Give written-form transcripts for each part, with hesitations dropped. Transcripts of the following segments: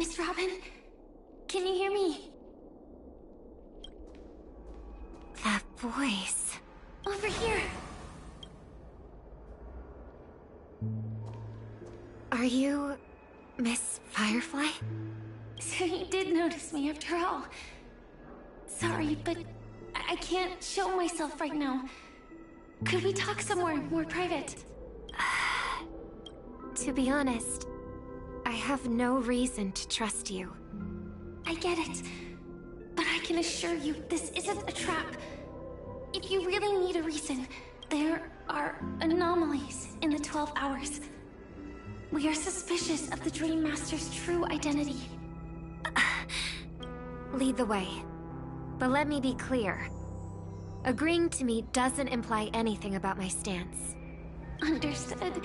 Miss Robin? Can you hear me? That voice... Over here! Are you... Miss Firefly? So you did notice me after all. Sorry, but I can't show myself right now. Could we talk somewhere more private? To be honest, I have no reason to trust you. I get it, but I can assure you this isn't a trap. If you really need a reason, there are anomalies in the 12 hours. We are suspicious of the Dream Master's true identity. Lead the way. But let me be clear. Agreeing to me doesn't imply anything about my stance. Understood.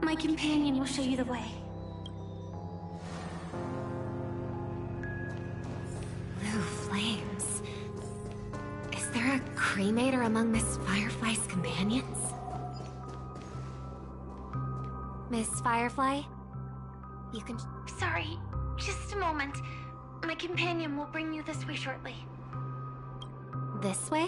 My companion will show you the way. Blue flames. Is there a cremator among Miss Firefly's companions? Miss Firefly? You can... Sorry, just a moment. My companion will bring you this way shortly. This way?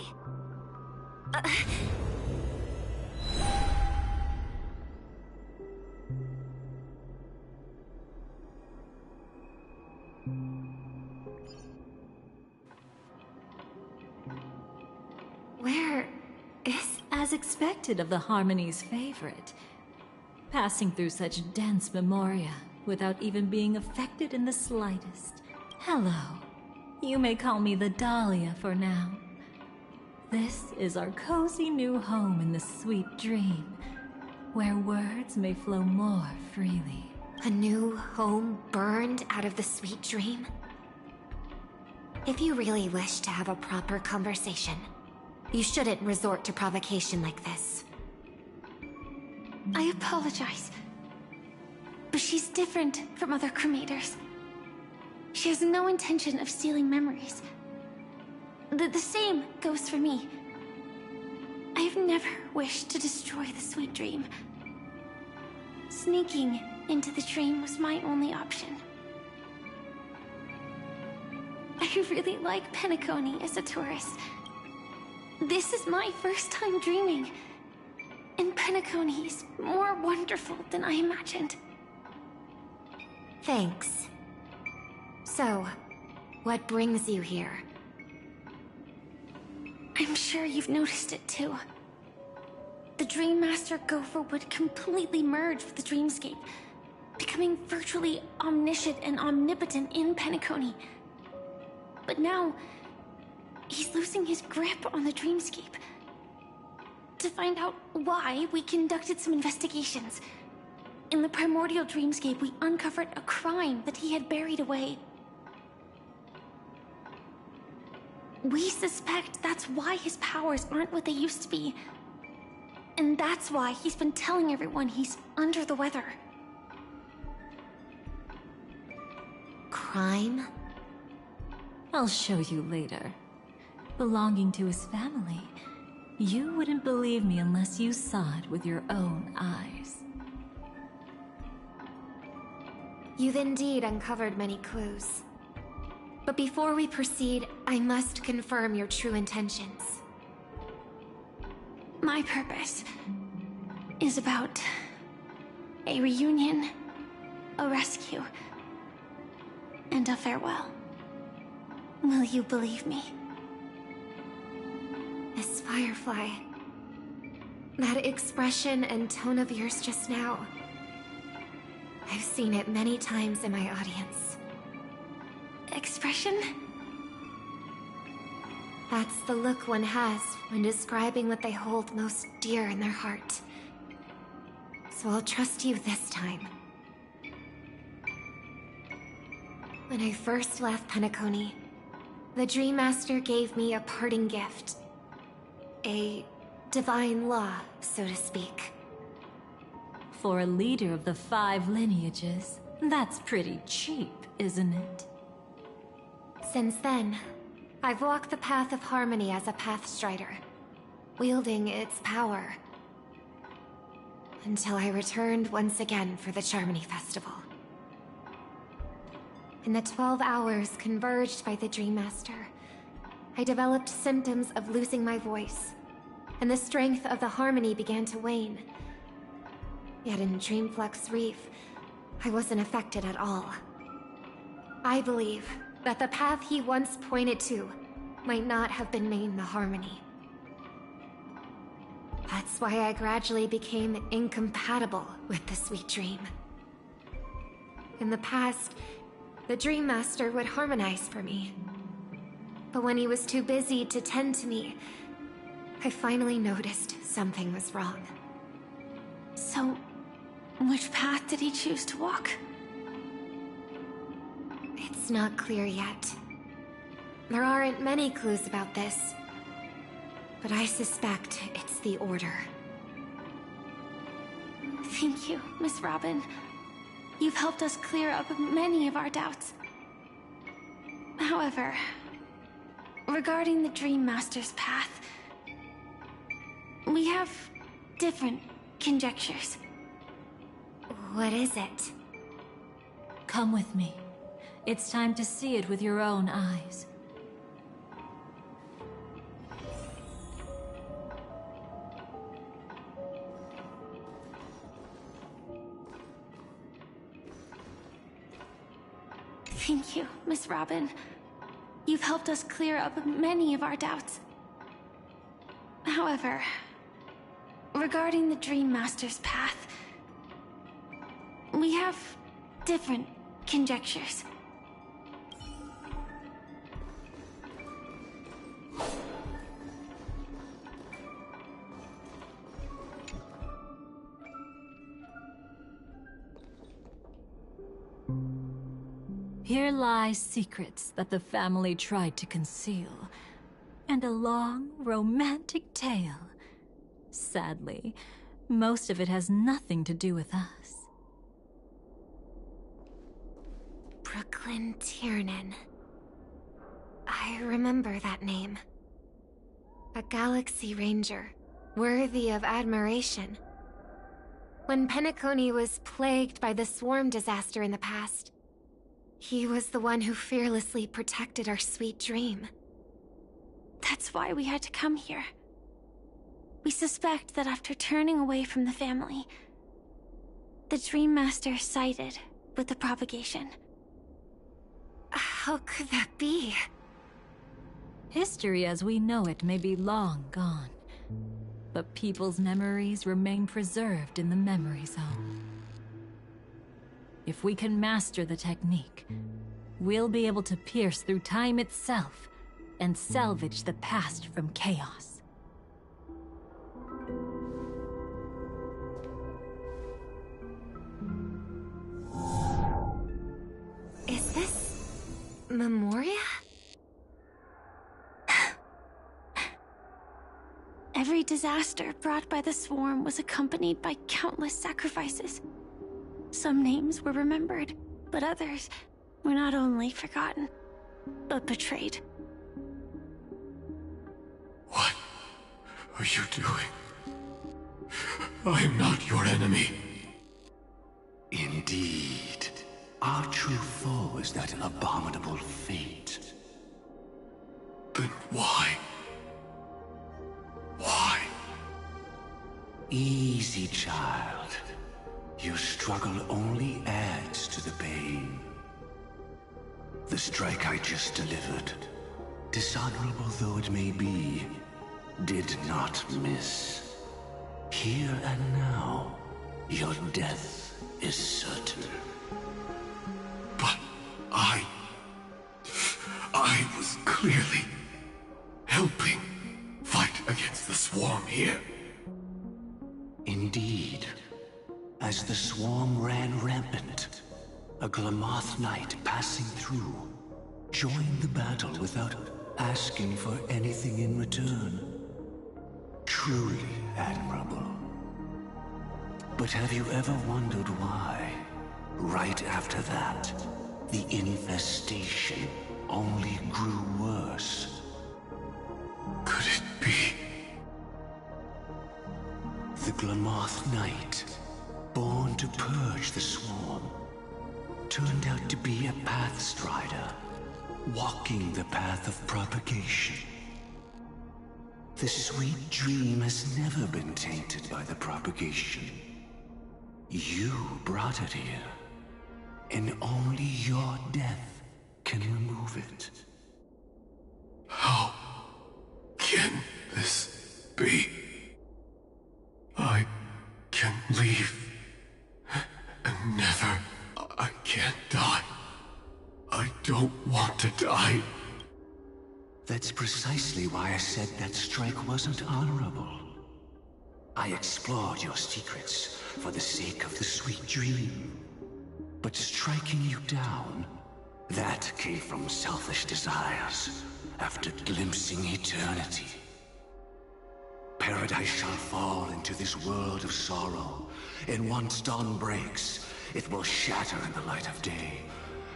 Where is... As expected of the Harmony's favorite. Passing through such dense memoria without even being affected in the slightest. Hello. You may call me the Dahlia for now. This is our cozy new home in the sweet dream, where words may flow more freely. A new home burned out of the sweet dream? If you really wish to have a proper conversation, you shouldn't resort to provocation like this. I apologize, but she's different from other cremators. She has no intention of stealing memories. The same goes for me. I have never wished to destroy the sweet dream. Sneaking into the dream was my only option. I really like Penacony as a tourist. This is my first time dreaming. And Penacony is more wonderful than I imagined. Thanks. So, what brings you here? I'm sure you've noticed it too. The Dream Master Gopher would completely merge with the dreamscape, becoming virtually omniscient and omnipotent in Penacony. But now, he's losing his grip on the dreamscape. To find out why, we conducted some investigations. In the primordial dreamscape, we uncovered a crime that he had buried away. We suspect that's why his powers aren't what they used to be. And that's why he's been telling everyone he's under the weather. Crime? I'll show you later. Belonging to his family. You wouldn't believe me unless you saw it with your own eyes. You've indeed uncovered many clues. But before we proceed, I must confirm your true intentions. My purpose is about a reunion, a rescue, and a farewell. Will you believe me? Miss Firefly, that expression and tone of yours just now, I've seen it many times in my audience. Expression? That's the look one has when describing what they hold most dear in their heart. So I'll trust you this time. When I first left Penacony, the Dream Master gave me a parting gift. A divine law, so to speak. For a leader of the 5 lineages, that's pretty cheap, isn't it? Since then, I've walked the path of harmony as a Pathstrider, wielding its power. Until I returned once again for the Charmony Festival. In the 12 hours converged by the Dream Master, I developed symptoms of losing my voice, and the strength of the harmony began to wane. Yet in Dreamflux Reef, I wasn't affected at all. I believe that the path he once pointed to might not have been named the Harmony. That's why I gradually became incompatible with the sweet dream. In the past, the Dream Master would harmonize for me. But when he was too busy to tend to me, I finally noticed something was wrong. So, which path did he choose to walk? It's not clear yet. There aren't many clues about this, but I suspect it's the Order. Thank you, Miss Robin. You've helped us clear up many of our doubts. However, regarding the Dream Master's path, we have different conjectures. What is it? Come with me. It's time to see it with your own eyes. Thank you, Miss Robin. You've helped us clear up many of our doubts. However, regarding the Dream Master's path, we have different conjectures. Here lie secrets that the family tried to conceal, and a long, romantic tale. Sadly, most of it has nothing to do with us. Brooklyn Tiernan. I remember that name. A Galaxy Ranger, worthy of admiration. When Penacony was plagued by the swarm disaster in the past, he was the one who fearlessly protected our sweet dream. That's why we had to come here. We suspect that after turning away from the family, the Dream Master sided with the propagation. How could that be? History as we know it may be long gone, but people's memories remain preserved in the memory zone. If we can master the technique, we'll be able to pierce through time itself and salvage the past from chaos. Is this Memoria? Every disaster brought by the swarm was accompanied by countless sacrifices. Some names were remembered, but others were not only forgotten, but betrayed. What are you doing? I am not your enemy. Indeed. Our true foe is that abominable fate. Then why? Why? Easy, child. Your struggle only adds to the pain. The strike I just delivered, dishonorable though it may be, did not miss. Here and now, your death is certain. But I was clearly helping fight against the swarm here. Indeed. As the swarm ran rampant, a Glamoth knight passing through joined the battle without asking for anything in return. Truly admirable. But have you ever wondered why, right after that, the infestation only grew worse? Could it be? The Glamoth Knight, born to purge the swarm, turned out to be a path strider, walking the path of propagation. The sweet dream has never been tainted by the propagation. You brought it here, and only your death can remove it. How can this be? I can leave and never. I can't die. I don't want to die. That's precisely why I said that strike wasn't honorable. I explored your secrets for the sake of the sweet dream. But striking you down, that came from selfish desires after glimpsing eternity. Paradise shall fall into this world of sorrow, and once dawn breaks, it will shatter in the light of day.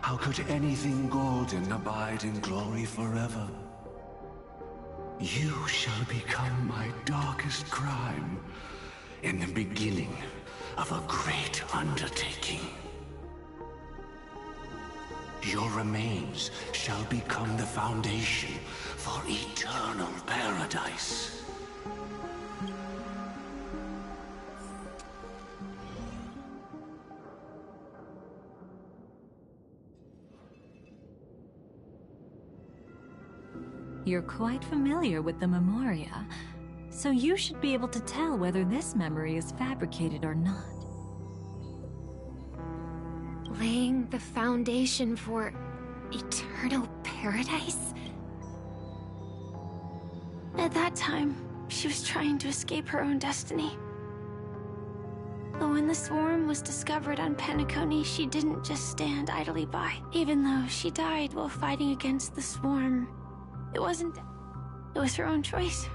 How could anything golden abide in glory forever? You shall become my darkest crime, in the beginning of a great undertaking. Your remains shall become the foundation for eternal paradise. You're quite familiar with the Memoria, so you should be able to tell whether this memory is fabricated or not. Laying the foundation for eternal paradise? At that time, she was trying to escape her own destiny. But when the swarm was discovered on Penacony, she didn't just stand idly by. Even though she died while fighting against the swarm, it wasn't death. It was her own choice.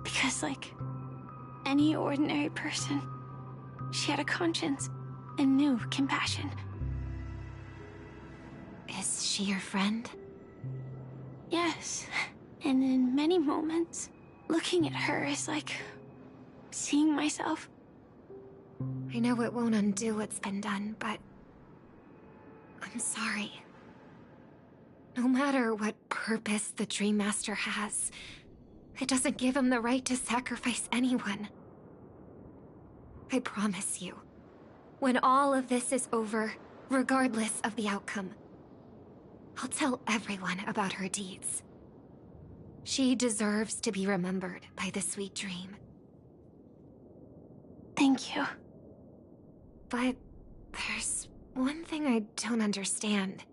Because like any ordinary person, she had a conscience and knew compassion. Is she your friend? Yes, and in many moments, looking at her is like seeing myself. I know it won't undo what's been done, but I'm sorry. No matter what purpose the Dream Master has, it doesn't give him the right to sacrifice anyone. I promise you, when all of this is over, regardless of the outcome, I'll tell everyone about her deeds. She deserves to be remembered by the sweet dream. Thank you. But there's one thing I don't understand.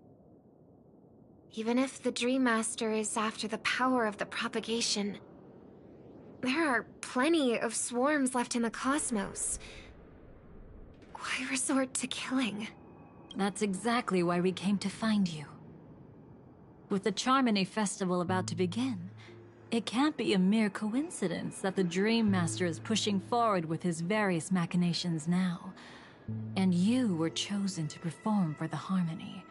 Even if the Dream Master is after the power of the propagation, there are plenty of swarms left in the cosmos. Why resort to killing? That's exactly why we came to find you. With the Charmony Festival about to begin, it can't be a mere coincidence that the Dream Master is pushing forward with his various machinations now. And you were chosen to perform for the Harmony.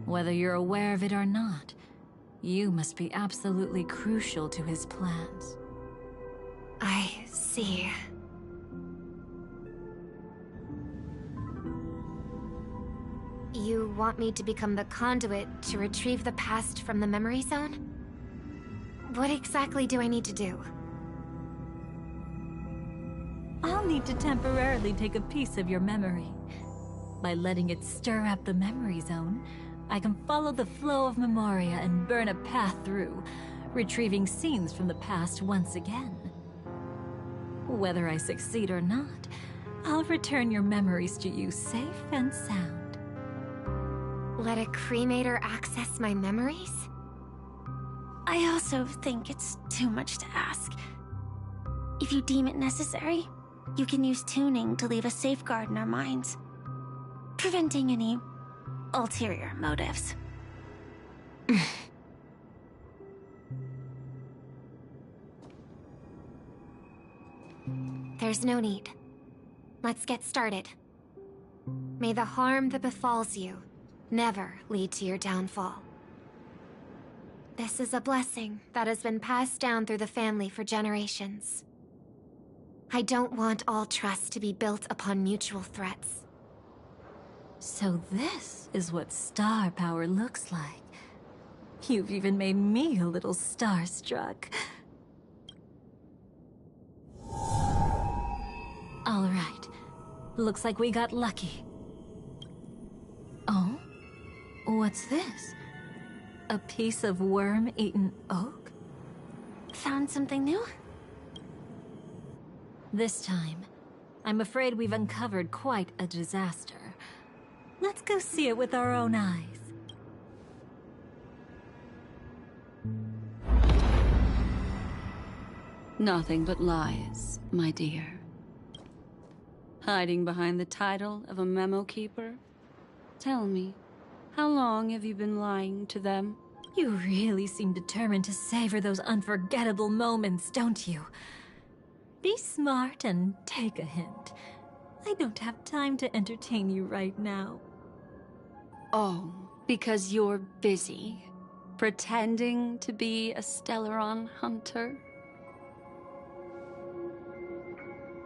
Whether you're aware of it or not, you must be absolutely crucial to his plans. I see. You want me to become the conduit to retrieve the past from the memory zone? What exactly do I need to do? I'll need to temporarily take a piece of your memory. By letting it stir up the memory zone, I can follow the flow of Memoria and burn a path through, retrieving scenes from the past once again. Whether I succeed or not, I'll return your memories to you safe and sound. Let a cremator access my memories? I also think it's too much to ask. If you deem it necessary, you can use tuning to leave a safeguard in our minds, preventing any ulterior motives. There's no need. Let's get started. May the harm that befalls you never lead to your downfall. This is a blessing that has been passed down through the family for generations. I don't want all trust to be built upon mutual threats. So this is what star power looks like. You've even made me a little starstruck. All right. Looks like we got lucky. Oh? What's this? A piece of worm-eaten oak? Found something new? This time, I'm afraid we've uncovered quite a disaster. Let's go see it with our own eyes. Nothing but lies, my dear. Hiding behind the title of a memo keeper? Tell me, how long have you been lying to them? You really seem determined to savor those unforgettable moments, don't you? Be smart and take a hint. I don't have time to entertain you right now. Oh, because you're busy, pretending to be a Stellaron hunter?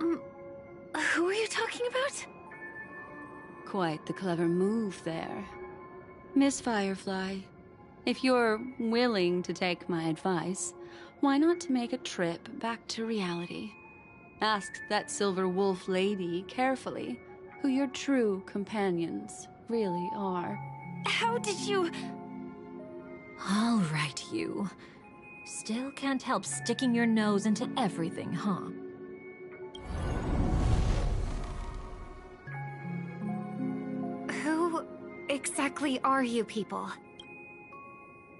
Who are you talking about? Quite the clever move there. Miss Firefly, if you're willing to take my advice, why not make a trip back to reality? Ask that Silver Wolf lady carefully who your true companions really are. How did you... All right, you. Still can't help sticking your nose into everything, huh? Who exactly are you people?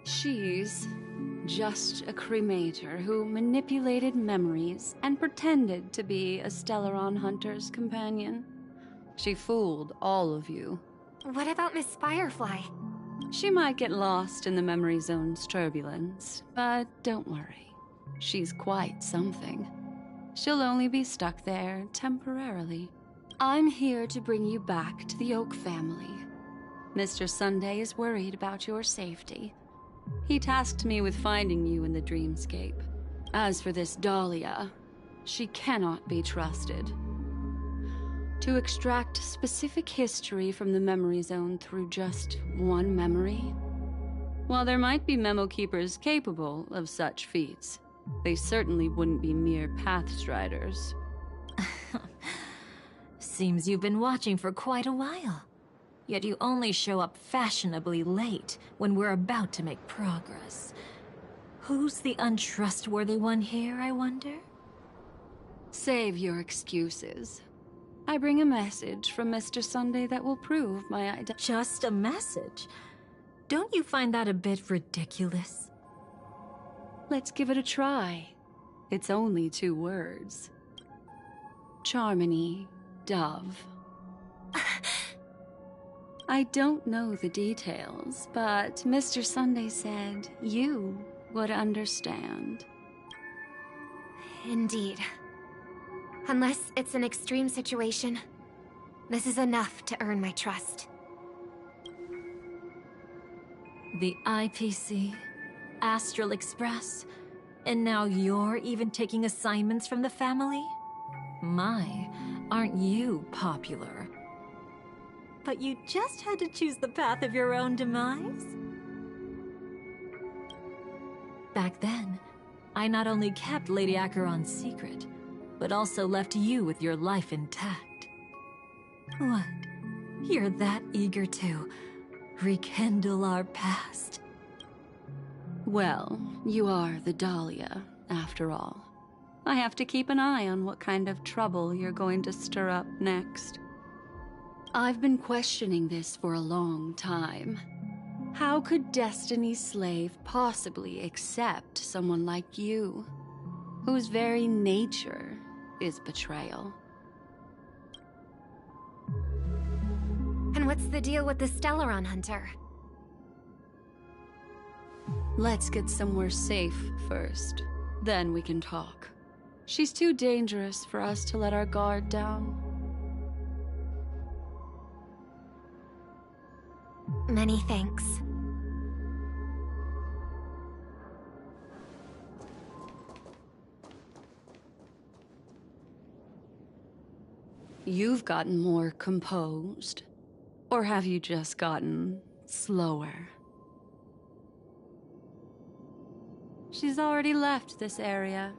She's just a cremator who manipulated memories and pretended to be a Stellaron hunter's companion. She fooled all of you. What about Miss Firefly? She might get lost in the memory zone's turbulence, but don't worry. She's quite something. She'll only be stuck there temporarily. I'm here to bring you back to the Oak family. Mr. Sunday is worried about your safety. He tasked me with finding you in the dreamscape. As for this Dahlia, she cannot be trusted. To extract specific history from the memory zone through just one memory? While there might be memo keepers capable of such feats, they certainly wouldn't be mere pathstriders. Seems you've been watching for quite a while. Yet you only show up fashionably late when we're about to make progress. Who's the untrustworthy one here, I wonder? Save your excuses. I bring a message from Mr. Sunday that will prove my identity. Just a message? Don't you find that a bit ridiculous? Let's give it a try. It's only 2 words. Charmony, Dove. I don't know the details, but Mr. Sunday said you would understand. Indeed. Unless it's an extreme situation, this is enough to earn my trust. The IPC, Astral Express, and now you're even taking assignments from the family? My, aren't you popular? But you just had to choose the path of your own demise? Back then, I not only kept Lady Acheron's secret, but also left you with your life intact. What? You're that eager to rekindle our past? Well, you are the Dahlia, after all. I have to keep an eye on what kind of trouble you're going to stir up next. I've been questioning this for a long time. How could Destiny's slave possibly accept someone like you, whose very nature is betrayal? And what's the deal with the Stellaron hunter? Let's get somewhere safe first, then we can talk. She's too dangerous for us to let our guard down. Many thanks. You've gotten more composed. Or have you just gotten slower? She's already left this area.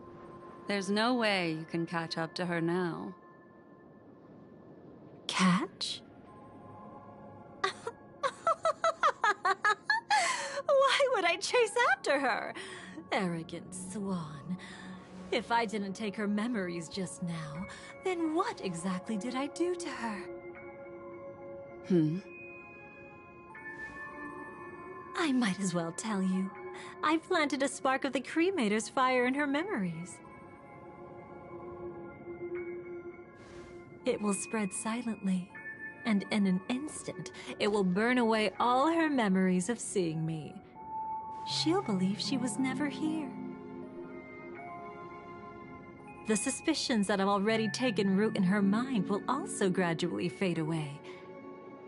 There's no way you can catch up to her now. Catch? Why would I chase after her? Arrogant swan. If I didn't take her memories just now, then what exactly did I do to her? I might as well tell you. I planted a spark of the cremator's fire in her memories. It will spread silently, and in an instant, it will burn away all her memories of seeing me. She'll believe she was never here. The suspicions that have already taken root in her mind will also gradually fade away.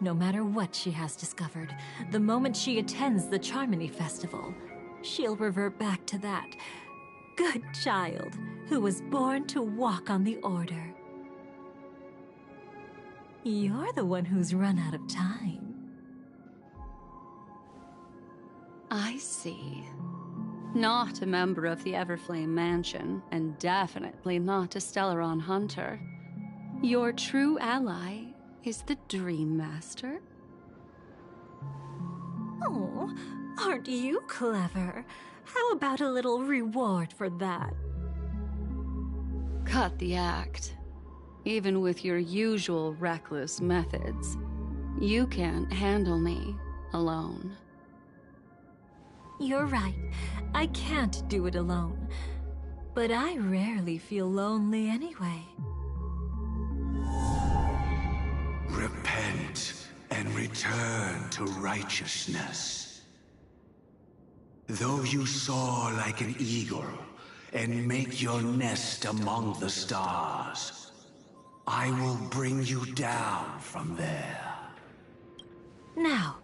No matter what she has discovered, the moment she attends the Charmony Festival, she'll revert back to that good child who was born to walk on the Order. You're the one who's run out of time. I see. Not a member of the Everflame Mansion, and definitely not a Stellaron hunter. Your true ally is the Dream Master? Oh, aren't you clever? How about a little reward for that? Cut the act. Even with your usual reckless methods, you can't handle me alone. You're right. I can't do it alone. But I rarely feel lonely anyway. Repent and return to righteousness. Though you soar like an eagle and make your nest among the stars, I will bring you down from there. Now,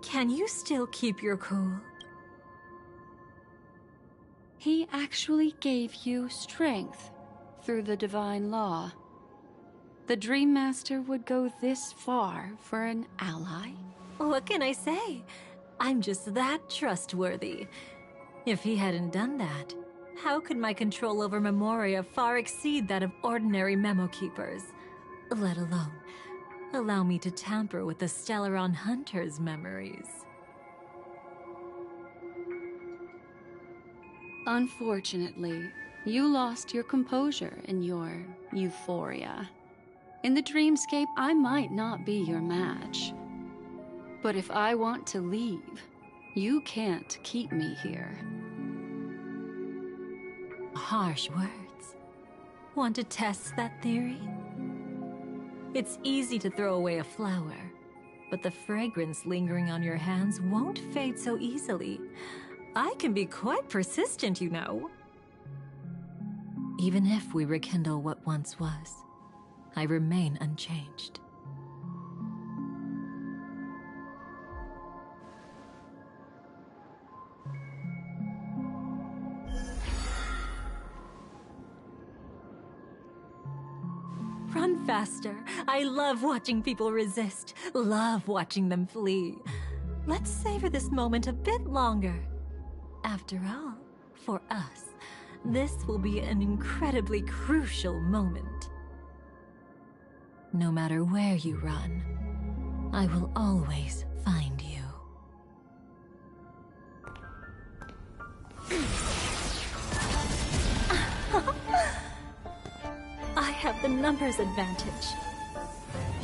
can you still keep your cool? He actually gave you strength through the divine law. The Dream Master would go this far for an ally? What can I say? I'm just that trustworthy. If he hadn't done that, how could my control over Memoria far exceed that of ordinary memo keepers? Let alone allow me to tamper with the Stellaron Hunter's memories. Unfortunately, you lost your composure in your euphoria. In the dreamscape, I might not be your match. But if I want to leave, you can't keep me here. Harsh words. Want to test that theory? It's easy to throw away a flower, but the fragrance lingering on your hands won't fade so easily. I can be quite persistent, you know. Even if we rekindle what once was, I remain unchanged. Run faster. I love watching people resist, love watching them flee. Let's savor this moment a bit longer. After all, for us, this will be an incredibly crucial moment. No matter where you run, I will always find you. I have the numbers advantage.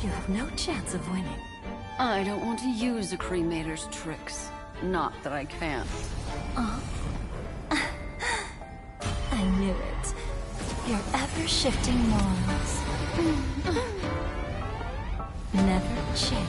You have no chance of winning. I don't want to use the cremator's tricks. Not that I can't. I knew it. Your ever-shifting morals. Never changed.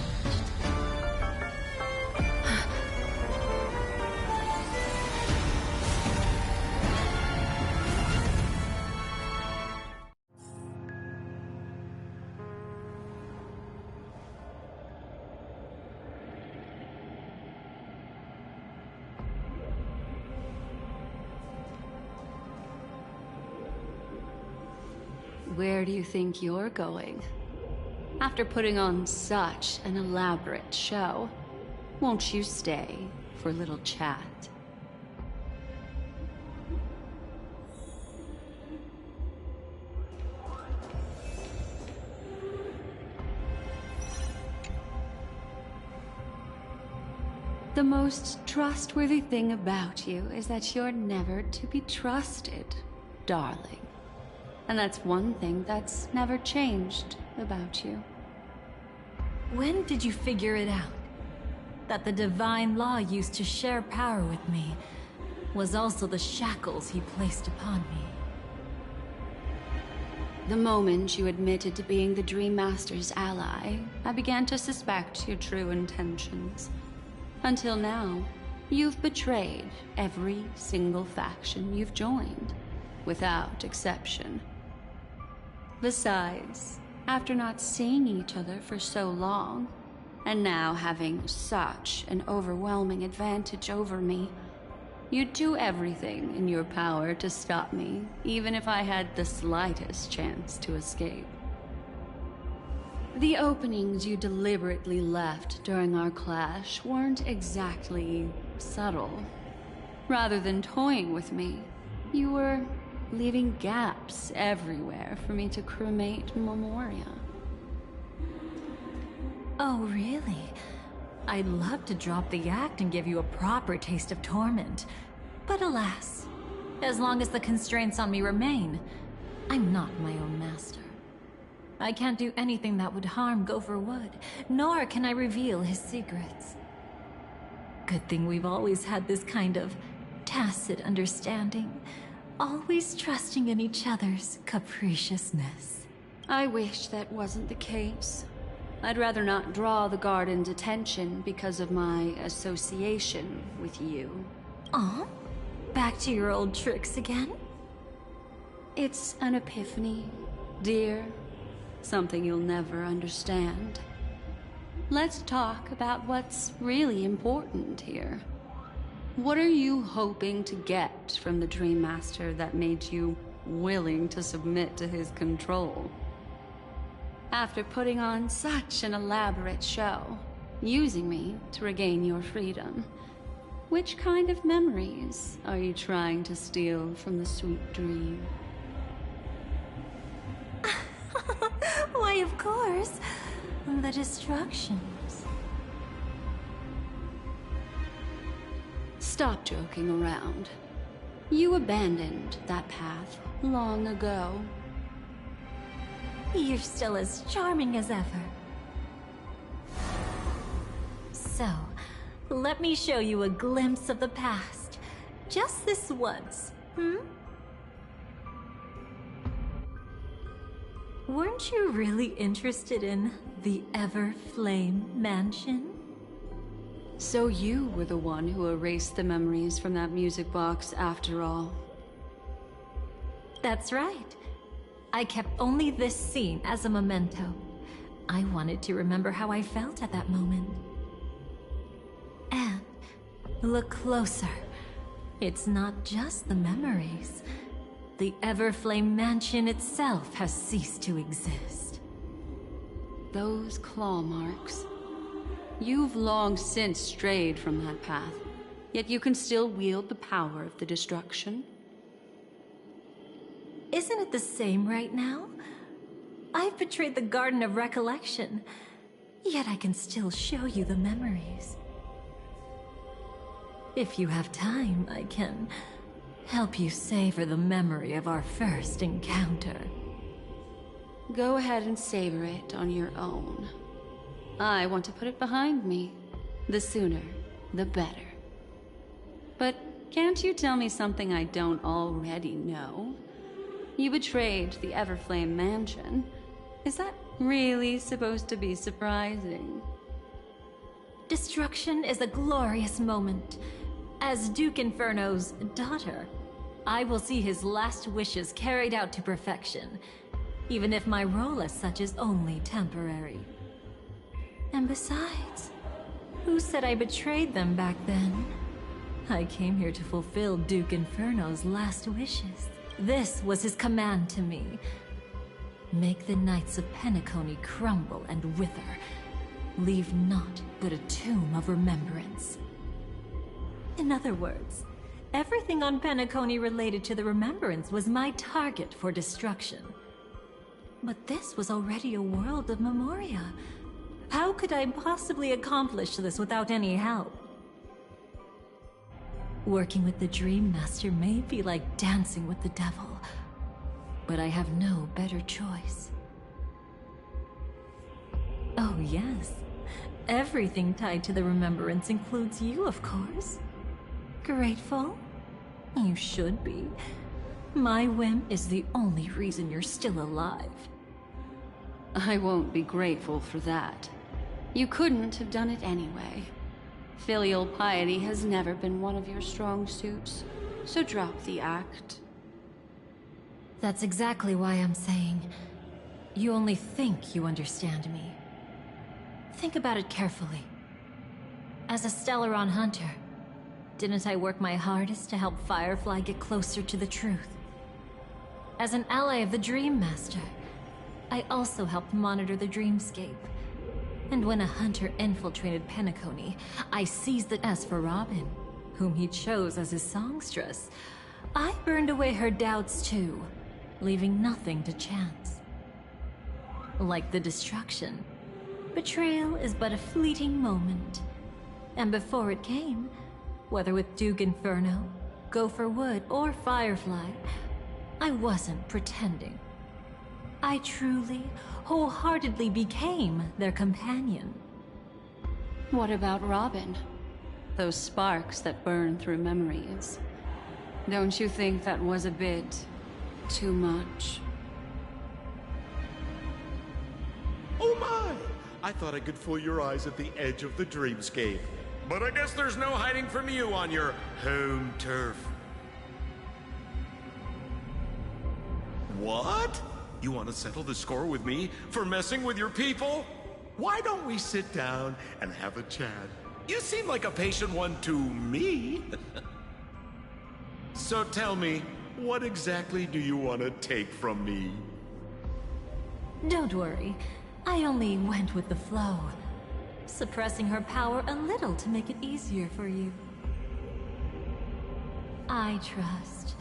Where do you think you're going? After putting on such an elaborate show, won't you stay for a little chat? The most trustworthy thing about you is that you're never to be trusted, darling. And that's one thing that's never changed about you. When did you figure it out? That the divine law used to share power with me was also the shackles he placed upon me. The moment you admitted to being the Dream Master's ally, I began to suspect your true intentions. Until now, you've betrayed every single faction you've joined, without exception. Besides, after not seeing each other for so long, and now having such an overwhelming advantage over me, you'd do everything in your power to stop me, even if I had the slightest chance to escape. The openings you deliberately left during our clash weren't exactly subtle. Rather than toying with me, you were leaving gaps everywhere for me to cremate Memoria. Oh, really? I'd love to drop the act and give you a proper taste of torment. But alas, as long as the constraints on me remain, I'm not my own master. I can't do anything that would harm Gopher Wood, nor can I reveal his secrets. Good thing we've always had this kind of tacit understanding, always trusting in each other's capriciousness. I wish that wasn't the case. I'd rather not draw the Garden's attention because of my association with you. Aw, back to your old tricks again? It's an epiphany, dear. Something you'll never understand. Let's talk about what's really important here. What are you hoping to get from the Dream Master that made you willing to submit to his control? After putting on such an elaborate show, using me to regain your freedom, which kind of memories are you trying to steal from the sweet dream? Why, of course. The destructions. Stop joking around. You abandoned that path long ago. You're still as charming as ever. So, let me show you a glimpse of the past. Just this once, Weren't you really interested in the Everflame Mansion? So you were the one who erased the memories from that music box after all. That's right. I kept only this scene as a memento. I wanted to remember how I felt at that moment. And look closer. It's not just the memories. The Everflame Mansion itself has ceased to exist. Those claw marks. You've long since strayed from that path, yet you can still wield the power of the destruction. Isn't it the same right now? I've betrayed the Garden of Recollection, yet I can still show you the memories. If you have time, I can help you savor the memory of our first encounter. Go ahead and savor it on your own. I want to put it behind me. The sooner, the better. But can't you tell me something I don't already know? You betrayed the Everflame Mansion. Is that really supposed to be surprising? Destruction is a glorious moment. As Duke Inferno's daughter, I will see his last wishes carried out to perfection, even if my role as such is only temporary. And besides, who said I betrayed them back then? I came here to fulfill Duke Inferno's last wishes. This was his command to me. Make the Knights of Penacony crumble and wither. Leave naught but a tomb of remembrance. In other words, everything on Penacony related to the Remembrance was my target for destruction. But this was already a world of Memoria. How could I possibly accomplish this without any help? Working with the Dream Master may be like dancing with the devil, but I have no better choice. Oh yes, everything tied to the Remembrance includes you, of course. Grateful? You should be. My whim is the only reason you're still alive. I won't be grateful for that. You couldn't have done it anyway. Filial piety has never been one of your strong suits, so drop the act. That's exactly why I'm saying, you only think you understand me. Think about it carefully. As a Stellaron hunter, didn't I work my hardest to help Firefly get closer to the truth? As an ally of the Dream Master, I also helped monitor the dreamscape. And when a hunter infiltrated Penacony, I seized it. As for Robin, whom he chose as his songstress, I burned away her doubts too, leaving nothing to chance. Like the destruction, betrayal is but a fleeting moment. And before it came, whether with Duke Inferno, Gopher Wood, or Firefly, I wasn't pretending. I truly, wholeheartedly became their companion. What about Robin? Those sparks that burn through memories. Don't you think that was a bit too much? Oh my! I thought I could fool your eyes at the edge of the dreamscape. But I guess there's no hiding from you on your home turf. What? You want to settle the score with me for messing with your people? Why don't we sit down and have a chat? You seem like a patient one to me. So tell me, what exactly do you want to take from me? Don't worry, I only went with the flow, suppressing her power a little to make it easier for you. I trust.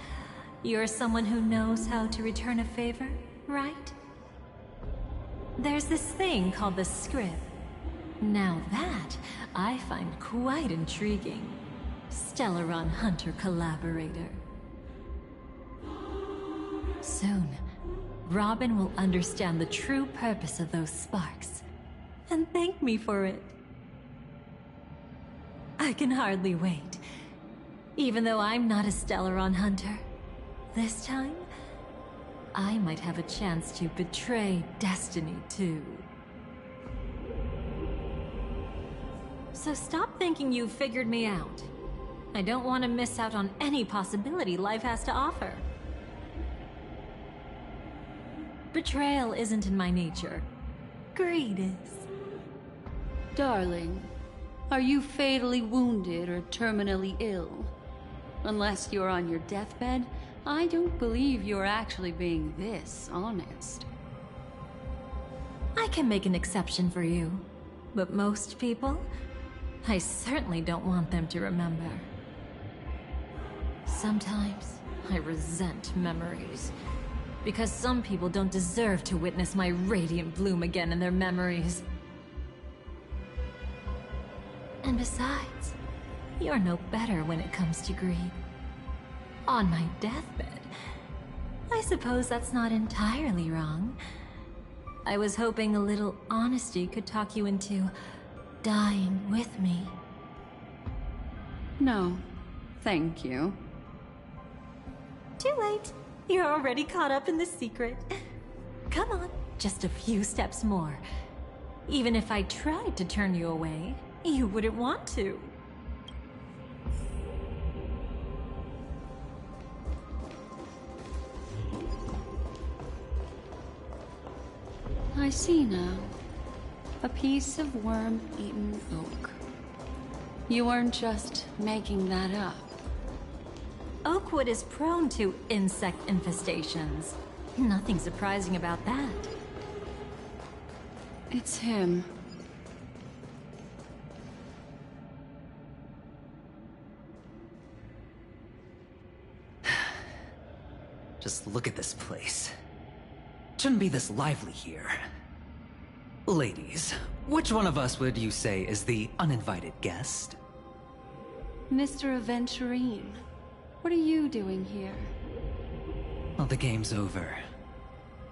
You're someone who knows how to return a favor, right? There's this thing called the script. Now that, I find quite intriguing. Stellaron Hunter collaborator. Soon, Robin will understand the true purpose of those sparks, and thank me for it. I can hardly wait. Even though I'm not a Stellaron Hunter, this time, I might have a chance to betray destiny too. So stop thinking you've figured me out. I don't want to miss out on any possibility life has to offer. Betrayal isn't in my nature. Greed is. Darling, are you fatally wounded or terminally ill? Unless you're on your deathbed, I don't believe you're actually being this honest. I can make an exception for you, but most people, I certainly don't want them to remember. Sometimes I resent memories, because some people don't deserve to witness my radiant bloom again in their memories. And besides, you're no better when it comes to greed. On my deathbed, I suppose that's not entirely wrong. I was hoping a little honesty could talk you into dying with me. No, thank you. Too late. You're already caught up in the secret. Come on, just a few steps more. Even if I tried to turn you away, you wouldn't want to. I see now. A piece of worm-eaten oak. You weren't just making that up. Oakwood is prone to insect infestations. Nothing surprising about that. It's him. Just look at this place. Shouldn't be this lively here. Ladies, which one of us would you say is the uninvited guest? Mr. Aventurine, what are you doing here? Well, the game's over.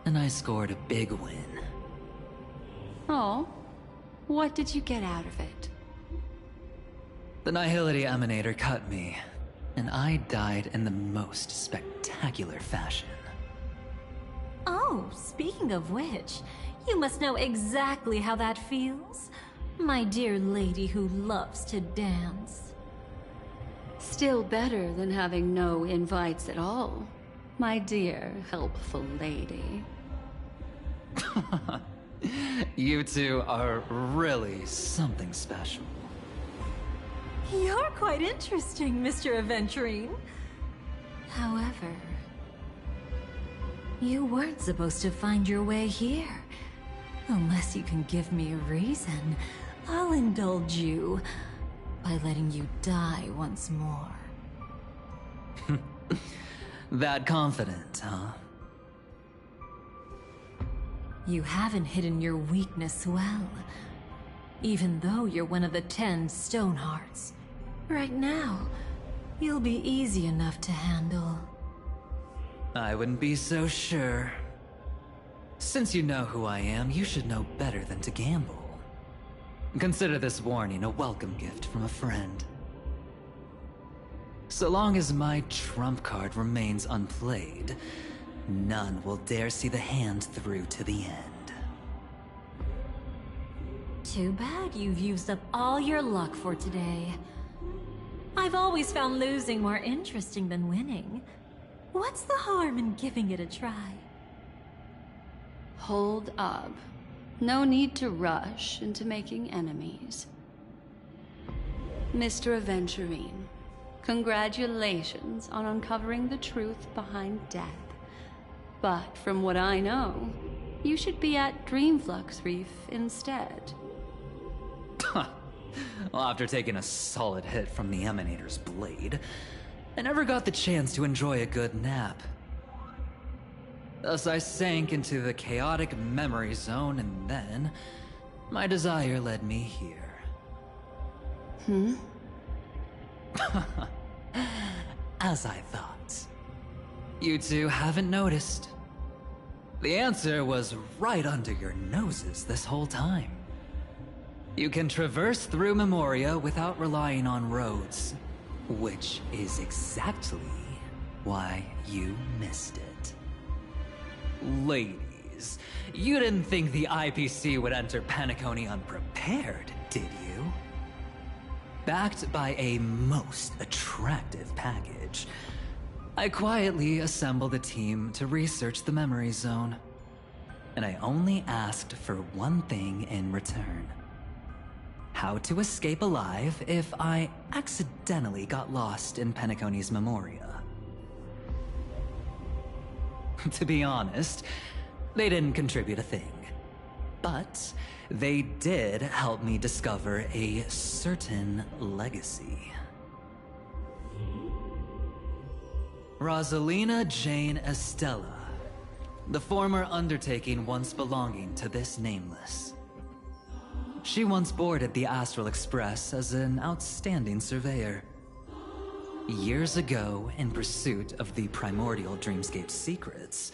And I scored a big win. Oh? What did you get out of it? The Nihility Emanator cut me, and I died in the most spectacular fashion. Oh, speaking of which, you must know exactly how that feels. My dear lady who loves to dance. Still better than having no invites at all, my dear helpful lady. You two are really something special. You're quite interesting, Mr. Aventurine. However, you weren't supposed to find your way here. Unless you can give me a reason, I'll indulge you by letting you die once more. That confident, huh? You haven't hidden your weakness well, even though you're one of the 10 Stonehearts. Right now, you'll be easy enough to handle. I wouldn't be so sure. Since you know who I am, you should know better than to gamble. Consider this warning a welcome gift from a friend. So long as my trump card remains unplayed, none will dare see the hand through to the end. Too bad you've used up all your luck for today. I've always found losing more interesting than winning. What's the harm in giving it a try? Hold up. No need to rush into making enemies. Mr. Aventurine, congratulations on uncovering the truth behind death. But from what I know, you should be at Dreamflux Reef instead. Well, after taking a solid hit from the Emanator's blade, I never got the chance to enjoy a good nap. Thus I sank into the chaotic memory zone, and then my desire led me here. As I thought. You two haven't noticed. The answer was right under your noses this whole time. You can traverse through Memoria without relying on roads, which is exactly why you missed it. Ladies, you didn't think the IPC would enter Penacony unprepared, did you? Backed by a most attractive package, I quietly assembled a team to research the memory zone. And I only asked for one thing in return. How to escape alive if I accidentally got lost in Penacony's Memoria. To be honest, they didn't contribute a thing. But they did help me discover a certain legacy. Rosalina Jane Estella, the former undertaking once belonging to this nameless. She once boarded the Astral Express as an outstanding surveyor. Years ago, in pursuit of the primordial dreamscape secrets,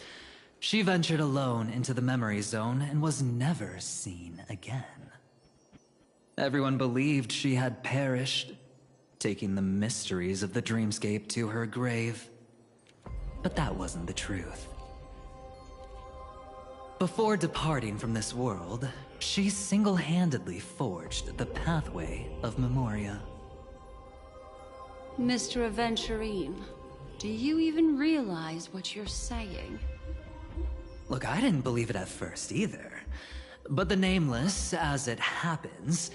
she ventured alone into the memory zone and was never seen again. Everyone believed she had perished, taking the mysteries of the dreamscape to her grave. But that wasn't the truth. Before departing from this world, she single-handedly forged the pathway of Memoria. Mr. Aventurine, do you even realize what you're saying? Look, I didn't believe it at first either. But the Nameless, as it happens,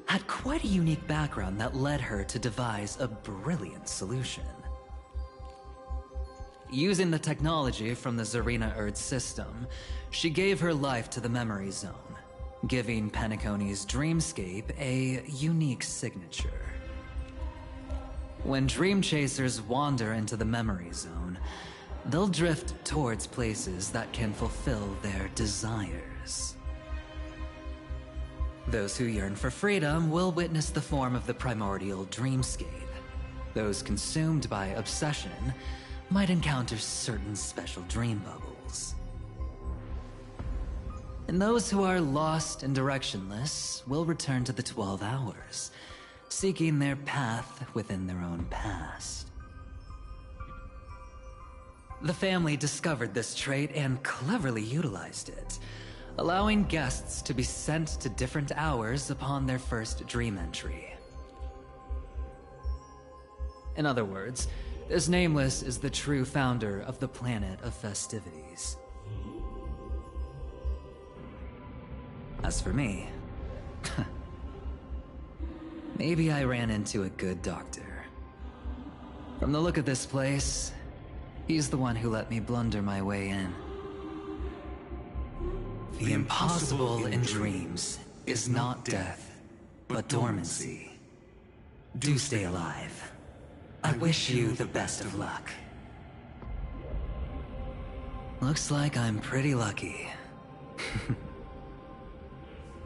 had quite a unique background that led her to devise a brilliant solution. using the technology from the Zarina Erd system, she gave her life to the Memory Zone, giving Penacony's dreamscape a unique signature. When dream chasers wander into the Memory Zone, they'll drift towards places that can fulfill their desires. Those who yearn for freedom will witness the form of the primordial dreamscape. Those consumed by obsession might encounter certain special dream bubbles. And those who are lost and directionless will return to the 12 hours, seeking their path within their own past. The family discovered this trait and cleverly utilized it, allowing guests to be sent to different hours upon their first dream entry. In other words, this Nameless is the true founder of the planet of festivities. As for me, maybe I ran into a good doctor. From the look of this place, he's the one who let me blunder my way in. The impossible in dreams is not death, but dormancy. Do stay alive. I wish you the best of luck. Looks like I'm pretty lucky.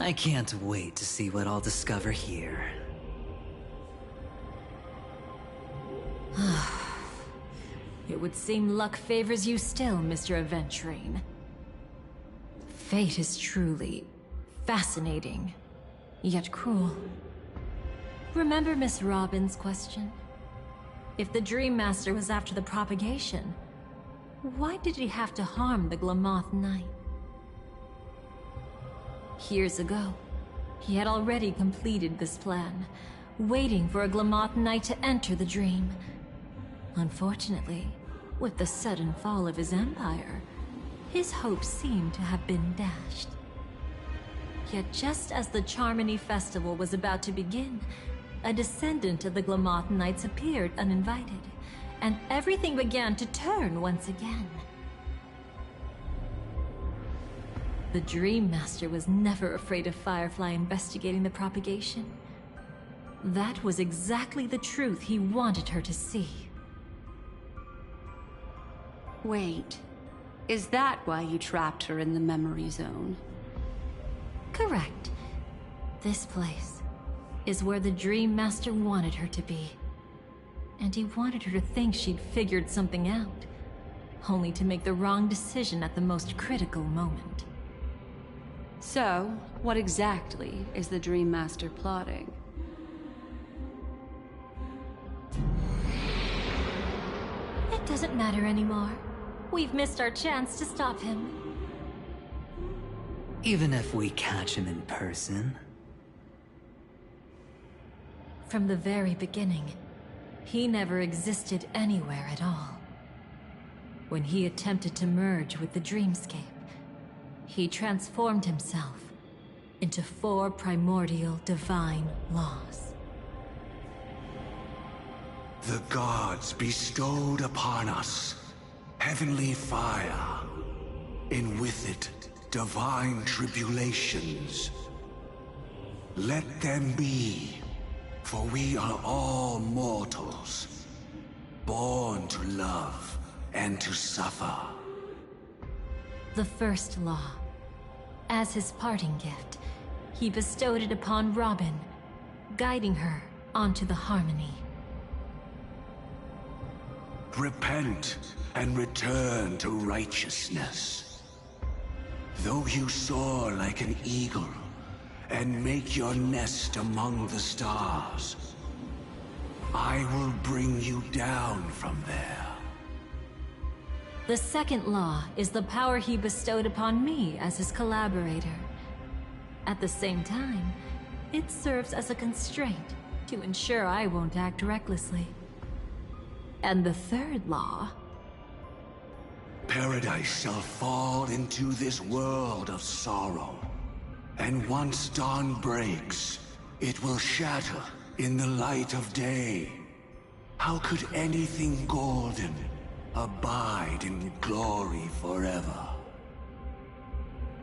I can't wait to see what I'll discover here. It would seem luck favors you still, Mr. Aventurine. Fate is truly fascinating, yet cruel. Remember Miss Robin's question? If the Dream Master was after the propagation, why did he have to harm the Glamoth Knight? Years ago, he had already completed this plan, waiting for a Glamoth Knight to enter the dream. Unfortunately, with the sudden fall of his empire, his hopes seem to have been dashed. Yet just as the Charmony Festival was about to begin, a descendant of the Glamoth Knights appeared uninvited, and everything began to turn once again. The Dream Master was never afraid of Firefly investigating the propagation. That was exactly the truth he wanted her to see. Wait, is that why you trapped her in the Memory Zone? Correct. This place is where the Dream Master wanted her to be. And he wanted her to think she'd figured something out, only to make the wrong decision at the most critical moment. So, what exactly is the Dream Master plotting? It doesn't matter anymore. We've missed our chance to stop him. Even if we catch him in person? From the very beginning, he never existed anywhere at all. When he attempted to merge with the dreamscape, he transformed himself into 4 primordial divine laws. The gods bestowed upon us heavenly fire, and with it divine tribulations. Let them be, for we are all mortals, born to love and to suffer. The first law. As his parting gift, he bestowed it upon Robin, guiding her onto the Harmony. Repent and return to righteousness. Though you soar like an eagle and make your nest among the stars, I will bring you down from there. The second law is the power he bestowed upon me as his collaborator. At the same time, it serves as a constraint to ensure I won't act recklessly. And the third law... Paradise shall fall into this world of sorrow. And once dawn breaks, it will shatter in the light of day. How could anything golden abide in glory forever.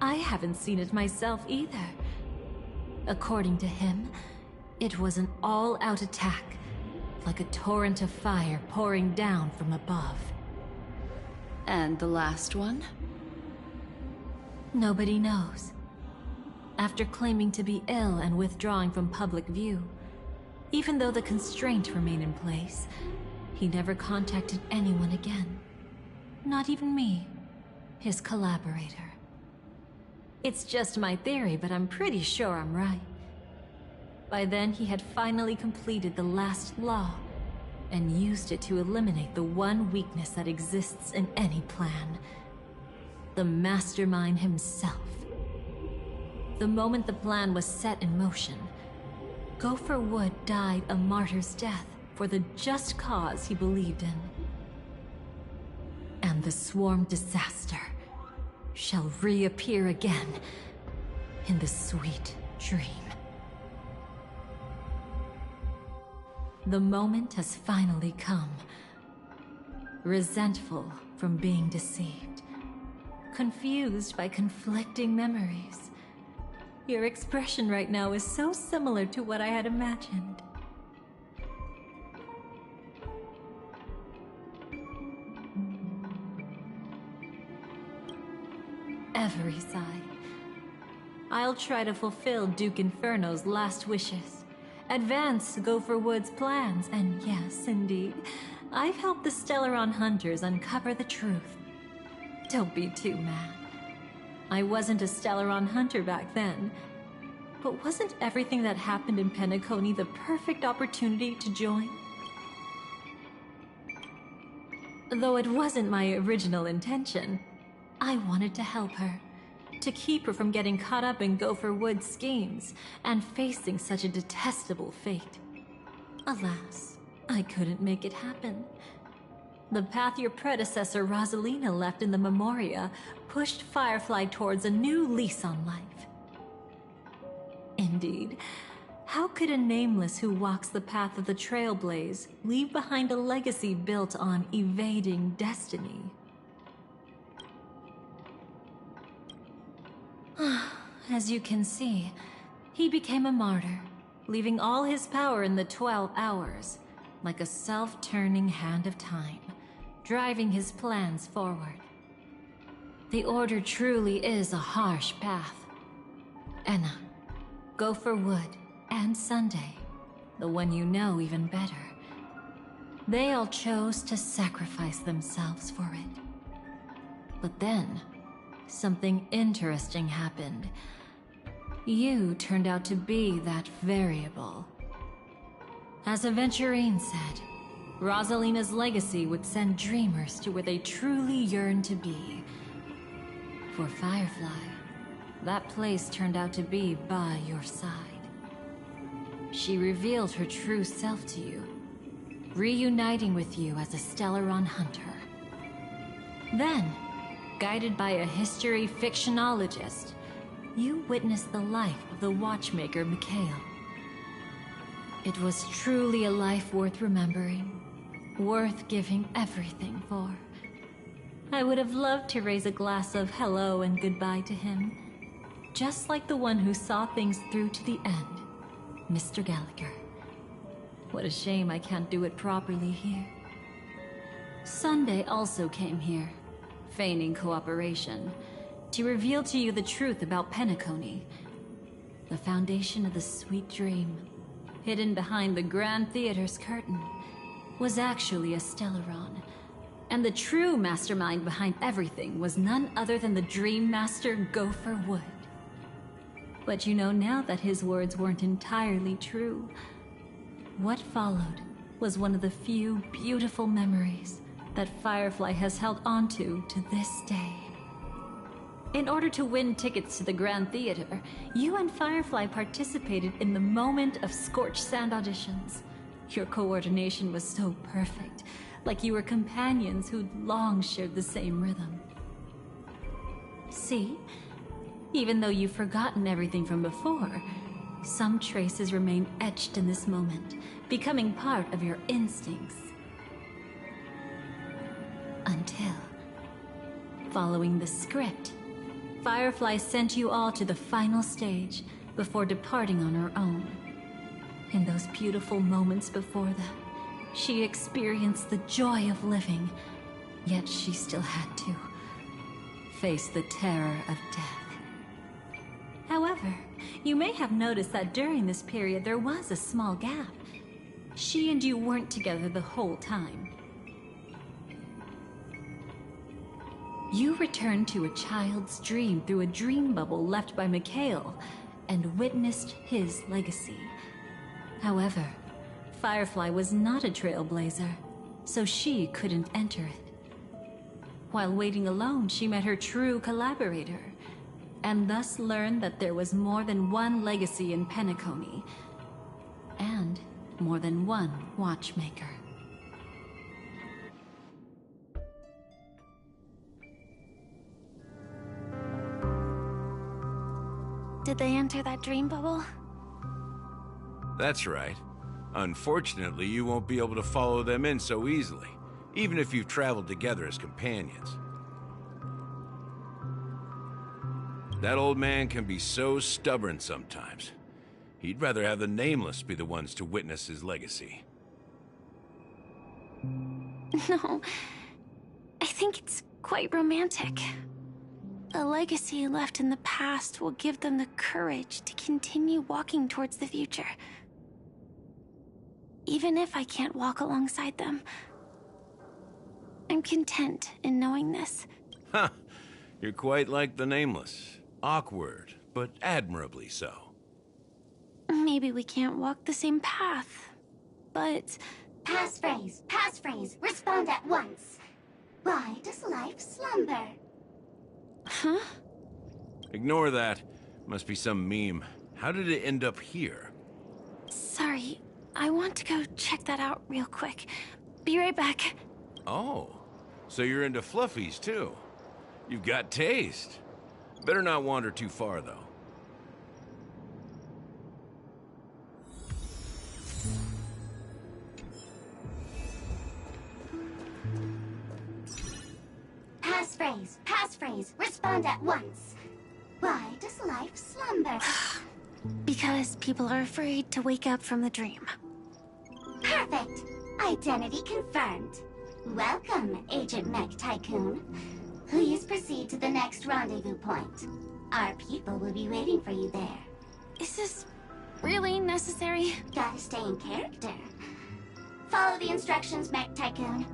I haven't seen it myself either. According to him, it was an all-out attack, like a torrent of fire pouring down from above. And the last one? Nobody knows. After claiming to be ill and withdrawing from public view, even though the constraint remained in place, he never contacted anyone again. Not even me, his collaborator. It's just my theory, but I'm pretty sure I'm right. By then, he had finally completed the last law, and used it to eliminate the one weakness that exists in any plan. The mastermind himself. The moment the plan was set in motion, Gopher Wood died a martyr's death for the just cause he believed in. And the swarm disaster shall reappear again in the sweet dream. The moment has finally come. Resentful from being deceived. Confused by conflicting memories. Your expression right now is so similar to what I had imagined. Every sigh. I'll try to fulfill Duke Inferno's last wishes. Advance Gopher Wood's plans, and yes, indeed, I've helped the Stellaron hunters uncover the truth. Don't be too mad. I wasn't a Stellaron hunter back then, but wasn't everything that happened in Penacony the perfect opportunity to join? Though it wasn't my original intention, I wanted to help her. To keep her from getting caught up in Gopher Wood's schemes and facing such a detestable fate. Alas, I couldn't make it happen. The path your predecessor Rosalina left in the Memoria pushed Firefly towards a new lease on life. Indeed, how could a nameless who walks the path of the Trailblaze leave behind a legacy built on evading destiny? As you can see, he became a martyr, leaving all his power in the 12 hours, like a self-turning hand of time, driving his plans forward. The Order truly is a harsh path. Enna, Gopher Wood, and Sunday, the one you know even better, they all chose to sacrifice themselves for it. But then, something interesting happened. You turned out to be that variable. As Aventurine said, Rosalina's legacy would send dreamers to where they truly yearn to be. For Firefly, that place turned out to be by your side. She revealed her true self to you, reuniting with you as a Stellaron hunter. Then, guided by a history fictionologist, you witnessed the life of the watchmaker Mikhail. It was truly a life worth remembering, worth giving everything for. I would have loved to raise a glass of hello and goodbye to him, just like the one who saw things through to the end, Mr. Gallagher. What a shame I can't do it properly here. Sunday also came here, feigning cooperation, to reveal to you the truth about Penacony. The foundation of the sweet dream, hidden behind the Grand Theater's curtain, was actually a Stellaron. And the true mastermind behind everything was none other than the Dream Master Gopher Wood. But you know now that his words weren't entirely true. What followed was one of the few beautiful memories that Firefly has held onto to this day. In order to win tickets to the Grand Theater, you and Firefly participated in the moment of scorched sand auditions. Your coordination was so perfect, like you were companions who'd long shared the same rhythm. See? Even though you've forgotten everything from before, some traces remain etched in this moment, becoming part of your instincts. Until, following the script, Firefly sent you all to the final stage before departing on her own. In those beautiful moments before that, she experienced the joy of living, yet she still had to face the terror of death. However, you may have noticed that during this period there was a small gap. She and you weren't together the whole time. You returned to a child's dream through a dream bubble left by Mikhail and witnessed his legacy. However, Firefly was not a trailblazer, so she couldn't enter it. While waiting alone, she met her true collaborator, and thus learned that there was more than one legacy in Penacony, and more than one watchmaker. Did they enter that dream bubble? That's right. Unfortunately, you won't be able to follow them in so easily, even if you've traveled together as companions. That old man can be so stubborn sometimes. He'd rather have the Nameless be the ones to witness his legacy. No, I think it's quite romantic. A legacy left in the past will give them the courage to continue walking towards the future. Even if I can't walk alongside them, I'm content in knowing this. Huh. You're quite like the Nameless. Awkward, but admirably so. Maybe we can't walk the same path, but... Passphrase, respond at once. Why does life slumber? Huh? Ignore that. Must be some meme. How did it end up here? Sorry, I want to go check that out real quick. Be right back. Oh, so you're into fluffies too. You've got taste. Better not wander too far, though. Passphrase, respond at once. Why does life slumber? Because people are afraid to wake up from the dream. Perfect. Identity confirmed. Welcome, Agent Mech Tycoon. Please proceed to the next rendezvous point. Our people will be waiting for you there. Is this really necessary? Gotta stay in character. Follow the instructions, Mech Tycoon.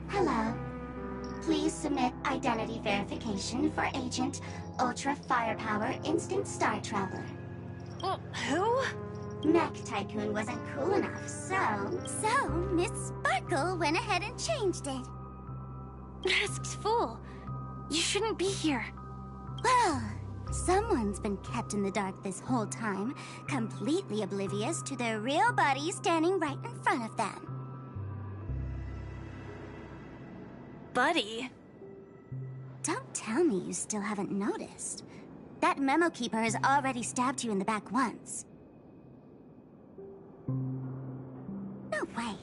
Hello. Please submit identity verification for Agent Ultra Firepower Instant Star Traveler. Who? Mech Tycoon wasn't cool enough, so... So, Miss Sparkle went ahead and changed it. Masked fool. You shouldn't be here. Well, someone's been kept in the dark this whole time, completely oblivious to their real body standing right in front of them. Buddy. Don't tell me you still haven't noticed. That memo keeper has already stabbed you in the back once. No way.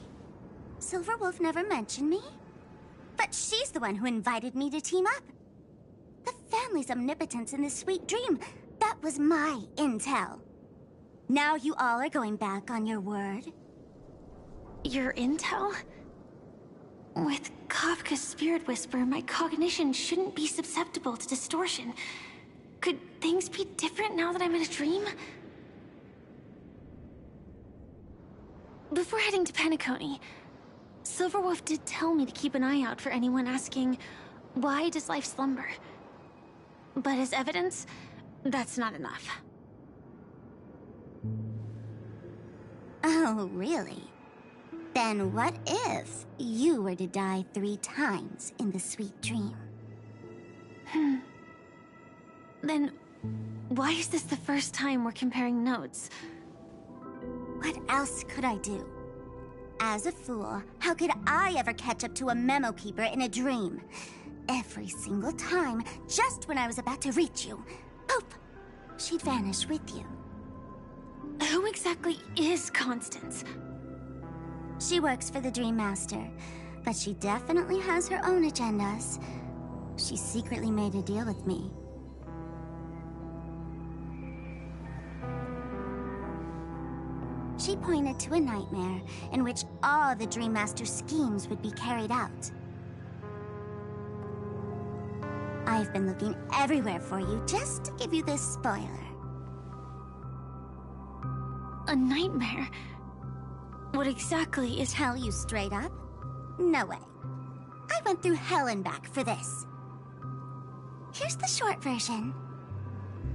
Silverwolf never mentioned me? But she's the one who invited me to team up. The family's omnipotence in this sweet dream, that was my intel. Now you all are going back on your word? Your intel? With Kafka's spirit whisper, my cognition shouldn't be susceptible to distortion. Could things be different now that I'm in a dream? Before heading to Penacony, Silverwolf did tell me to keep an eye out for anyone asking, why does life slumber? But as evidence, that's not enough. Oh, really? Then what if you were to die 3 times in the sweet dream? Then, why is this the first time we're comparing notes? What else could I do? As a fool, how could I ever catch up to a memo keeper in a dream? Every single time, just when I was about to reach you, poof! she'd vanish with you. Who exactly is Constance? She works for the Dream Master, but she definitely has her own agendas. She secretly made a deal with me. She pointed to a nightmare in which all the Dream Master's schemes would be carried out. I've been looking everywhere for you just to give you this spoiler. A nightmare? What exactly is... Tell you straight up? No way. I went through hell and back for this. Here's the short version.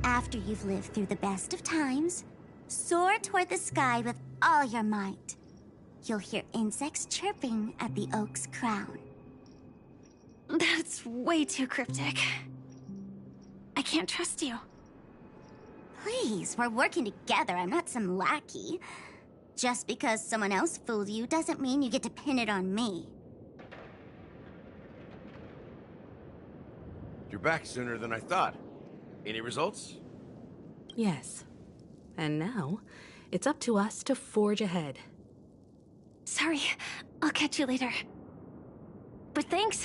After you've lived through the best of times, soar toward the sky with all your might. You'll hear insects chirping at the oak's crown. That's way too cryptic. I can't trust you. Please, we're working together. I'm not some lackey. Just because someone else fooled you doesn't mean you get to pin it on me. You're back sooner than I thought. Any results? Yes. And now, it's up to us to forge ahead. Sorry, I'll catch you later. But thanks.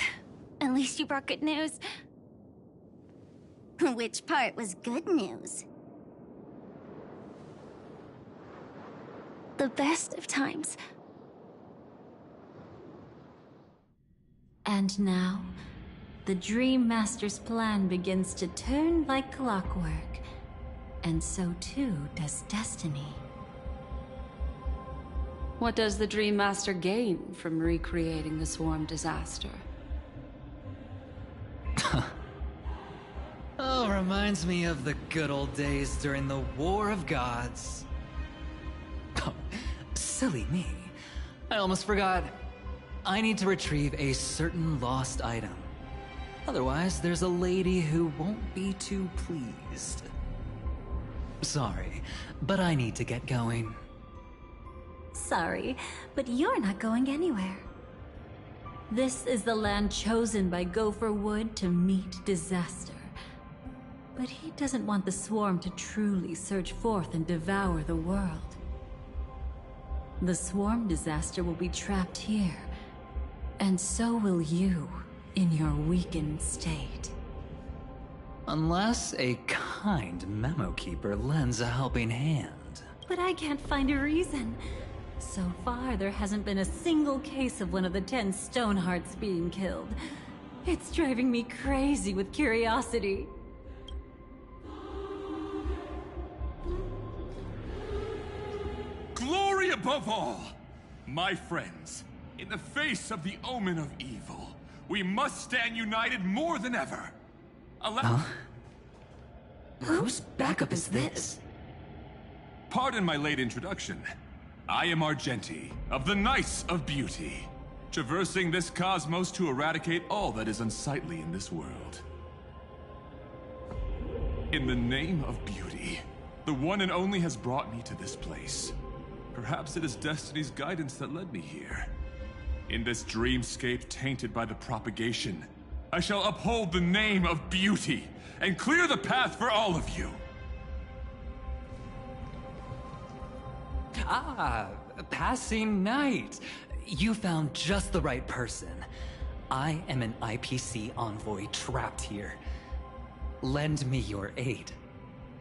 At least you brought good news. Which part was good news? The best of times. And now, the Dream Master's plan begins to turn like clockwork. And so too does destiny. What does the Dream Master gain from recreating the swarm disaster? Oh, reminds me of the good old days during the War of Gods. Oh, silly me. I almost forgot. I need to retrieve a certain lost item. Otherwise, there's a lady who won't be too pleased. Sorry, but I need to get going. Sorry, but you're not going anywhere. This is the land chosen by Gopher Wood to meet disaster. But he doesn't want the swarm to truly surge forth and devour the world. The swarm disaster will be trapped here, and so will you in your weakened state. Unless a kind memo keeper lends a helping hand. But I can't find a reason. So far, there hasn't been a single case of one of the 10 Stonehearts being killed. It's driving me crazy with curiosity. Glory above all! My friends, in the face of the omen of evil, we must stand united more than ever. Whose backup is this? Pardon my late introduction. I am Argenti, of the Knights of Beauty, traversing this cosmos to eradicate all that is unsightly in this world. In the name of beauty, the one and only has brought me to this place. Perhaps it is destiny's guidance that led me here. In this dreamscape tainted by the propagation, I shall uphold the name of beauty and clear the path for all of you. Ah, passing knight. You found just the right person. I am an IPC envoy trapped here. Lend me your aid.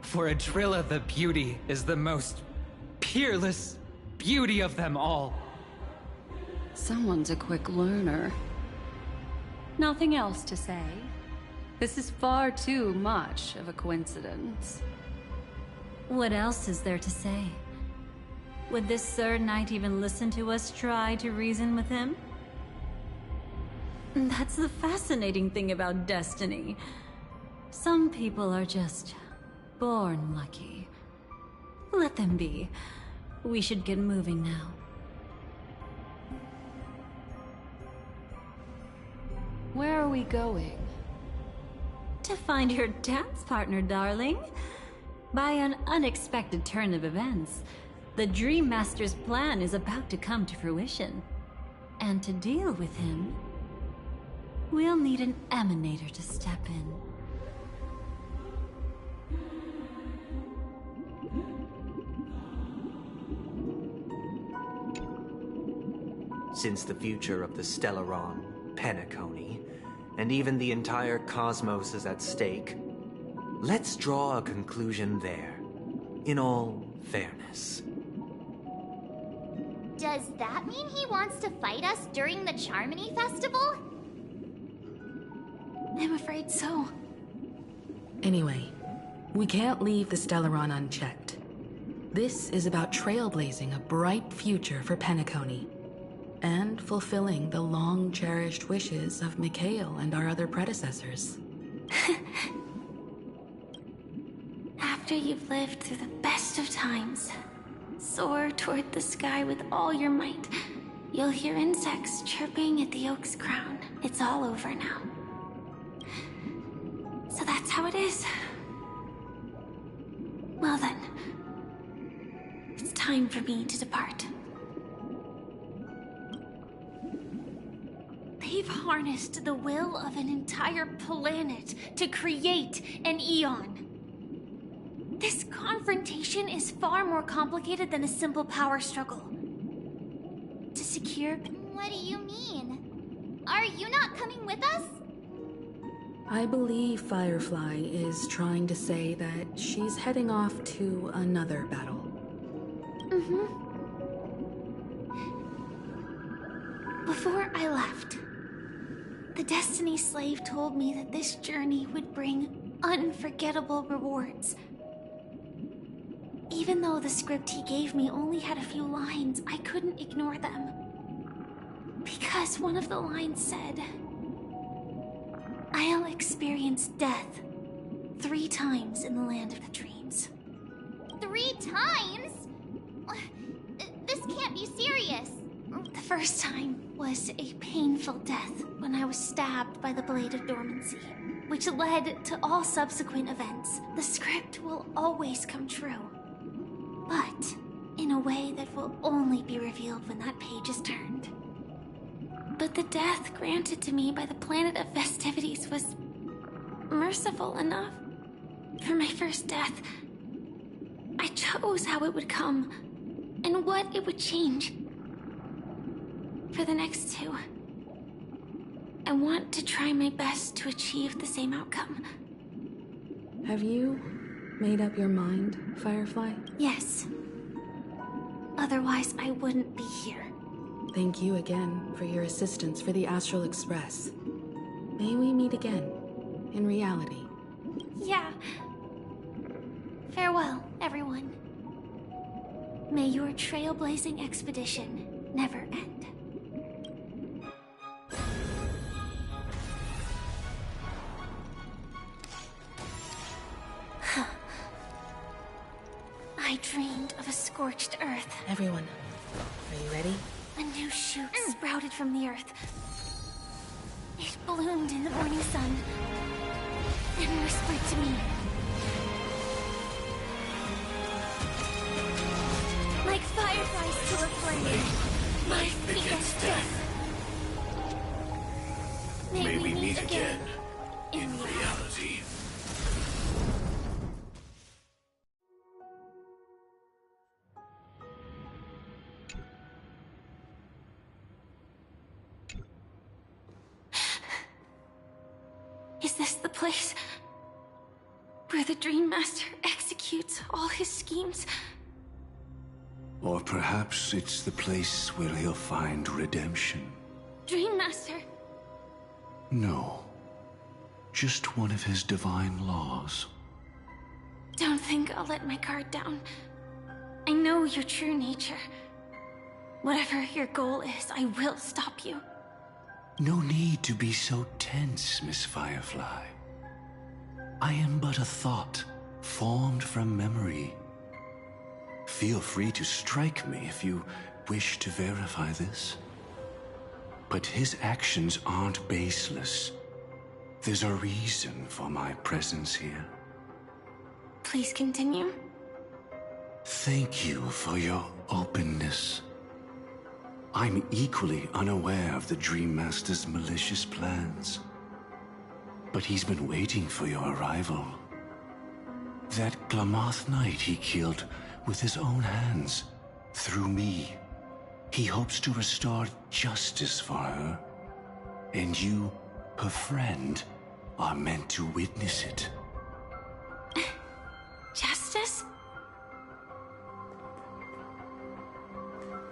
For Adrilla the Beauty is the most peerless beauty of them all. Someone's a quick learner. Nothing else to say. This is far too much of a coincidence. What else is there to say? Would this Sir Knight even listen to us try to reason with him? That's the fascinating thing about destiny. Some people are just born lucky. Let them be. We should get moving now. Where are we going? To find your dance partner, darling. By an unexpected turn of events, the Dream Master's plan is about to come to fruition. And to deal with him, we'll need an emanator to step in. Since the future of the Stellaron, Penacony, and even the entire cosmos is at stake, let's draw a conclusion there, in all fairness. Does that mean he wants to fight us during the Charmony Festival? I'm afraid so. Anyway, we can't leave the Stellaron unchecked. This is about trailblazing a bright future for Penacony, and fulfilling the long-cherished wishes of Mikhail and our other predecessors. After you've lived through the best of times, soar toward the sky with all your might. You'll hear insects chirping at the oak's crown. It's all over now. So that's how it is. Well then, it's time for me to depart. They've harnessed the will of an entire planet to create an Eon. This confrontation is far more complicated than a simple power struggle. To secure... What do you mean? Are you not coming with us? I believe Firefly is trying to say that she's heading off to another battle. Before I left, the Destiny Slave told me that this journey would bring unforgettable rewards. Even though the script he gave me only had a few lines, I couldn't ignore them. Because one of the lines said, I'll experience death 3 times in the land of the dreams. 3 times? This can't be serious. The first time was a painful death when I was stabbed by the Blade of Dormancy, which led to all subsequent events. The script will always come true, but in a way that will only be revealed when that page is turned. But the death granted to me by the planet of festivities was merciful enough. For my first death, I chose how it would come and what it would change. For the next 2, I want to try my best to achieve the same outcome. Have you made up your mind, Firefly? Yes. Otherwise, I wouldn't be here. Thank you again for your assistance for the Astral Express. May we meet again, in reality. Yeah. Farewell, everyone. May your trailblazing expedition never end. I dreamed of a scorched earth. Everyone, are you ready? A new shoot sprouted from the earth. It bloomed in the morning sun and whispered to me. Like fireflies to a flame, life begets death. May we meet again in reality. Is this the place where the Dream Master executes all his schemes? Or perhaps it's the place where he'll find redemption. Dream Master? No. Just one of his divine laws. Don't think I'll let my guard down. I know your true nature. Whatever your goal is, I will stop you. No need to be so tense, Miss Firefly. I am but a thought, formed from memory. Feel free to strike me if you wish to verify this. But his actions aren't baseless. There's a reason for my presence here. Please continue. Thank you for your openness. I'm equally unaware of the Dream Master's malicious plans. But he's been waiting for your arrival. That Glamoth Knight he killed with his own hands, through me. He hopes to restore justice for her. And you, her friend, are meant to witness it. Justice?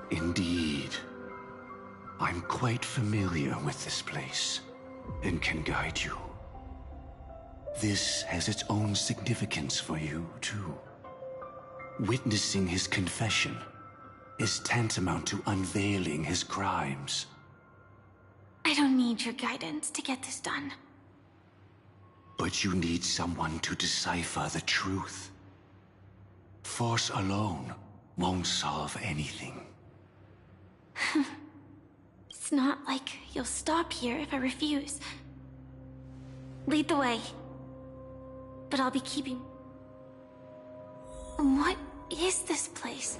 Indeed. I'm quite familiar with this place, and can guide you. This has its own significance for you, too. Witnessing his confession is tantamount to unveiling his crimes. I don't need your guidance to get this done. But you need someone to decipher the truth. Force alone won't solve anything. It's not like you'll stop here if I refuse. Lead the way. But I'll be keeping... What is this place?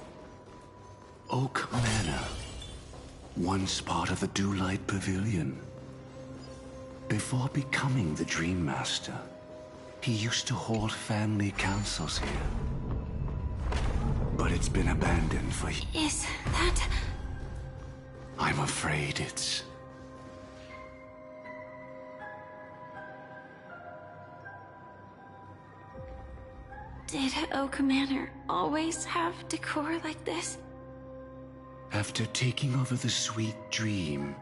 Oak Manor. Once part of the Dewlight Pavilion. Before becoming the Dream Master, he used to hold family councils here. But it's been abandoned for... Is that... I'm afraid it's... Did Oak Manor always have decor like this? After taking over the Sweet Dream,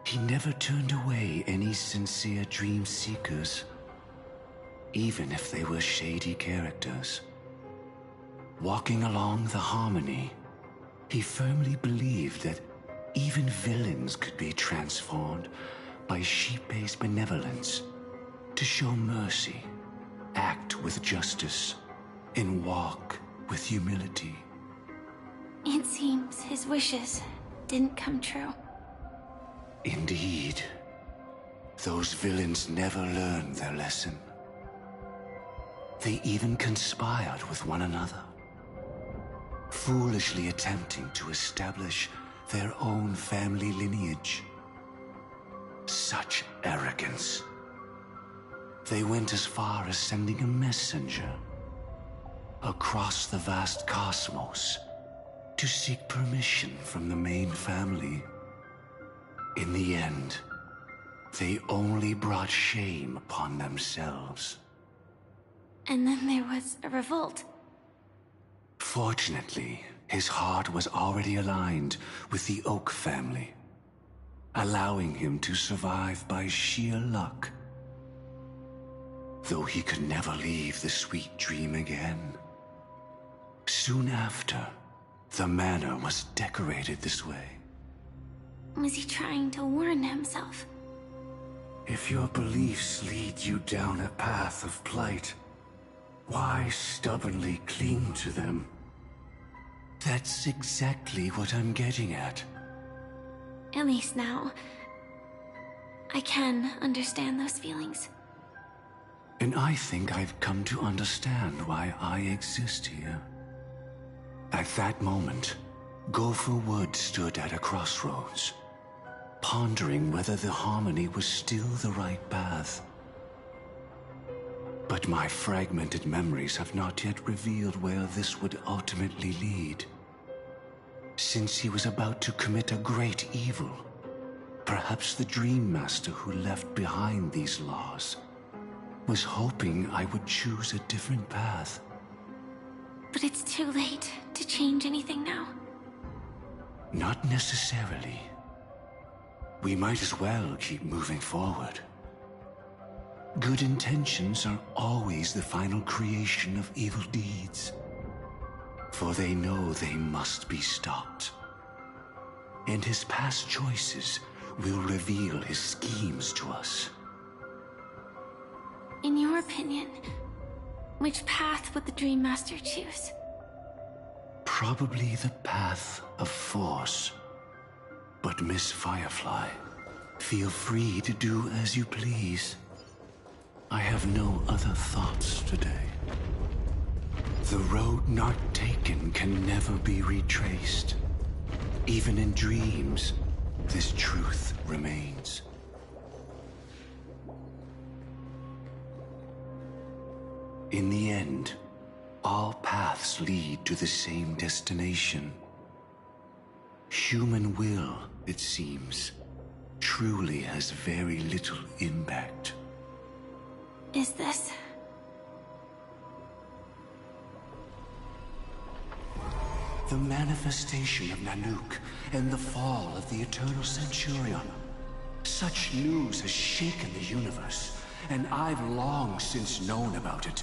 he never turned away any sincere dream seekers, even if they were shady characters. Walking along the Harmony, he firmly believed that even villains could be transformed by Xipe's benevolence to show mercy, act with justice, and walk with humility. It seems his wishes didn't come true. Indeed. Those villains never learned their lesson. They even conspired with one another, foolishly attempting to establish their own family lineage. Such arrogance. They went as far as sending a messenger across the vast cosmos to seek permission from the main family. In the end, they only brought shame upon themselves. And then there was a revolt. Fortunately, his heart was already aligned with the Oak family, allowing him to survive by sheer luck. Though he could never leave the Sweet Dream again. Soon after, the manor was decorated this way. Was he trying to warn himself? If your beliefs lead you down a path of plight, why stubbornly cling to them? That's exactly what I'm getting at. At least now, I can understand those feelings. And I think I've come to understand why I exist here. At that moment, Gopher Wood stood at a crossroads, pondering whether the Harmony was still the right path. But my fragmented memories have not yet revealed where this would ultimately lead. Since he was about to commit a great evil, perhaps the Dream Master who left behind these laws was hoping I would choose a different path. But it's too late to change anything now. Not necessarily. We might as well keep moving forward. Good intentions are always the final creation of evil deeds, for they know they must be stopped. And his past choices will reveal his schemes to us. In your opinion, which path would the Dream Master choose? Probably the path of force. But Miss Firefly, feel free to do as you please. I have no other thoughts today. The road not taken can never be retraced. Even in dreams, this truth remains. In the end, all paths lead to the same destination. human will, it seems, truly has very little impact. Is this... The manifestation of Nanook and the fall of the Eternal Centurion. Such news has shaken the universe, and I've long since known about it.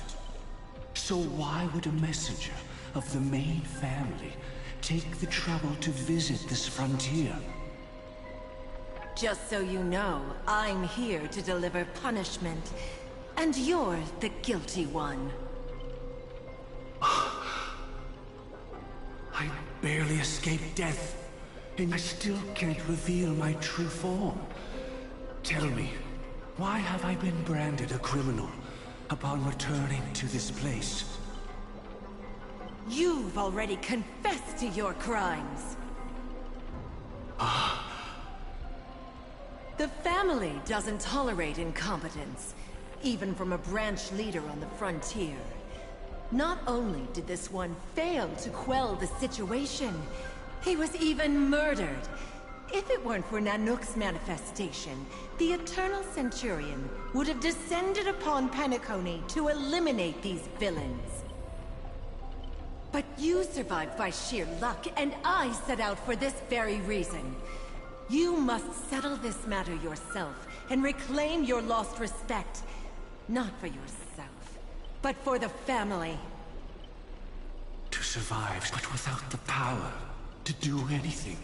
So why would a messenger of the main family take the trouble to visit this frontier? Just so you know, I'm here to deliver punishment, and you're the guilty one. I barely escaped death, and I still can't reveal my true form. Tell me, why have I been branded a criminal upon returning to this place? You've already confessed to your crimes. The family doesn't tolerate incompetence, even from a branch leader on the frontier. Not only did this one fail to quell the situation, he was even murdered. If it weren't for Nanook's manifestation, the Eternal Centurion would have descended upon Penacony to eliminate these villains. But you survived by sheer luck, and I set out for this very reason. You must settle this matter yourself and reclaim your lost respect. Not for yourself, but for the family. To survive, but without the power to do anything.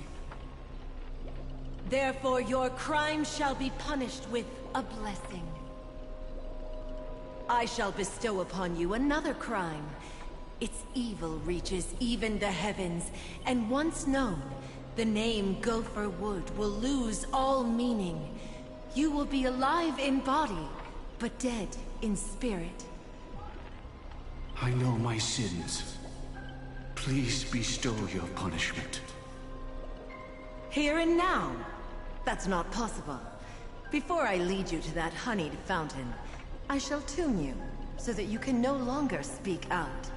Therefore, your crime shall be punished with a blessing. I shall bestow upon you another crime. Its evil reaches even the heavens, and once known, the name Gopher Wood will lose all meaning. You will be alive in body, but dead in spirit. I know my sins. Please bestow your punishment. Here and now? That's not possible. Before I lead you to that honeyed fountain, I shall tune you, so that you can no longer speak out.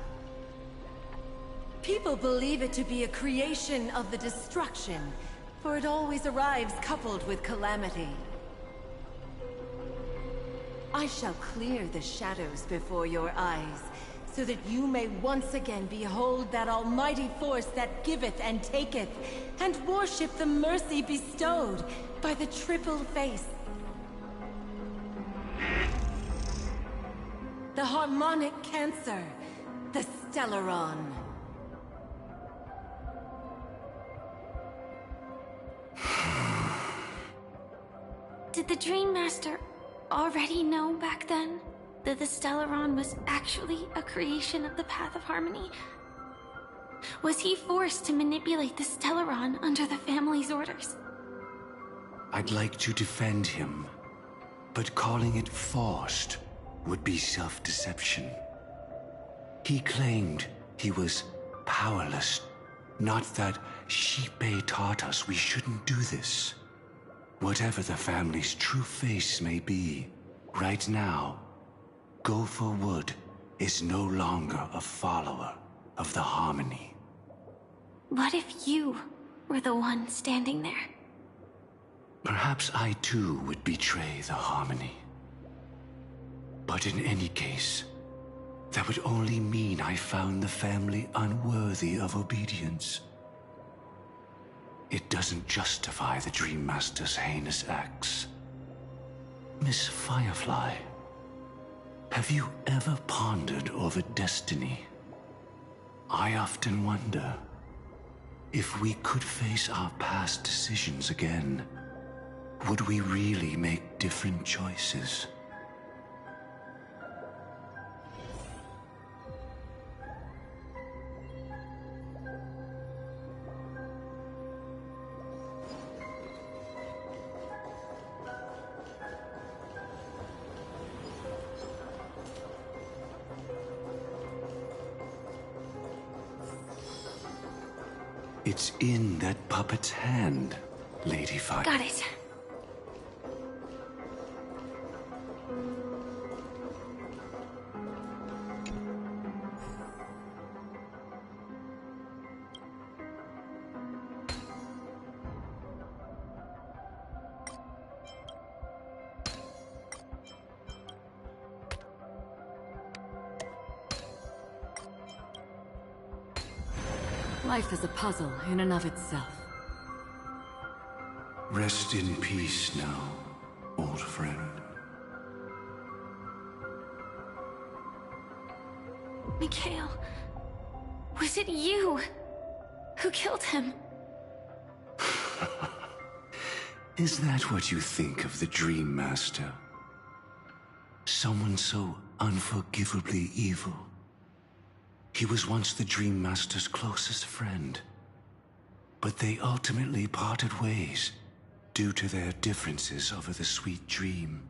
People believe it to be a creation of the destruction, for it always arrives coupled with calamity. I shall clear the shadows before your eyes, so that you may once again behold that almighty force that giveth and taketh, and worship the mercy bestowed by the triple face. The harmonic cancer, the Stellaron. Did the Dream Master already know back then that the Stellaron was actually a creation of the Path of Harmony? Was he forced to manipulate the Stellaron under the family's orders? I'd like to defend him, but calling it forced would be self-deception. He claimed he was powerless, not that Xipe taught us we shouldn't do this. Whatever the family's true face may be, right now, Gopher Wood is no longer a follower of the Harmony. What if you were the one standing there? Perhaps I too would betray the Harmony. But in any case, that would only mean I found the family unworthy of obedience. It doesn't justify the Dream Master's heinous acts. Miss Firefly, have you ever pondered over destiny? I often wonder if we could face our past decisions again, would we really make different choices? It's in that puppet's hand, Lady Fire. Got it. Life is a puzzle in and of itself. Rest in peace now, old friend. Mikhail, was it you who killed him? Is that what you think of the Dream Master? Someone so unforgivably evil. He was once the Dream Master's closest friend, but they ultimately parted ways due to their differences over the sweet dream.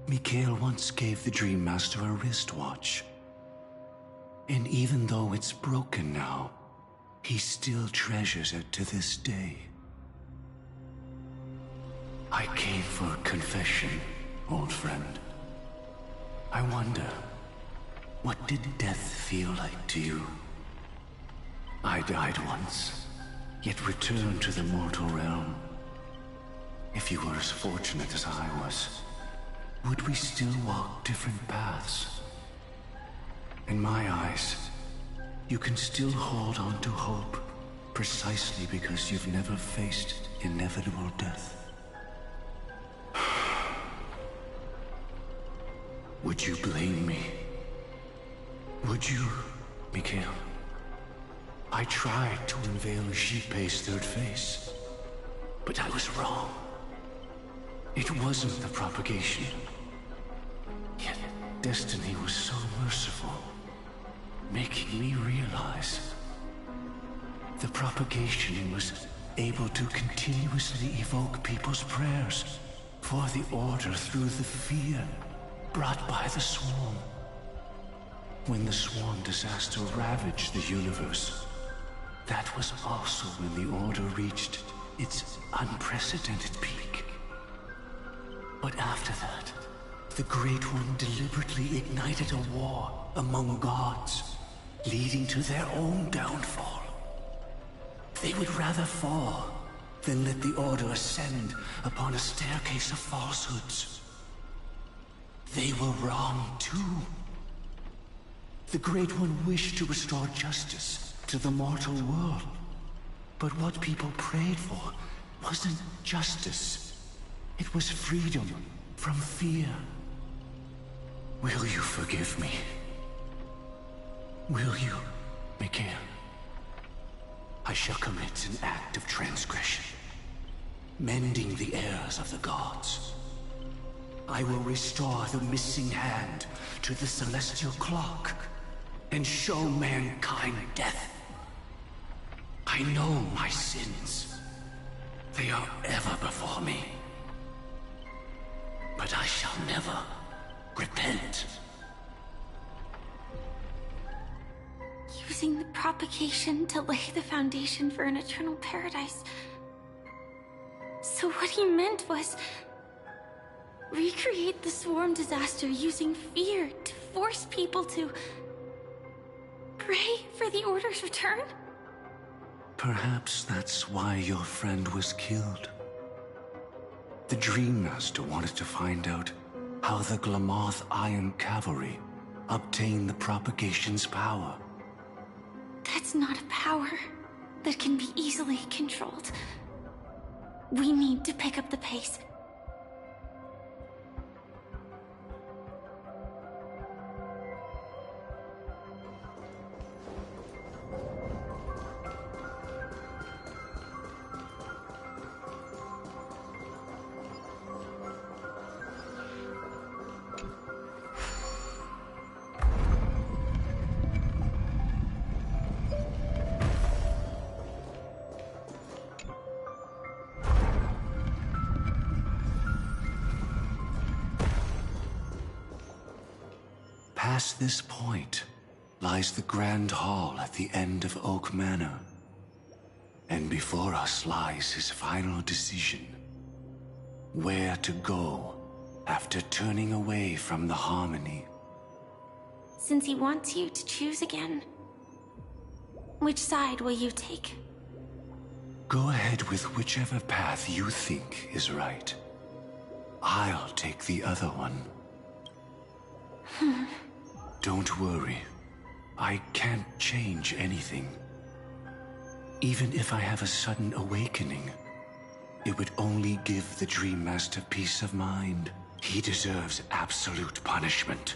Mikhail once gave the Dream Master a wristwatch, and even though it's broken now, he still treasures it to this day. I came for confession, old friend. I wonder, what did death feel like to you? I died once, yet returned to the mortal realm. If you were as fortunate as I was, would we still walk different paths? In my eyes, you can still hold on to hope, precisely because you've never faced inevitable death. Would you blame me? Would you, Mikhail? I tried to unveil Xipe's third face, but I was wrong. It wasn't the propagation. Yet destiny was so merciful, making me realize the propagation was able to continuously evoke people's prayers for the Order through the fear brought by the Swarm. When the Swarm disaster ravaged the universe, that was also when the Order reached its unprecedented peak. But after that, the Great One deliberately ignited a war among gods, leading to their own downfall. They would rather fall than let the Order ascend upon a staircase of falsehoods. They were wrong too. The Great One wished to restore justice to the mortal world. But what people prayed for wasn't justice. It was freedom from fear. Will you forgive me? Will you, Mikhail? I shall commit an act of transgression, mending the errors of the gods. I will restore the missing hand to the celestial clock and show mankind death. I know my sins. They are ever before me. But I shall never repent. Using the propagation to lay the foundation for an eternal paradise. So what he meant was recreate the Swarm disaster using fear to force people to pray for the Order's return? Perhaps that's why your friend was killed. The Dream Master wanted to find out how the Glamoth Iron Cavalry obtained the propagation's power. That's not a power that can be easily controlled. We need to pick up the pace. Past this point lies the Grand Hall at the end of Oak Manor. And before us lies his final decision. Where to go after turning away from the Harmony. Since he wants you to choose again, which side will you take? Go ahead with whichever path you think is right. I'll take the other one. Don't worry. I can't change anything. Even if I have a sudden awakening, it would only give the Dream Master peace of mind. He deserves absolute punishment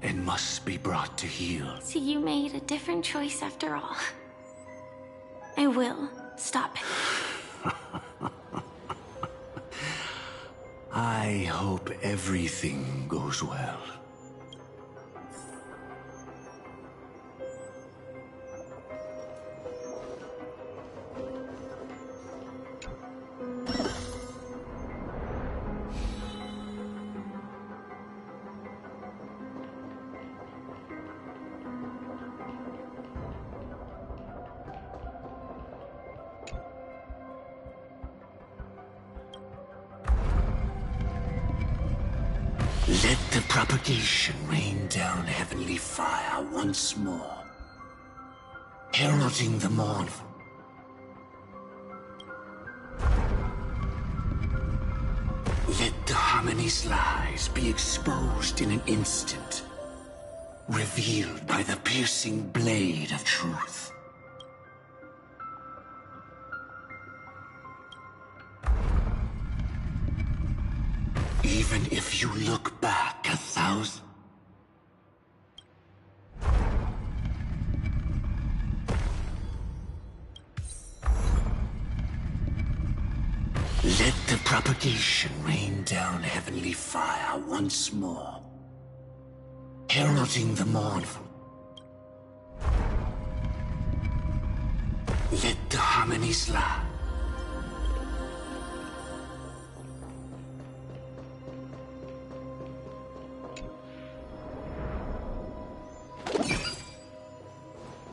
and must be brought to heel. So you made a different choice after all. I will stop it. I hope everything goes well. Let the propagation rain down heavenly fire once more, heralding the mournful. Let the harmony's lies be exposed in an instant, revealed by the piercing blade of truth. Even if you look back 1,000... Let the propagation rain down heavenly fire once more, heralding the mournful. Let the harmonies lie.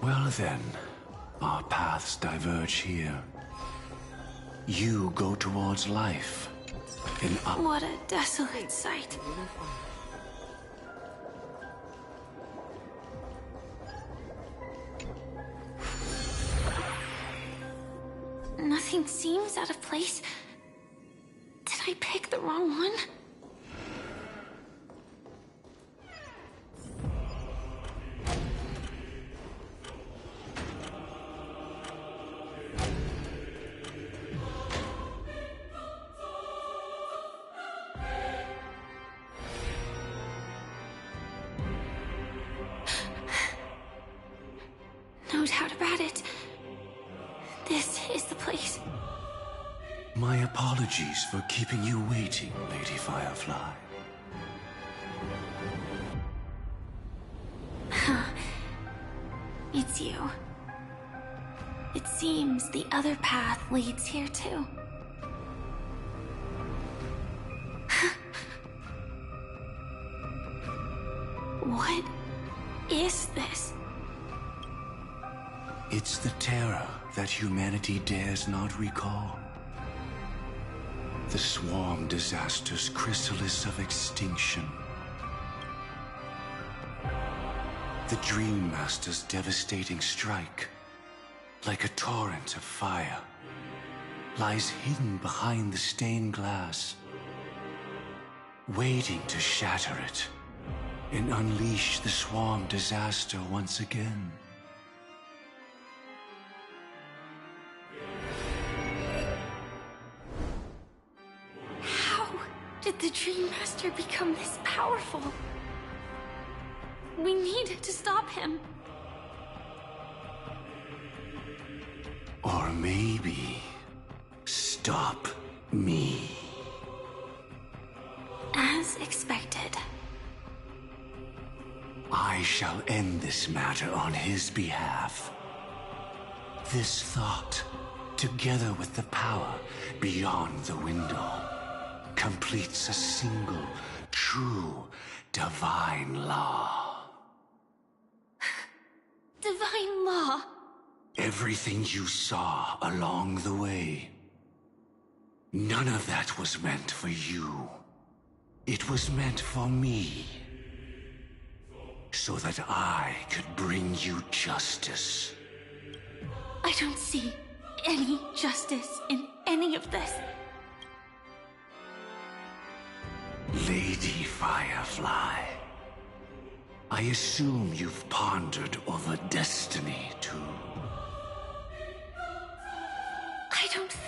Well then, our paths diverge here. You go towards life, and I... What a desolate sight. Nothing seems out of place. Did I pick the wrong one? No doubt about it. This is the place. My apologies for keeping you waiting, Lady Firefly. It's you. It seems the other path leads here too. What is this? It's the terror that humanity dares not recall. The swarm disaster's chrysalis of extinction. The Dream Master's devastating strike, like a torrent of fire, lies hidden behind the stained glass, waiting to shatter it and unleash the swarm disaster once again. How did the Dream Master become this powerful? We need to stop him. Or maybe stop me. As expected. I shall end this matter on his behalf. This thought, together with the power beyond the window, completes a single, true, divine law. Divine law? Everything you saw along the way, none of that was meant for you. It was meant for me. So that I could bring you justice. I don't see any justice in any of this. Lady Firefly, I assume you've pondered over destiny too.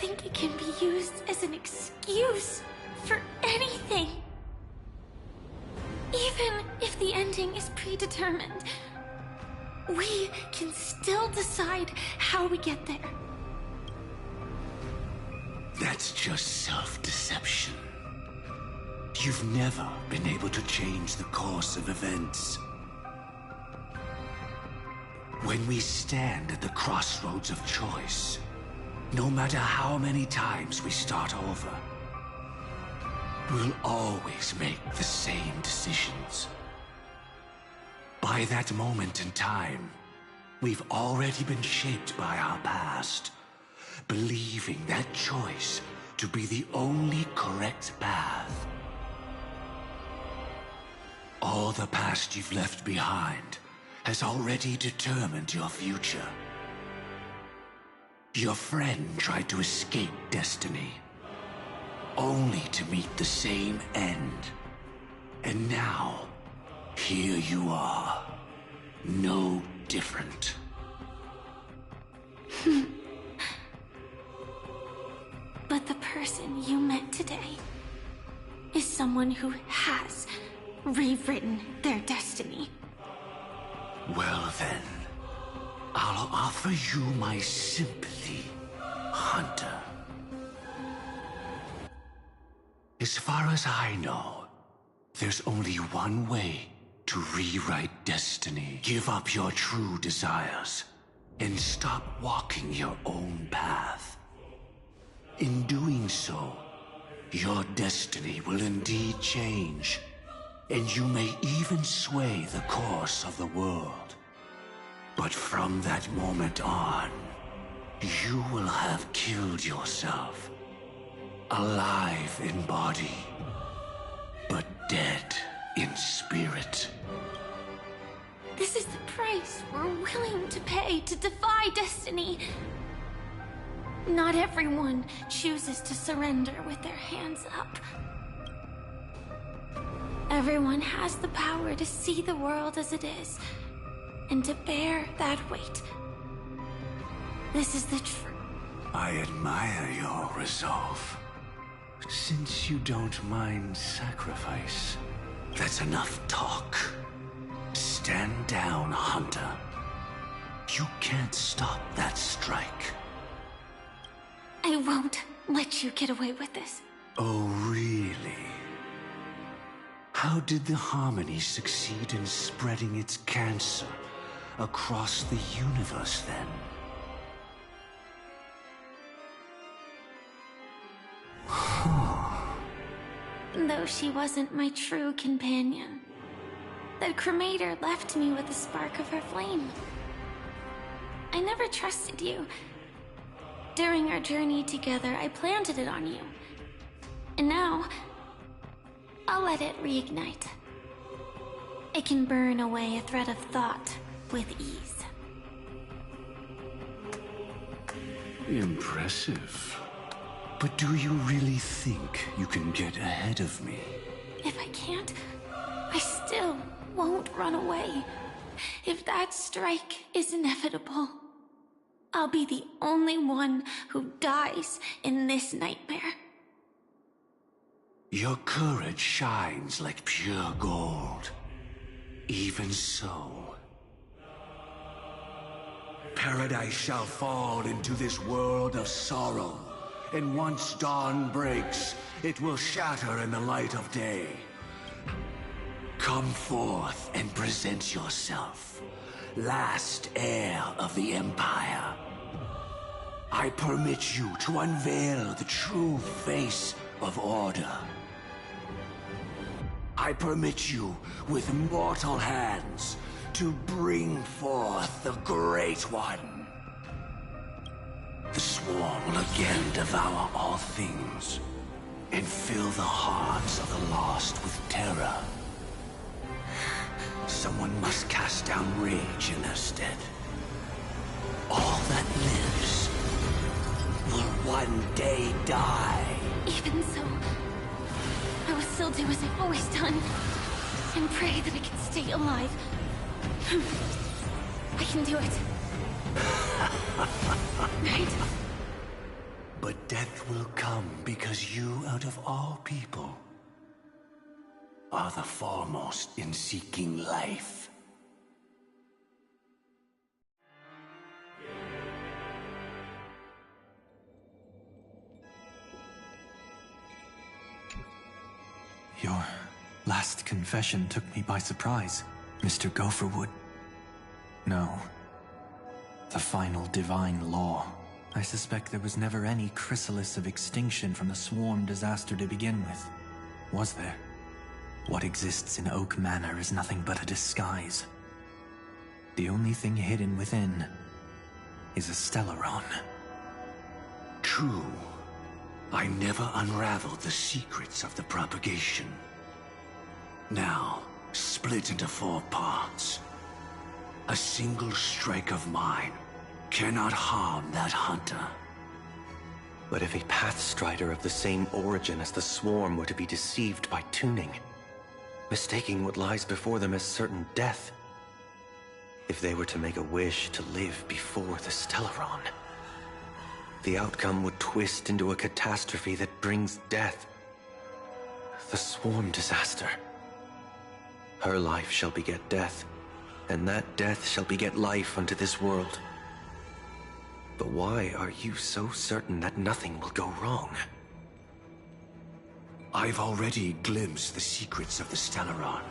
think it can be used as an excuse for anything. Even if the ending is predetermined, we can still decide how we get there. That's just self-deception. You've never been able to change the course of events. When we stand at the crossroads of choice, no matter how many times we start over, we'll always make the same decisions. By that moment in time, we've already been shaped by our past, believing that choice to be the only correct path. All the past you've left behind has already determined your future. Your friend tried to escape destiny, only to meet the same end. And now, here you are, no different. But the person you met today is someone who has rewritten their destiny. Well then, I'll offer you my sympathy, Hunter. As far as I know, there's only one way to rewrite destiny. Give up your true desires and stop walking your own path. In doing so, your destiny will indeed change, and you may even sway the course of the world. But from that moment on, you will have killed yourself. Alive in body, but dead in spirit. This is the price we're willing to pay to defy destiny. Not everyone chooses to surrender with their hands up. Everyone has the power to see the world as it is, and to bear that weight. This is the truth. I admire your resolve. Since you don't mind sacrifice, that's enough talk. Stand down, Hunter. You can't stop that strike. I won't let you get away with this. Oh, really? How did the Harmony succeed in spreading its cancer across the universe, then? Though she wasn't my true companion, that cremator left me with a spark of her flame. I never trusted you. During our journey together, I planted it on you. And now, I'll let it reignite. It can burn away a thread of thought with ease. Impressive. But do you really think you can get ahead of me? If I can't, I still won't run away. If that strike is inevitable, I'll be the only one who dies in this nightmare. Your courage shines like pure gold. Even so, paradise shall fall into this world of sorrow, and once dawn breaks, it will shatter in the light of day. Come forth and present yourself, last heir of the Empire. I permit you to unveil the true face of order. I permit you, with mortal hands, to bring forth the Great One. The Swarm will again devour all things, and fill the hearts of the lost with terror. Someone must cast down rage in their stead. All that lives will one day die. Even so, I will still do as I've always done, and pray that I can stay alive. I can do it. Right? But death will come because you, out of all people, are the foremost in seeking life. Your last confession took me by surprise, Mr. Gopherwood. No. The final divine law. I suspect there was never any chrysalis of extinction from the swarm disaster to begin with. Was there? What exists in Oak Manor is nothing but a disguise. The only thing hidden within is a Stellaron. True. I never unraveled the secrets of the propagation. Now, split into 4 parts. A single strike of mine cannot harm that hunter. But if a Pathstrider of the same origin as the Swarm were to be deceived by tuning, mistaking what lies before them as certain death, if they were to make a wish to live before the Stellaron, the outcome would twist into a catastrophe that brings death. The Swarm disaster. Her life shall beget death, and that death shall beget life unto this world. But why are you so certain that nothing will go wrong? I've already glimpsed the secrets of the Stellaron,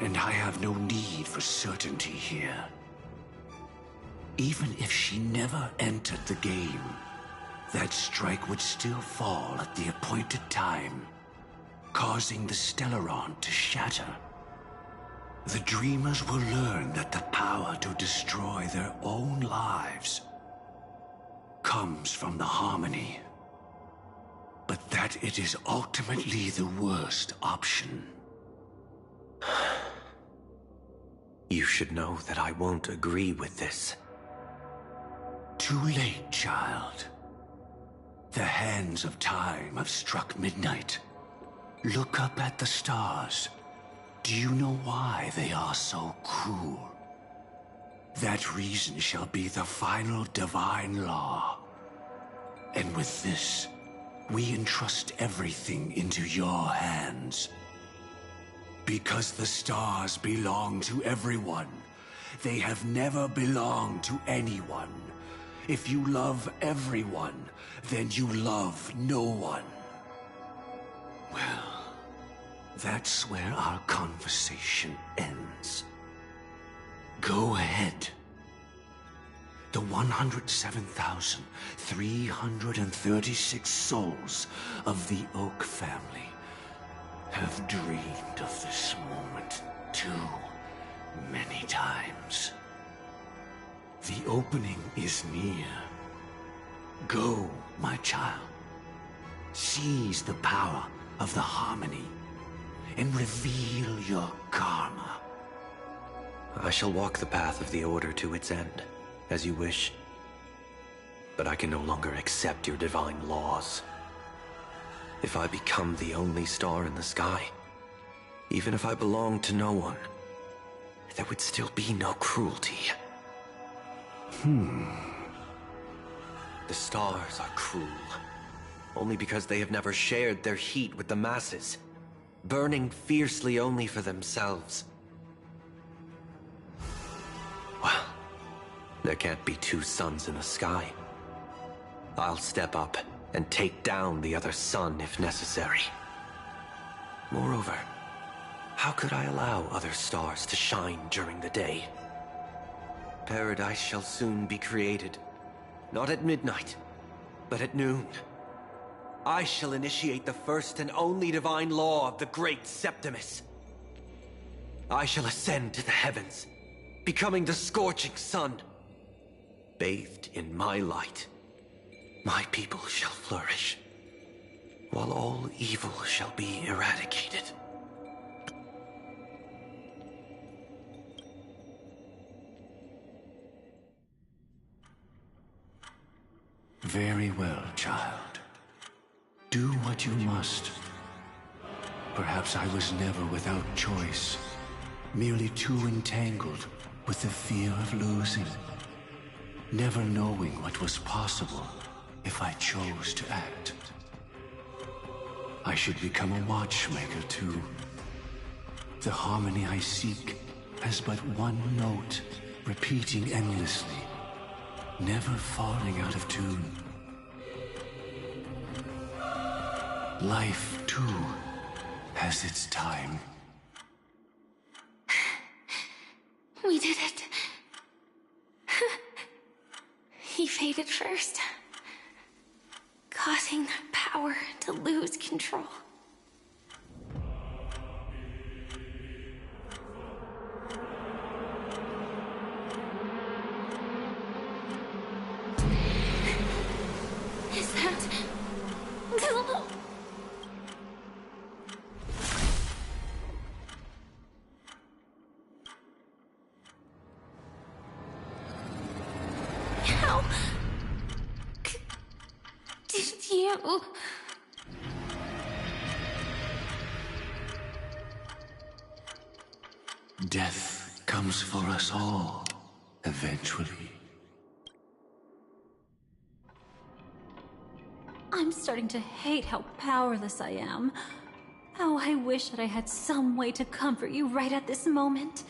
and I have no need for certainty here. Even if she never entered the game, that strike would still fall at the appointed time, causing the Stellaron to shatter. The Dreamers will learn that the power to destroy their own lives comes from the Harmony, but that it is ultimately the worst option. You should know that I won't agree with this. Too late, child. The hands of time have struck midnight. Look up at the stars. Do you know why they are so cruel? That reason shall be the final divine law. And with this, we entrust everything into your hands. Because the stars belong to everyone, they have never belonged to anyone. If you love everyone, then you love no one. Well, that's where our conversation ends. Go ahead. The 107,336 souls of the Oak family have dreamed of this moment too many times. The opening is near. Go, my child. Seize the power of the Harmony and reveal your karma. I shall walk the path of the Order to its end, as you wish. But I can no longer accept your divine laws. If I become the only star in the sky, even if I belong to no one, there would still be no cruelty. The stars are cruel, only because they have never shared their heat with the masses, burning fiercely only for themselves. Well, there can't be 2 suns in the sky. I'll step up and take down the other sun if necessary. Moreover, how could I allow other stars to shine during the day? Paradise shall soon be created, not at midnight, but at noon. I shall initiate the first and only divine law of the great Septimus. I shall ascend to the heavens, becoming the scorching sun. Bathed in my light, my people shall flourish, while all evil shall be eradicated. Very well, child. Do what you must. Perhaps I was never without choice, merely too entangled with the fear of losing, never knowing what was possible if I chose to act. I should become a watchmaker too. The harmony I seek has but one note, repeating endlessly, never falling out of tune. Life, too, has its time. We did it. He faded first, causing the power to lose control. Is that... How... did you... Death comes for us all, eventually. I'm starting to hate how powerless I am. How I wish that I had some way to comfort you right at this moment.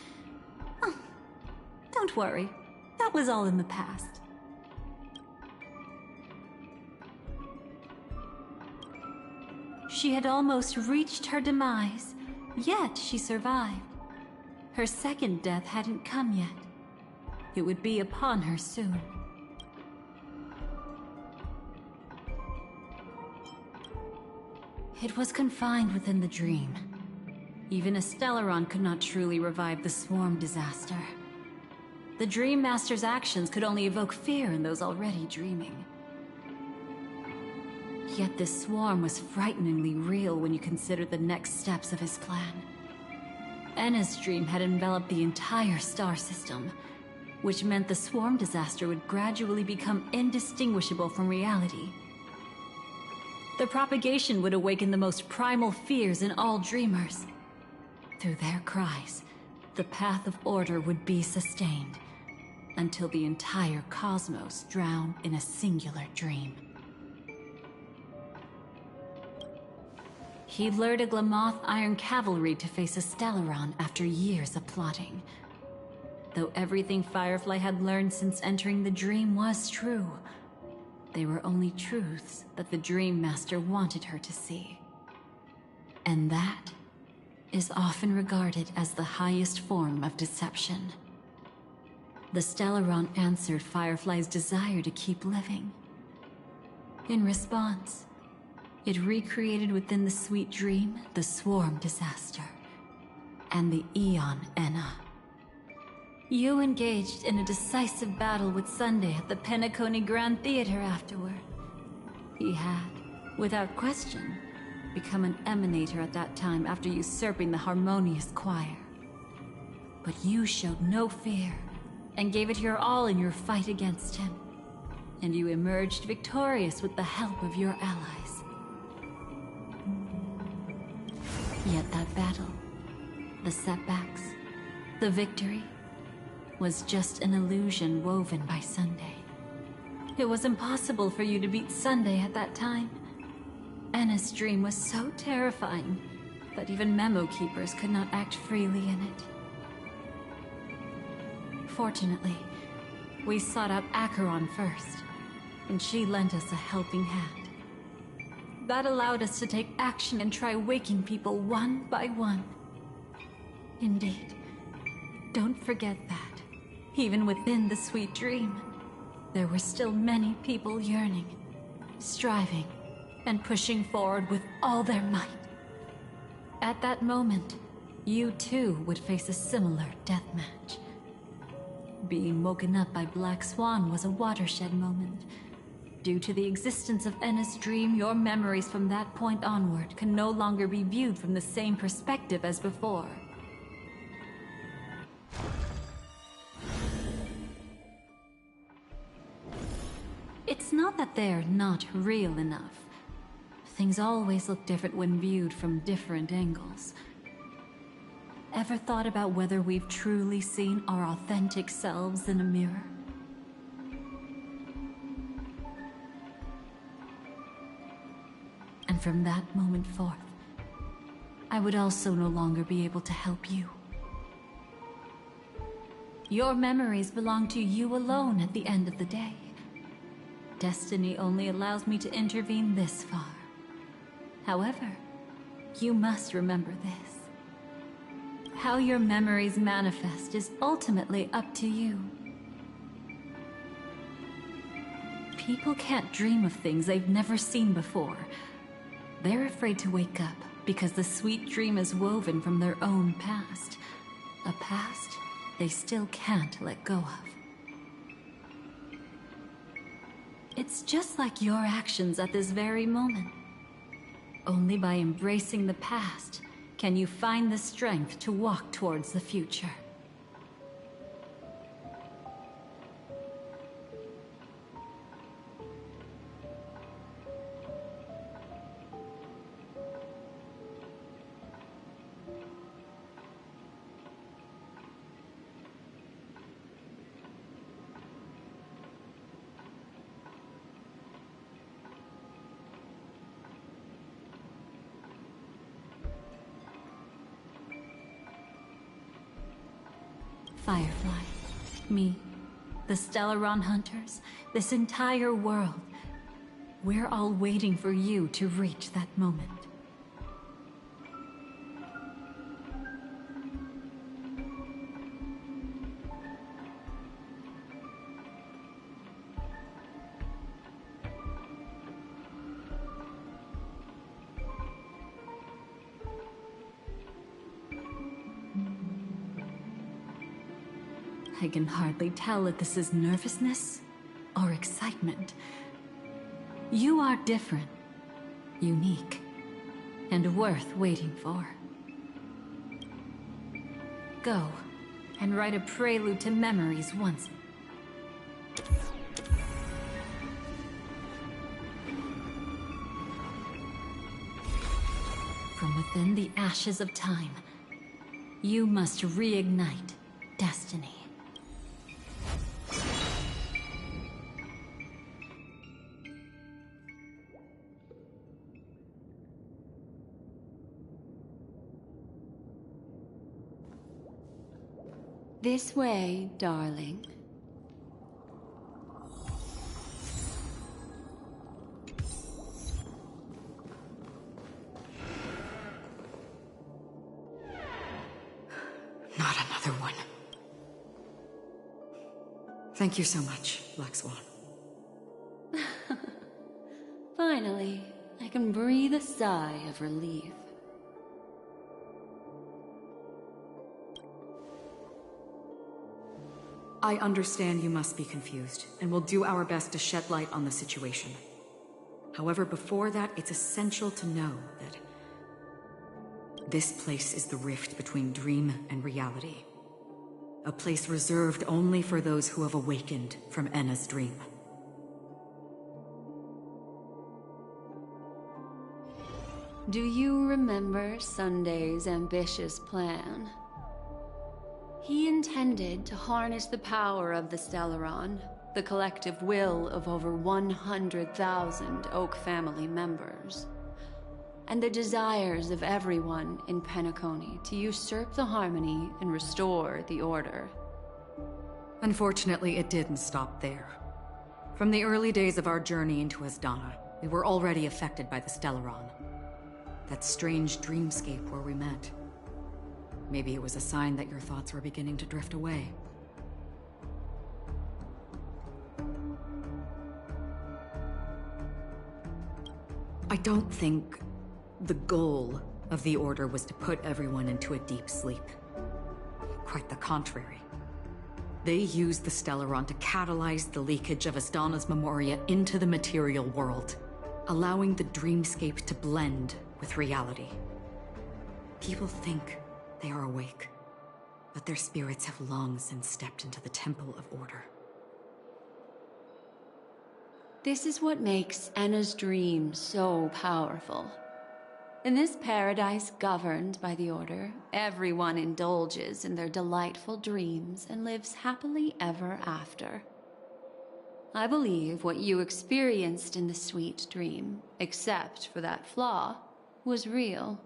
Oh, don't worry. That was all in the past. She had almost reached her demise, yet she survived. Her second death hadn't come yet. It would be upon her soon. It was confined within the dream. Even a Stellaron could not truly revive the swarm disaster. The Dream Master's actions could only evoke fear in those already dreaming. Yet this swarm was frighteningly real when you consider the next steps of his plan. Enna's dream had enveloped the entire star system, which meant the swarm disaster would gradually become indistinguishable from reality. The propagation would awaken the most primal fears in all dreamers. Through their cries, the path of order would be sustained, until the entire cosmos drowned in a singular dream. He lured a Glamoth Iron Cavalry to face a Stellaron after years of plotting. Though everything Firefly had learned since entering the dream was true, they were only truths that the Dream Master wanted her to see. And that is often regarded as the highest form of deception. The Stellaron answered Firefly's desire to keep living. In response, it recreated within the sweet dream the swarm disaster and the Eon Enna. You engaged in a decisive battle with Sunday at the Penacony Grand Theater afterward. He had, without question, become an emanator at that time after usurping the Harmonious Choir. But you showed no fear and gave it your all in your fight against him. And you emerged victorious with the help of your allies. Yet that battle, the setbacks, the victory, was just an illusion woven by Sunday. It was impossible for you to beat Sunday at that time. Enna's dream was so terrifying that even memo keepers could not act freely in it. Fortunately, we sought out Acheron first, and she lent us a helping hand. That allowed us to take action and try waking people one by one. Indeed, don't forget that, even within the sweet dream, there were still many people yearning, striving, and pushing forward with all their might. At that moment, you too would face a similar deathmatch. Being woken up by Black Swan was a watershed moment. Due to the existence of Enna's dream, your memories from that point onward can no longer be viewed from the same perspective as before. It's not that they're not real enough. Things always look different when viewed from different angles. Ever thought about whether we've truly seen our authentic selves in a mirror? And from that moment forth, I would also no longer be able to help you. Your memories belong to you alone at the end of the day. Destiny only allows me to intervene this far. However, you must remember this. How your memories manifest is ultimately up to you. People can't dream of things they've never seen before. They're afraid to wake up because the sweet dream is woven from their own past. A past they still can't let go of. It's just like your actions at this very moment. Only by embracing the past can you find the strength to walk towards the future. Firefly, me, the Stellaron Hunters, this entire world. We're all waiting for you to reach that moment. I can hardly tell if this is nervousness or excitement. You are different, unique, and worth waiting for. Go and write a prelude to memories once. From within the ashes of time, you must reignite destiny. This way, darling. Not another one. Thank you so much, Black Swan. Finally, I can breathe a sigh of relief. I understand you must be confused, and will do our best to shed light on the situation. However, before that, it's essential to know that this place is the rift between dream and reality. A place reserved only for those who have awakened from Enna's dream. Do you remember Sunday's ambitious plan? He intended to harness the power of the Stellaron, the collective will of over 100,000 Oak family members, and the desires of everyone in Penacony to usurp the harmony and restore the order. Unfortunately, it didn't stop there. From the early days of our journey into Asdana, we were already affected by the Stellaron. That strange dreamscape where we met. Maybe it was a sign that your thoughts were beginning to drift away. I don't think the goal of the Order was to put everyone into a deep sleep. Quite the contrary. They used the Stellaron to catalyze the leakage of Asdana's Memoria into the material world, allowing the dreamscape to blend with reality. People think they are awake, but their spirits have long since stepped into the Temple of Order. This is what makes Enna's dream so powerful. In this paradise governed by the Order, everyone indulges in their delightful dreams and lives happily ever after. I believe what you experienced in the sweet dream, except for that flaw, was real.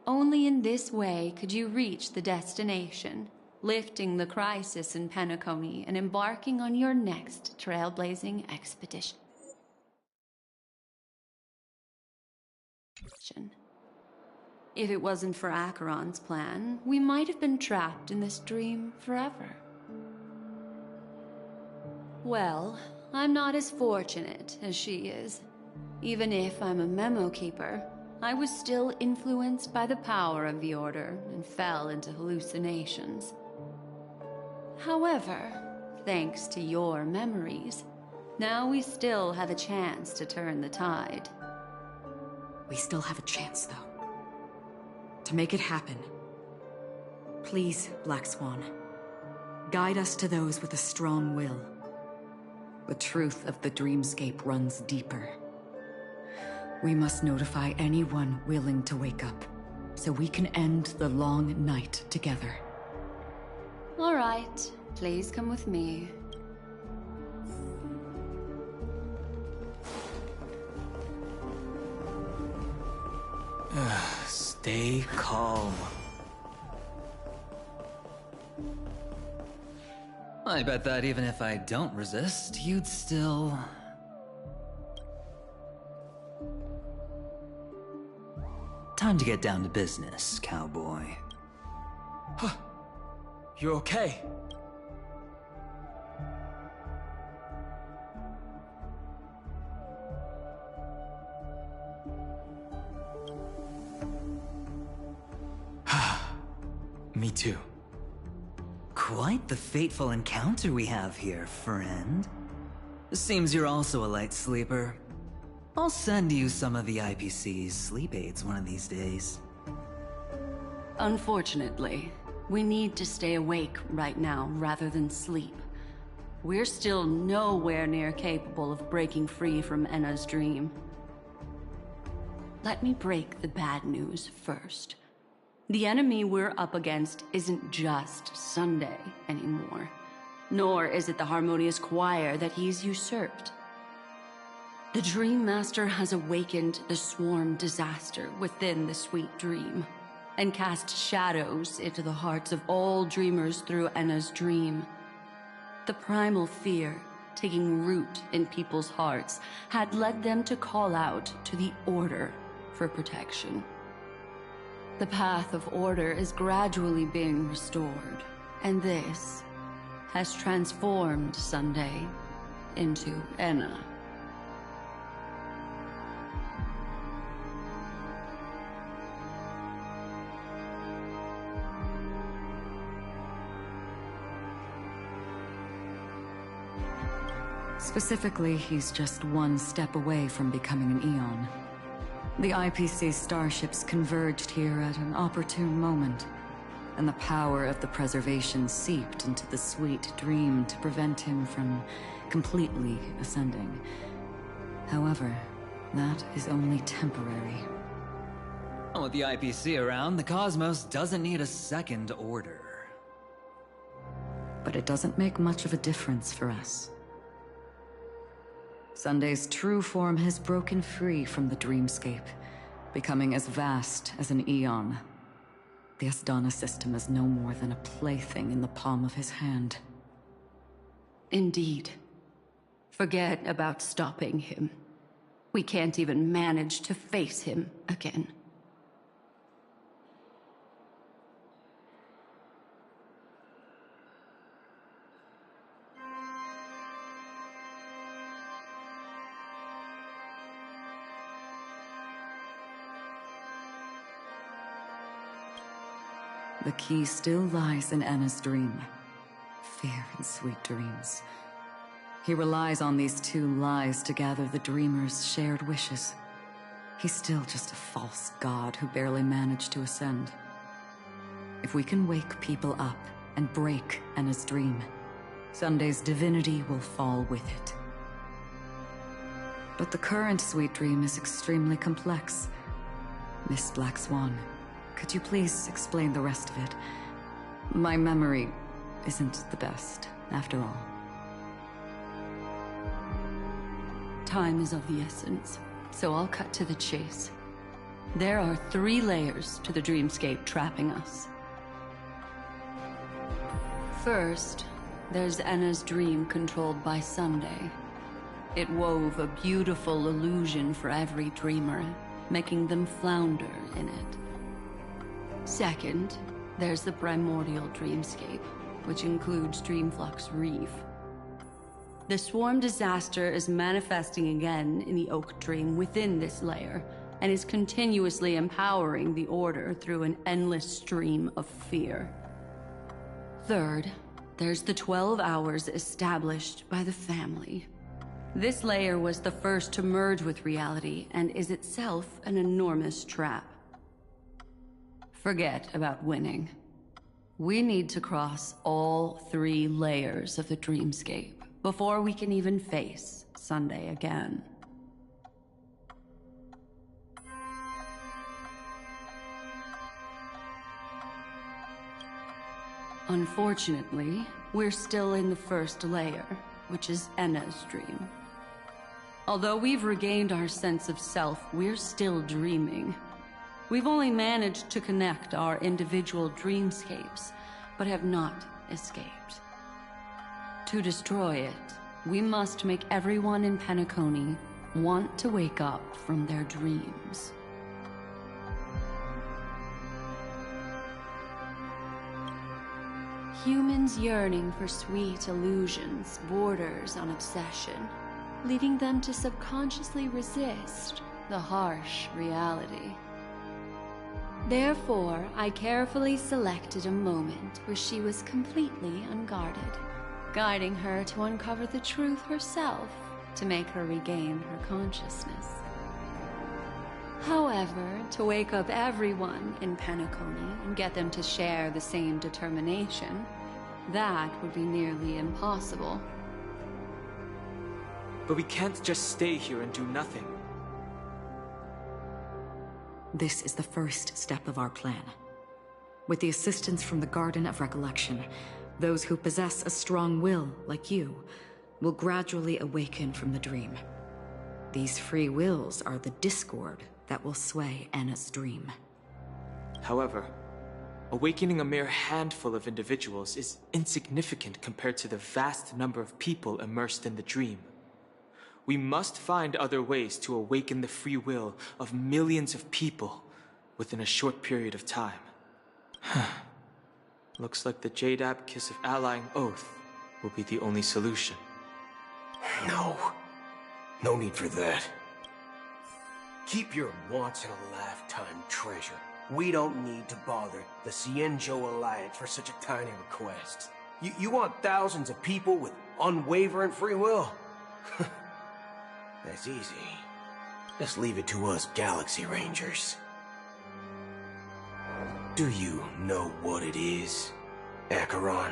Only in this way could you reach the destination, lifting the crisis in Penacony and embarking on your next trailblazing expedition. If it wasn't for Acheron's plan, we might have been trapped in this dream forever. Well, I'm not as fortunate as she is. Even if I'm a memo keeper, I was still influenced by the power of the Order and fell into hallucinations. However, thanks to your memories, now we still have a chance to turn the tide. We still have a chance, though. To make it happen. Please, Black Swan. Guide us to those with a strong will. The truth of the dreamscape runs deeper. We must notify anyone willing to wake up, so we can end the long night together. All right, please come with me. Stay calm. I bet that even if I don't resist, you'd still... Time to get down to business, cowboy. Huh. You okay? Me too. Quite the fateful encounter we have here, friend. Seems you're also a light sleeper. I'll send you some of the IPC's sleep aids one of these days. Unfortunately, we need to stay awake right now rather than sleep. We're still nowhere near capable of breaking free from Enna's dream. Let me break the bad news first. The enemy we're up against isn't just Sunday anymore, nor is it the harmonious choir that he's usurped. The Dream Master has awakened the swarm disaster within the sweet dream, and cast shadows into the hearts of all dreamers through Enna's dream. The primal fear taking root in people's hearts had led them to call out to the Order for protection. The path of order is gradually being restored, and this has transformed Sunday into Enna. Specifically, he's just one step away from becoming an Eon. The IPC starships converged here at an opportune moment, and the power of the preservation seeped into the sweet dream to prevent him from completely ascending. However, that is only temporary. With the IPC around, the cosmos doesn't need a second order. But it doesn't make much of a difference for us. Sunday's true form has broken free from the dreamscape, becoming as vast as an Eon. The Asdana system is no more than a plaything in the palm of his hand. Indeed. Forget about stopping him. We can't even manage to face him again. The key still lies in Enna's dream. Fear and sweet dreams. He relies on these two lies to gather the dreamers' shared wishes. He's still just a false god who barely managed to ascend. If we can wake people up and break Enna's dream, Sunday's divinity will fall with it. But the current sweet dream is extremely complex. Miss Black Swan, could you please explain the rest of it? My memory isn't the best, after all. Time is of the essence, so I'll cut to the chase. There are 3 layers to the dreamscape trapping us. First, there's Enna's dream controlled by Sunday. It wove a beautiful illusion for every dreamer, making them flounder in it. Second, there's the primordial dreamscape, which includes Dreamflux Reef. The swarm disaster is manifesting again in the Oak Dream within this layer, and is continuously empowering the Order through an endless stream of fear. Third, there's the 12 hours established by the family. This layer was the first to merge with reality and is itself an enormous trap. Forget about winning. We need to cross all 3 layers of the dreamscape before we can even face Sunday again. Unfortunately, we're still in the first layer, which is Enna's dream. Although we've regained our sense of self, we're still dreaming. We've only managed to connect our individual dreamscapes, but have not escaped. To destroy it, we must make everyone in Penacony want to wake up from their dreams. Humans yearning for sweet illusions borders on obsession, leading them to subconsciously resist the harsh reality. Therefore, I carefully selected a moment where she was completely unguarded, guiding her to uncover the truth herself to make her regain her consciousness. However, to wake up everyone in Penacony and get them to share the same determination, that would be nearly impossible. But we can't just stay here and do nothing. This is the first step of our plan. With the assistance from the Garden of Recollection, those who possess a strong will, like you, will gradually awaken from the dream. These free wills are the discord that will sway Enna's dream. However, awakening a mere handful of individuals is insignificant compared to the vast number of people immersed in the dream. We must find other ways to awaken the free will of millions of people within a short period of time. Looks like the Jadab Kiss of Allying Oath will be the only solution. No need for that. Keep your once-in-a-lifetime treasure. We don't need to bother the Cienjo Alliance for such a tiny request. You want thousands of people with unwavering free will? That's easy. Just leave it to us Galaxy Rangers. Do you know what it is, Acheron?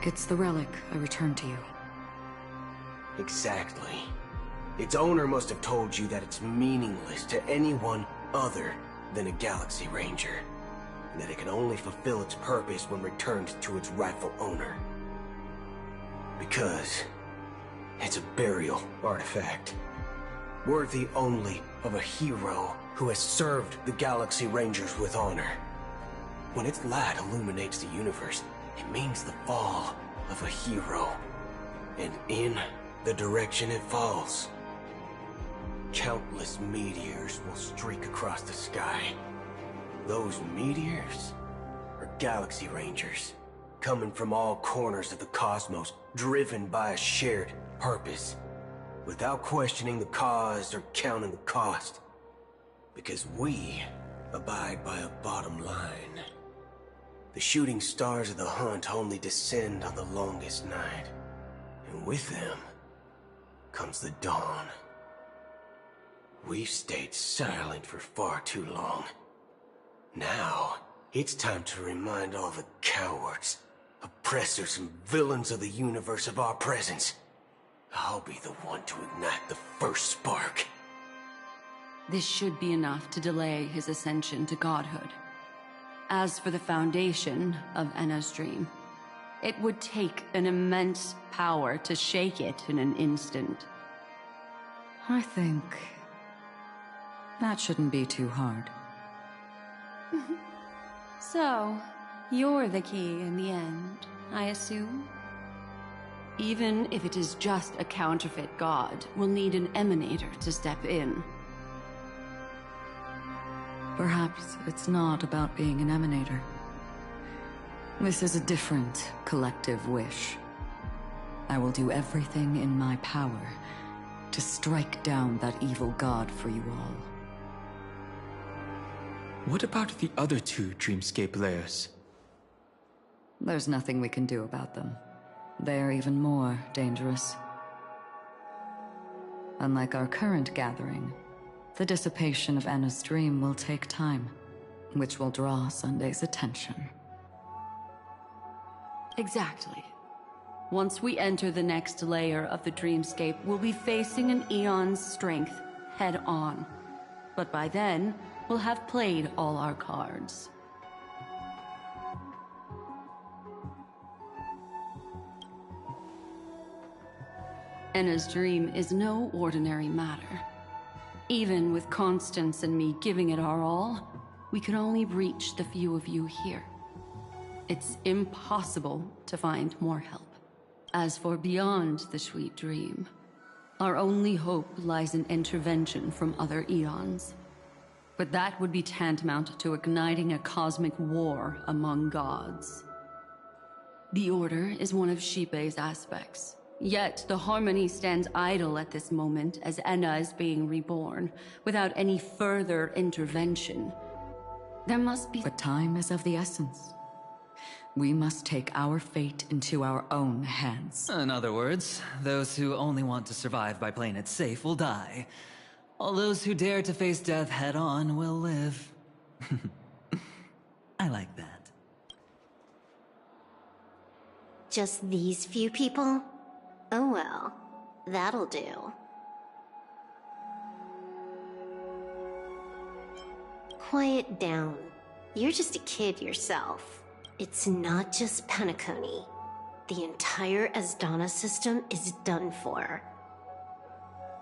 It's the relic I returned to you. Exactly. Its owner must have told you that it's meaningless to anyone other than a Galaxy Ranger, and that it can only fulfill its purpose when returned to its rightful owner. Because it's a burial artifact, worthy only of a hero who has served the Galaxy Rangers with honor. When its light illuminates the universe, it means the fall of a hero, and in the direction it falls, countless meteors will streak across the sky. Those meteors are Galaxy Rangers, coming from all corners of the cosmos, driven by a shared purpose, without questioning the cause or counting the cost. Because we abide by a bottom line. The shooting stars of the hunt only descend on the longest night, and with them comes the dawn. We've stayed silent for far too long. Now, it's time to remind all the cowards, oppressors, and villains of the universe of our presence. I'll be the one to ignite the first spark. This should be enough to delay his ascension to godhood. As for the foundation of Enna's dream, It would take an immense power to shake it in an instant. I think that shouldn't be too hard. So, you're the key in the end, I assume? Even if it is just a counterfeit god, we'll need an emanator to step in. Perhaps it's not about being an emanator. This is a different collective wish. I will do everything in my power to strike down that evil god for you all. What about the other two Dreamscape layers? There's nothing we can do about them. They're even more dangerous. Unlike our current gathering, the dissipation of Anna's dream will take time, which will draw Sunday's attention. Exactly. Once we enter the next layer of the Dreamscape, we'll be facing an eon's strength head on. But by then, we'll have played all our cards. Enna's dream is no ordinary matter. Even with Constance and me giving it our all, we could only reach the few of you here. It's impossible to find more help. As for beyond the sweet dream, our only hope lies in intervention from other eons. But that would be tantamount to igniting a cosmic war among gods. The Order is one of Xipe's aspects. Yet the Harmony stands idle at this moment as Enna is being reborn, without any further intervention. There must be— But time is of the essence. We must take our fate into our own hands. In other words, those who only want to survive by playing it safe will die. All those who dare to face death head-on will live. I like that. Just these few people? Oh well, that'll do. Quiet down. You're just a kid yourself. It's not just Penacony. The entire Asdana system is done for.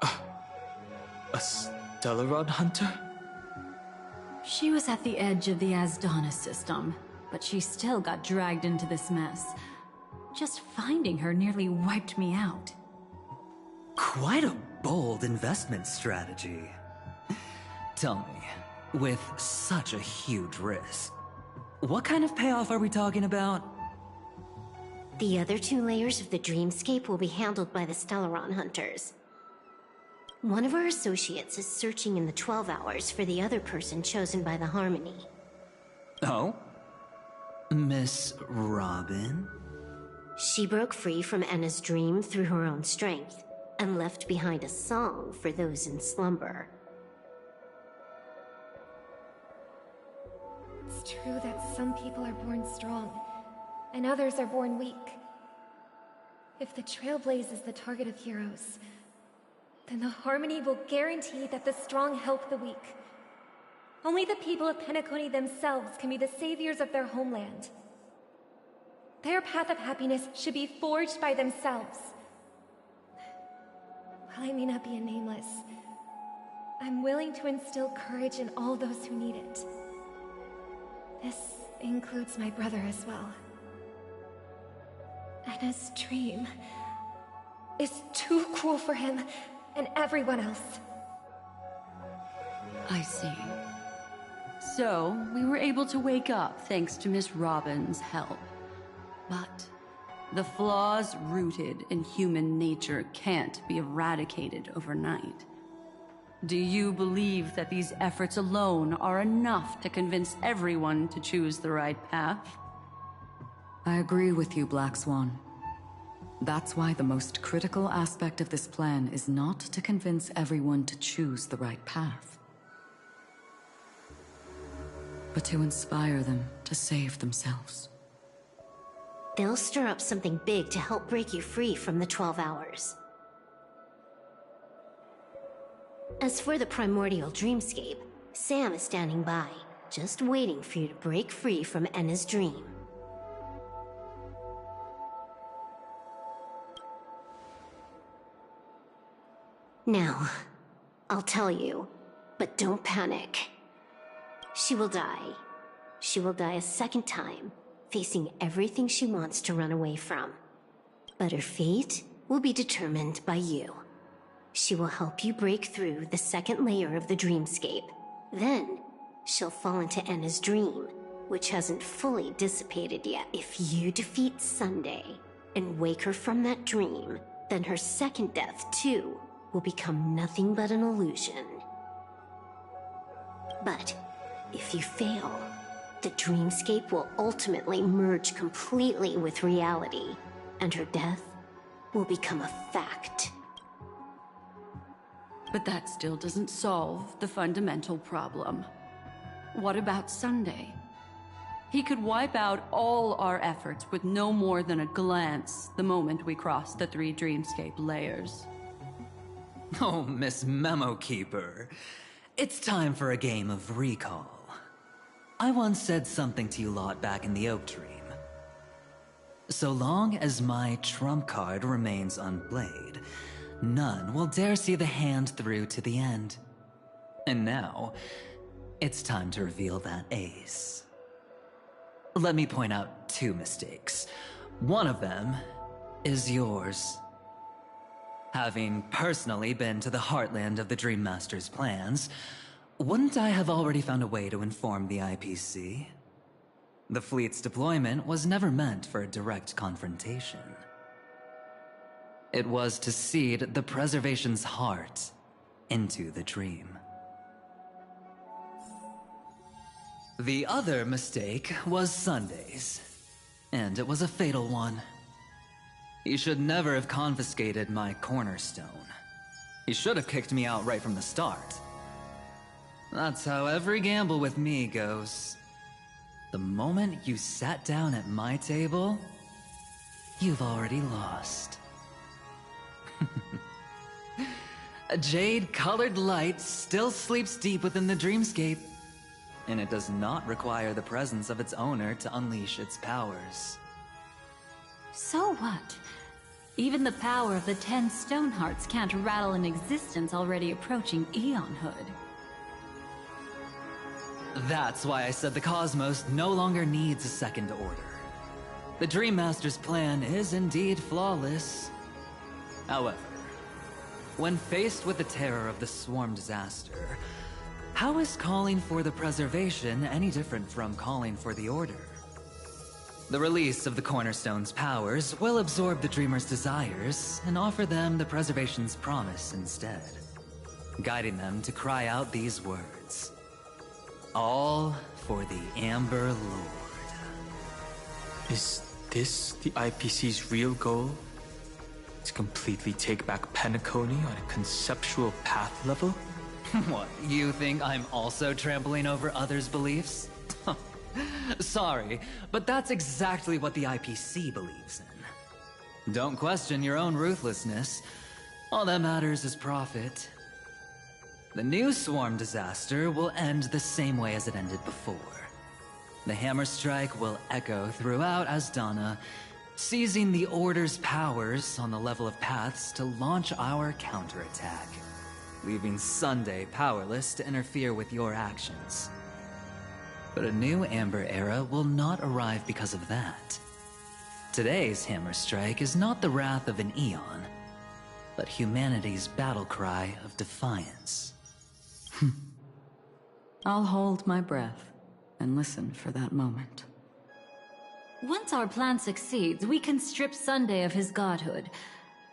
A Stellaron hunter? She was at the edge of the Asdana system, but she still got dragged into this mess. Just finding her nearly wiped me out. Quite a bold investment strategy. Tell me, with such a huge risk, what kind of payoff are we talking about? The other two layers of the Dreamscape will be handled by the Stellaron hunters. One of our associates is searching in the 12 hours for the other person chosen by the Harmony. Oh? Miss Robin? She broke free from Enna's dream through her own strength, and left behind a song for those in slumber. It's true that some people are born strong, and others are born weak. If the Trailblaze is the target of heroes, then the Harmony will guarantee that the strong help the weak. Only the people of Penacony themselves can be the saviors of their homeland. Their path of happiness should be forged by themselves. While I may not be a nameless, I'm willing to instill courage in all those who need it. This includes my brother as well. Anna's dream is too cruel for him and everyone else. I see. So, we were able to wake up thanks to Miss Robin's help. But the flaws rooted in human nature can't be eradicated overnight. Do you believe that these efforts alone are enough to convince everyone to choose the right path? I agree with you, Black Swan. That's why the most critical aspect of this plan is not to convince everyone to choose the right path, but to inspire them to save themselves. They'll stir up something big to help break you free from the 12 hours. As for the primordial dreamscape, Sam is standing by, just waiting for you to break free from Enna's dream. Now, I'll tell you, but don't panic. She will die. She will die a second time, facing everything she wants to run away from. But her fate will be determined by you. She will help you break through the second layer of the dreamscape. Then, she'll fall into Anna's dream, which hasn't fully dissipated yet. If you defeat Sunday and wake her from that dream, then her second death, too, will become nothing but an illusion. But if you fail, the dreamscape will ultimately merge completely with reality, and her death will become a fact. But that still doesn't solve the fundamental problem. What about Sunday? He could wipe out all our efforts with no more than a glance the moment we cross the 3 dreamscape layers. Oh, Miss Memo Keeper. It's time for a game of recall. I once said something to you lot back in the Oak Dream. So long as my trump card remains unplayed, none will dare see the hand through to the end. And now, it's time to reveal that ace. Let me point out 2 mistakes. One of them is yours. Having personally been to the heartland of the Dream Master's plans, wouldn't I have already found a way to inform the IPC? The fleet's deployment was never meant for a direct confrontation. It was to seed the Preservation's heart into the dream. The other mistake was Sunday's, and it was a fatal one. He should never have confiscated my cornerstone. He should have kicked me out right from the start. That's how every gamble with me goes. The moment you sat down at my table, you've already lost. A jade-colored light still sleeps deep within the dreamscape, and it does not require the presence of its owner to unleash its powers. So what? Even the power of the 10 Stonehearts can't rattle an existence already approaching eonhood. That's why I said the cosmos no longer needs a second order. The Dream Master's plan is indeed flawless. However, when faced with the terror of the swarm disaster, how is calling for the preservation any different from calling for the order? The release of the Cornerstone's powers will absorb the Dreamer's desires and offer them the preservation's promise instead, guiding them to cry out these words. All for the Amber Lord. Is this the IPC's real goal? To completely take back Penacony on a conceptual path level? What, you think I'm also trampling over others' beliefs? Sorry, but that's exactly what the IPC believes in. Don't question your own ruthlessness. All that matters is profit. The new swarm disaster will end the same way as it ended before. The hammer strike will echo throughout Asdana, seizing the Order's powers on the level of paths to launch our counterattack, leaving Sunday powerless to interfere with your actions. But a new Amber Era will not arrive because of that. Today's hammer strike is not the wrath of an eon, but humanity's battle cry of defiance. I'll hold my breath and listen for that moment. Once our plan succeeds, we can strip Sunday of his godhood,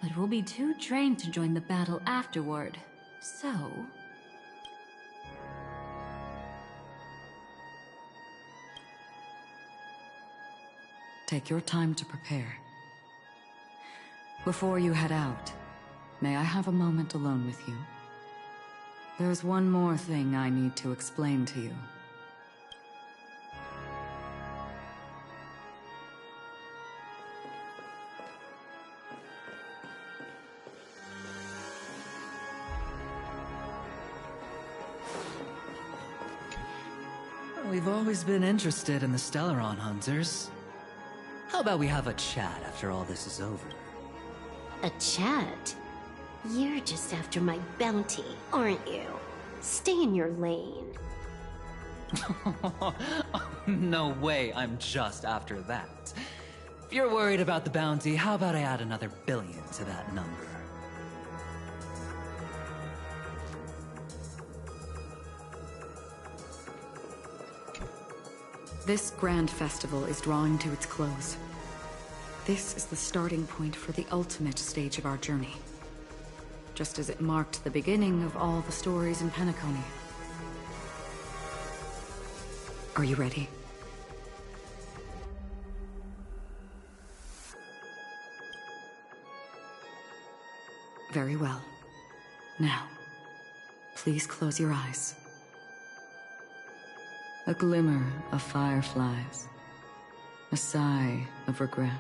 but we'll be too drained to join the battle afterward. So... Take your time to prepare. Before you head out, may I have a moment alone with you? There's one more thing I need to explain to you. We've always been interested in the Stellaron Hunters. How about we have a chat after all this is over? A chat? You're just after my bounty, aren't you? Stay in your lane. No way I'm just after that. If you're worried about the bounty, how about I add another billion to that number? This grand festival is drawing to its close. This is the starting point for the ultimate stage of our journey. Just as it marked the beginning of all the stories in Penacony. Are you ready? Very well. Now, please close your eyes. A glimmer of fireflies. A sigh of regret.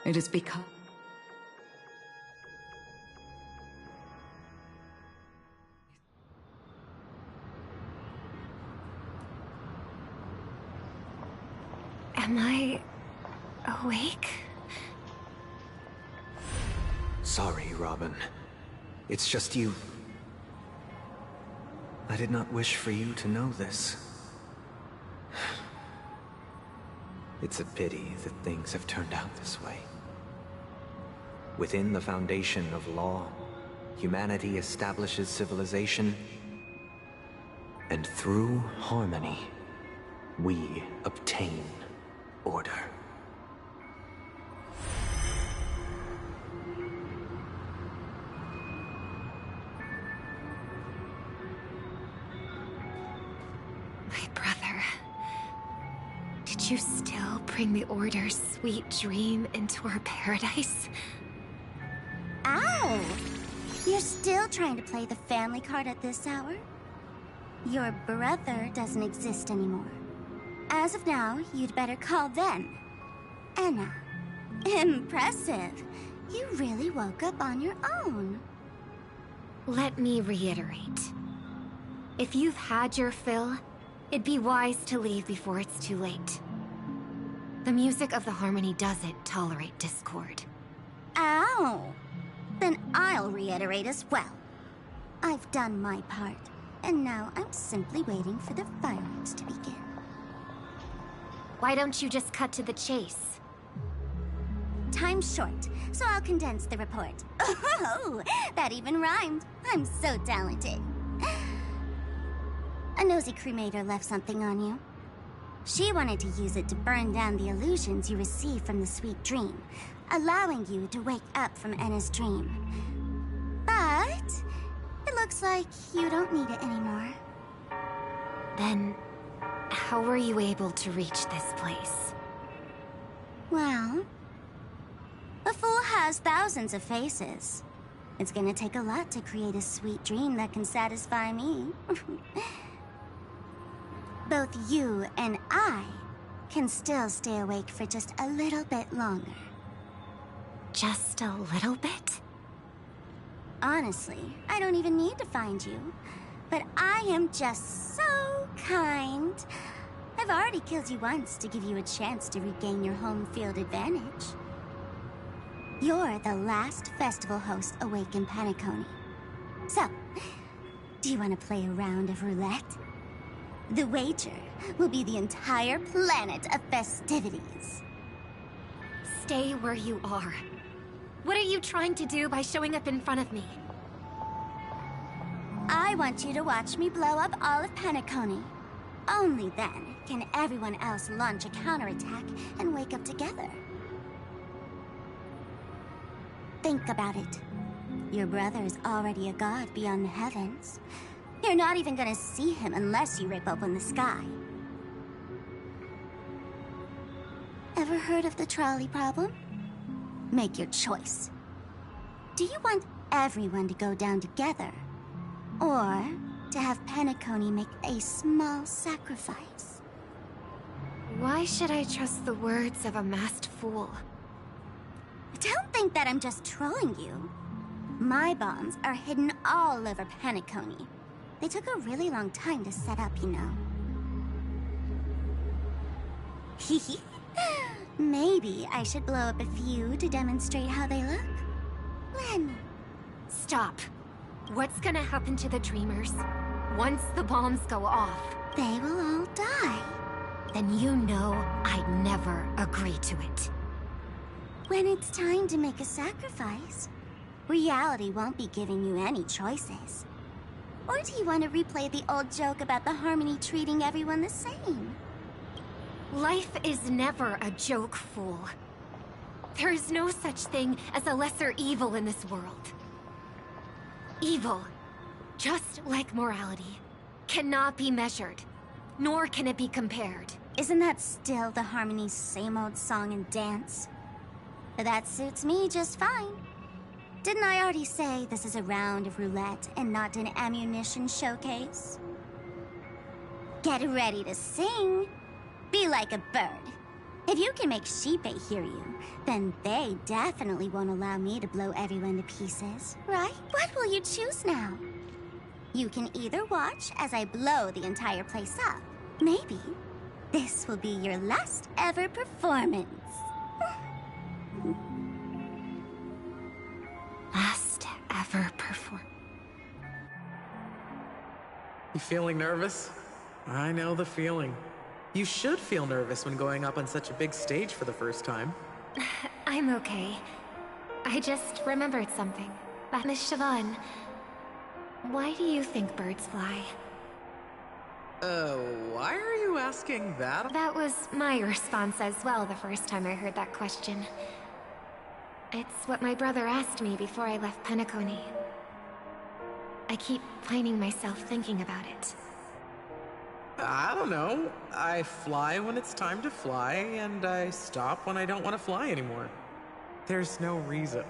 It is because... Am I awake? Sorry, Robin. It's just you. I did not wish for you to know this. It's a pity that things have turned out this way. Within the foundation of law, humanity establishes civilization, and through harmony, we obtain order. My brother. Did you still bring the Order's sweet dream into our paradise? Ow! You're still trying to play the family card at this hour? Your brother doesn't exist anymore. As of now, you'd better call them Enna. Impressive. You really woke up on your own. Let me reiterate. If you've had your fill, it'd be wise to leave before it's too late. The music of the Harmony doesn't tolerate discord. Ow! Then I'll reiterate as well. I've done my part, and now I'm simply waiting for the fireworks to begin. Why don't you just cut to the chase? Time's short, so I'll condense the report. Oh, that even rhymed. I'm so talented. A nosy cremator left something on you. She wanted to use it to burn down the illusions you received from the sweet dream, allowing you to wake up from Enna's dream. But it looks like you don't need it anymore. Then, how were you able to reach this place? Well, a fool has thousands of faces. It's gonna take a lot to create a sweet dream that can satisfy me. Both you and I can still stay awake for just a little bit longer. Just a little bit? Honestly, I don't even need to find you. But I am just so kind. I've already killed you once to give you a chance to regain your home field advantage. You're the last festival host awake in Penacony. So, do you want to play a round of roulette? The wager will be the entire planet of festivities. Stay where you are. What are you trying to do by showing up in front of me? I want you to watch me blow up all of Penacony. Only then can everyone else launch a counterattack and wake up together. Think about it. Your brother is already a god beyond the heavens. You're not even gonna see him unless you rip open the sky. Ever heard of the trolley problem? Make your choice. Do you want everyone to go down together? Or to have Penacony make a small sacrifice? Why should I trust the words of a masked fool? Don't think that I'm just trolling you. My bombs are hidden all over Penacony. They took a really long time to set up, you know. Hehe. Maybe I should blow up a few to demonstrate how they look. then. Stop. What's gonna happen to the dreamers once the bombs go off? They will all die. Then you know I'd never agree to it. When it's time to make a sacrifice, reality won't be giving you any choices. Or do you want to replay the old joke about the Harmony treating everyone the same? Life is never a joke, fool. There is no such thing as a lesser evil in this world. Evil, just like morality, cannot be measured, nor can it be compared. Isn't that still the Harmony's same old song and dance? That suits me just fine. Didn't I already say this is a round of roulette and not an ammunition showcase? Get ready to sing. Be like a bird. If you can make Sheepei hear you, then they definitely won't allow me to blow everyone to pieces, right? What will you choose now? You can either watch as I blow the entire place up. Maybe this will be your last ever performance. Last ever perform. You feeling nervous? I know the feeling. You should feel nervous when going up on such a big stage for the first time. I'm okay. I just remembered something. Miss Siobhan, why do you think birds fly? Why are you asking that? That was my response as well the first time I heard that question. It's what my brother asked me before I left Penacony. I keep finding myself thinking about it. I don't know. I fly when it's time to fly, and I stop when I don't want to fly anymore. There's no reason.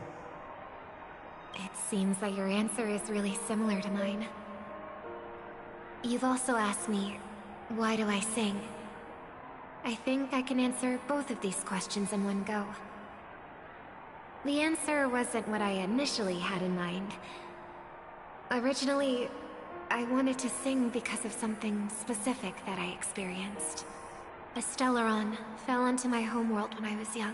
It seems that your answer is really similar to mine. You've also asked me, why do I sing? I think I can answer both of these questions in one go. The answer wasn't what I initially had in mind. Originally, I wanted to sing because of something specific that I experienced. A Stellaron fell into my homeworld when I was young.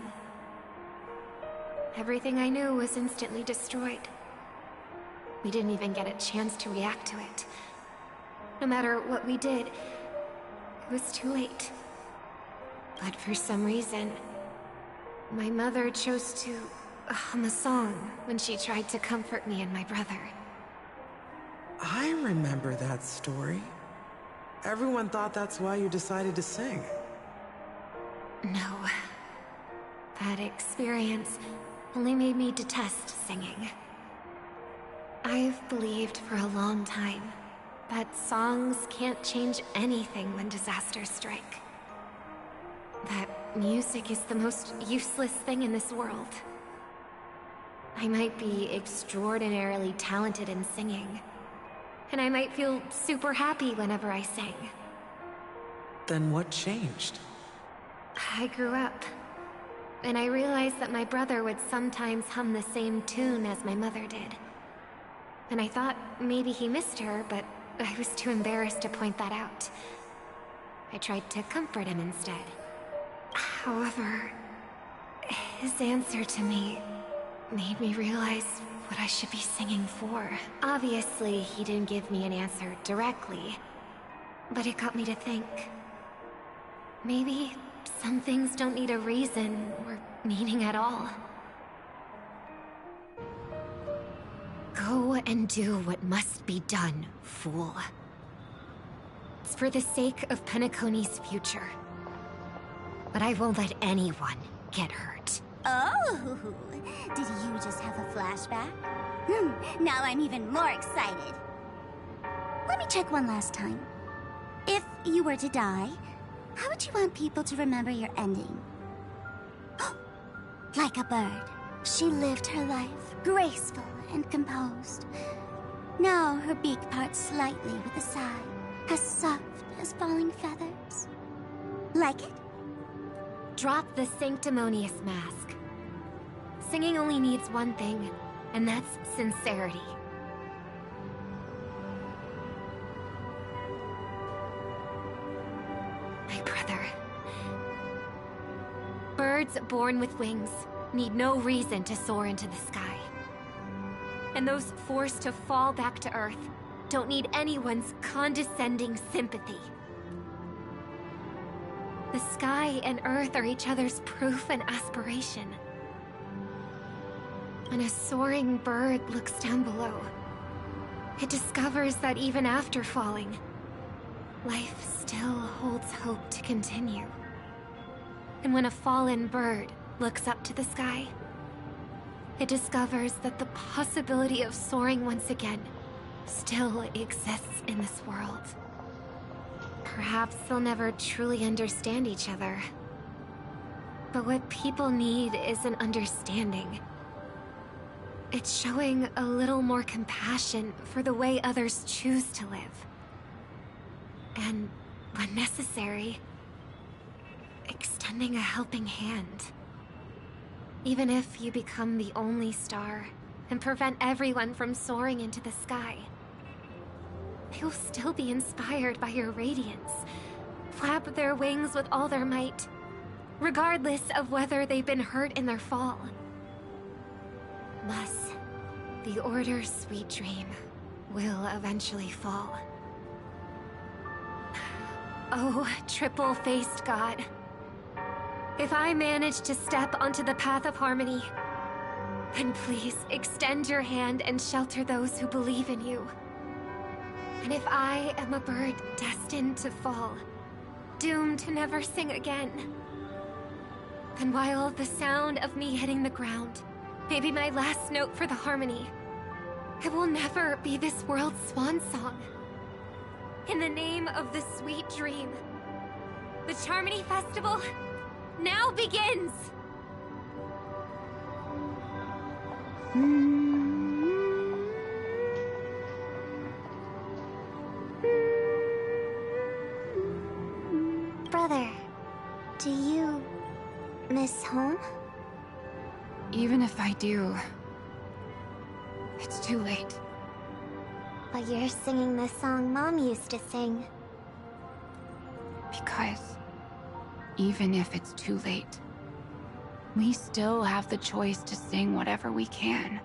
Everything I knew was instantly destroyed. We didn't even get a chance to react to it. No matter what we did, it was too late. But for some reason, my mother chose to hum a song when she tried to comfort me and my brother. I remember that story. Everyone thought that's why you decided to sing. No. That experience only made me detest singing. I've believed for a long time that songs can't change anything when disasters strike. That music is the most useless thing in this world. I might be extraordinarily talented in singing, and I might feel super happy whenever I sing. Then what changed? I grew up, and I realized that my brother would sometimes hum the same tune as my mother did. And I thought maybe he missed her, but I was too embarrassed to point that out. I tried to comfort him instead. However, his answer to me made me realize what I should be singing for. Obviously, he didn't give me an answer directly, but it got me to think. Maybe some things don't need a reason or meaning at all. Go and do what must be done, fool. It's for the sake of Penacony's future. But I won't let anyone get hurt. Oh, did you just have a flashback? Now I'm even more excited. Let me check one last time. If you were to die, how would you want people to remember your ending? Like a bird, she lived her life, graceful and composed. Now her beak parts slightly with a sigh, as soft as falling feathers. Like it? Drop the sanctimonious mask. Singing only needs one thing, and that's sincerity. My brother. Birds born with wings need no reason to soar into the sky. And those forced to fall back to Earth don't need anyone's condescending sympathy. The sky and Earth are each other's proof and aspiration. When a soaring bird looks down below, it discovers that even after falling, life still holds hope to continue. And when a fallen bird looks up to the sky, it discovers that the possibility of soaring once again still exists in this world. Perhaps they'll never truly understand each other. But what people need is an understanding. It's showing a little more compassion for the way others choose to live. And, when necessary, extending a helping hand. Even if you become the only star and prevent everyone from soaring into the sky, they will still be inspired by your radiance, flap their wings with all their might, regardless of whether they've been hurt in their fall. Thus, the Order's sweet dream will eventually fall. Oh, triple-faced God. If I manage to step onto the path of harmony, then please extend your hand and shelter those who believe in you. And if I am a bird destined to fall, doomed to never sing again, then while the sound of me hitting the ground may be my last note for the harmony, it will never be this world's swan song. In the name of the sweet dream, the Charmony Festival now begins! Brother, do you miss home? Even if I do, it's too late. But you're singing the song Mom used to sing. Because even if it's too late, we still have the choice to sing whatever we can.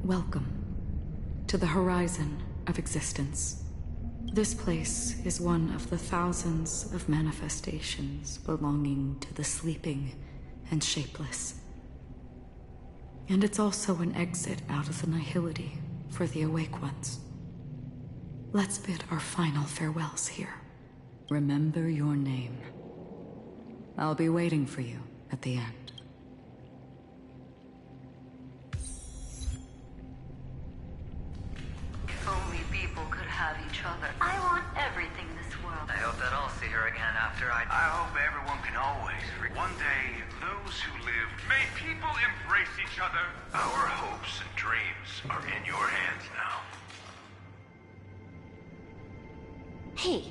Welcome to the horizon of existence. This place is one of the thousands of manifestations belonging to the sleeping and shapeless. And it's also an exit out of the nihility for the awake ones. Let's bid our final farewells here. Remember your name. I'll be waiting for you at the end. If only people could have each other. I want everything in this world. I hope that I'll see her again after I hope everyone can always one day, those who live... May people embrace each other. Our hopes and dreams are in your hands now. Hey,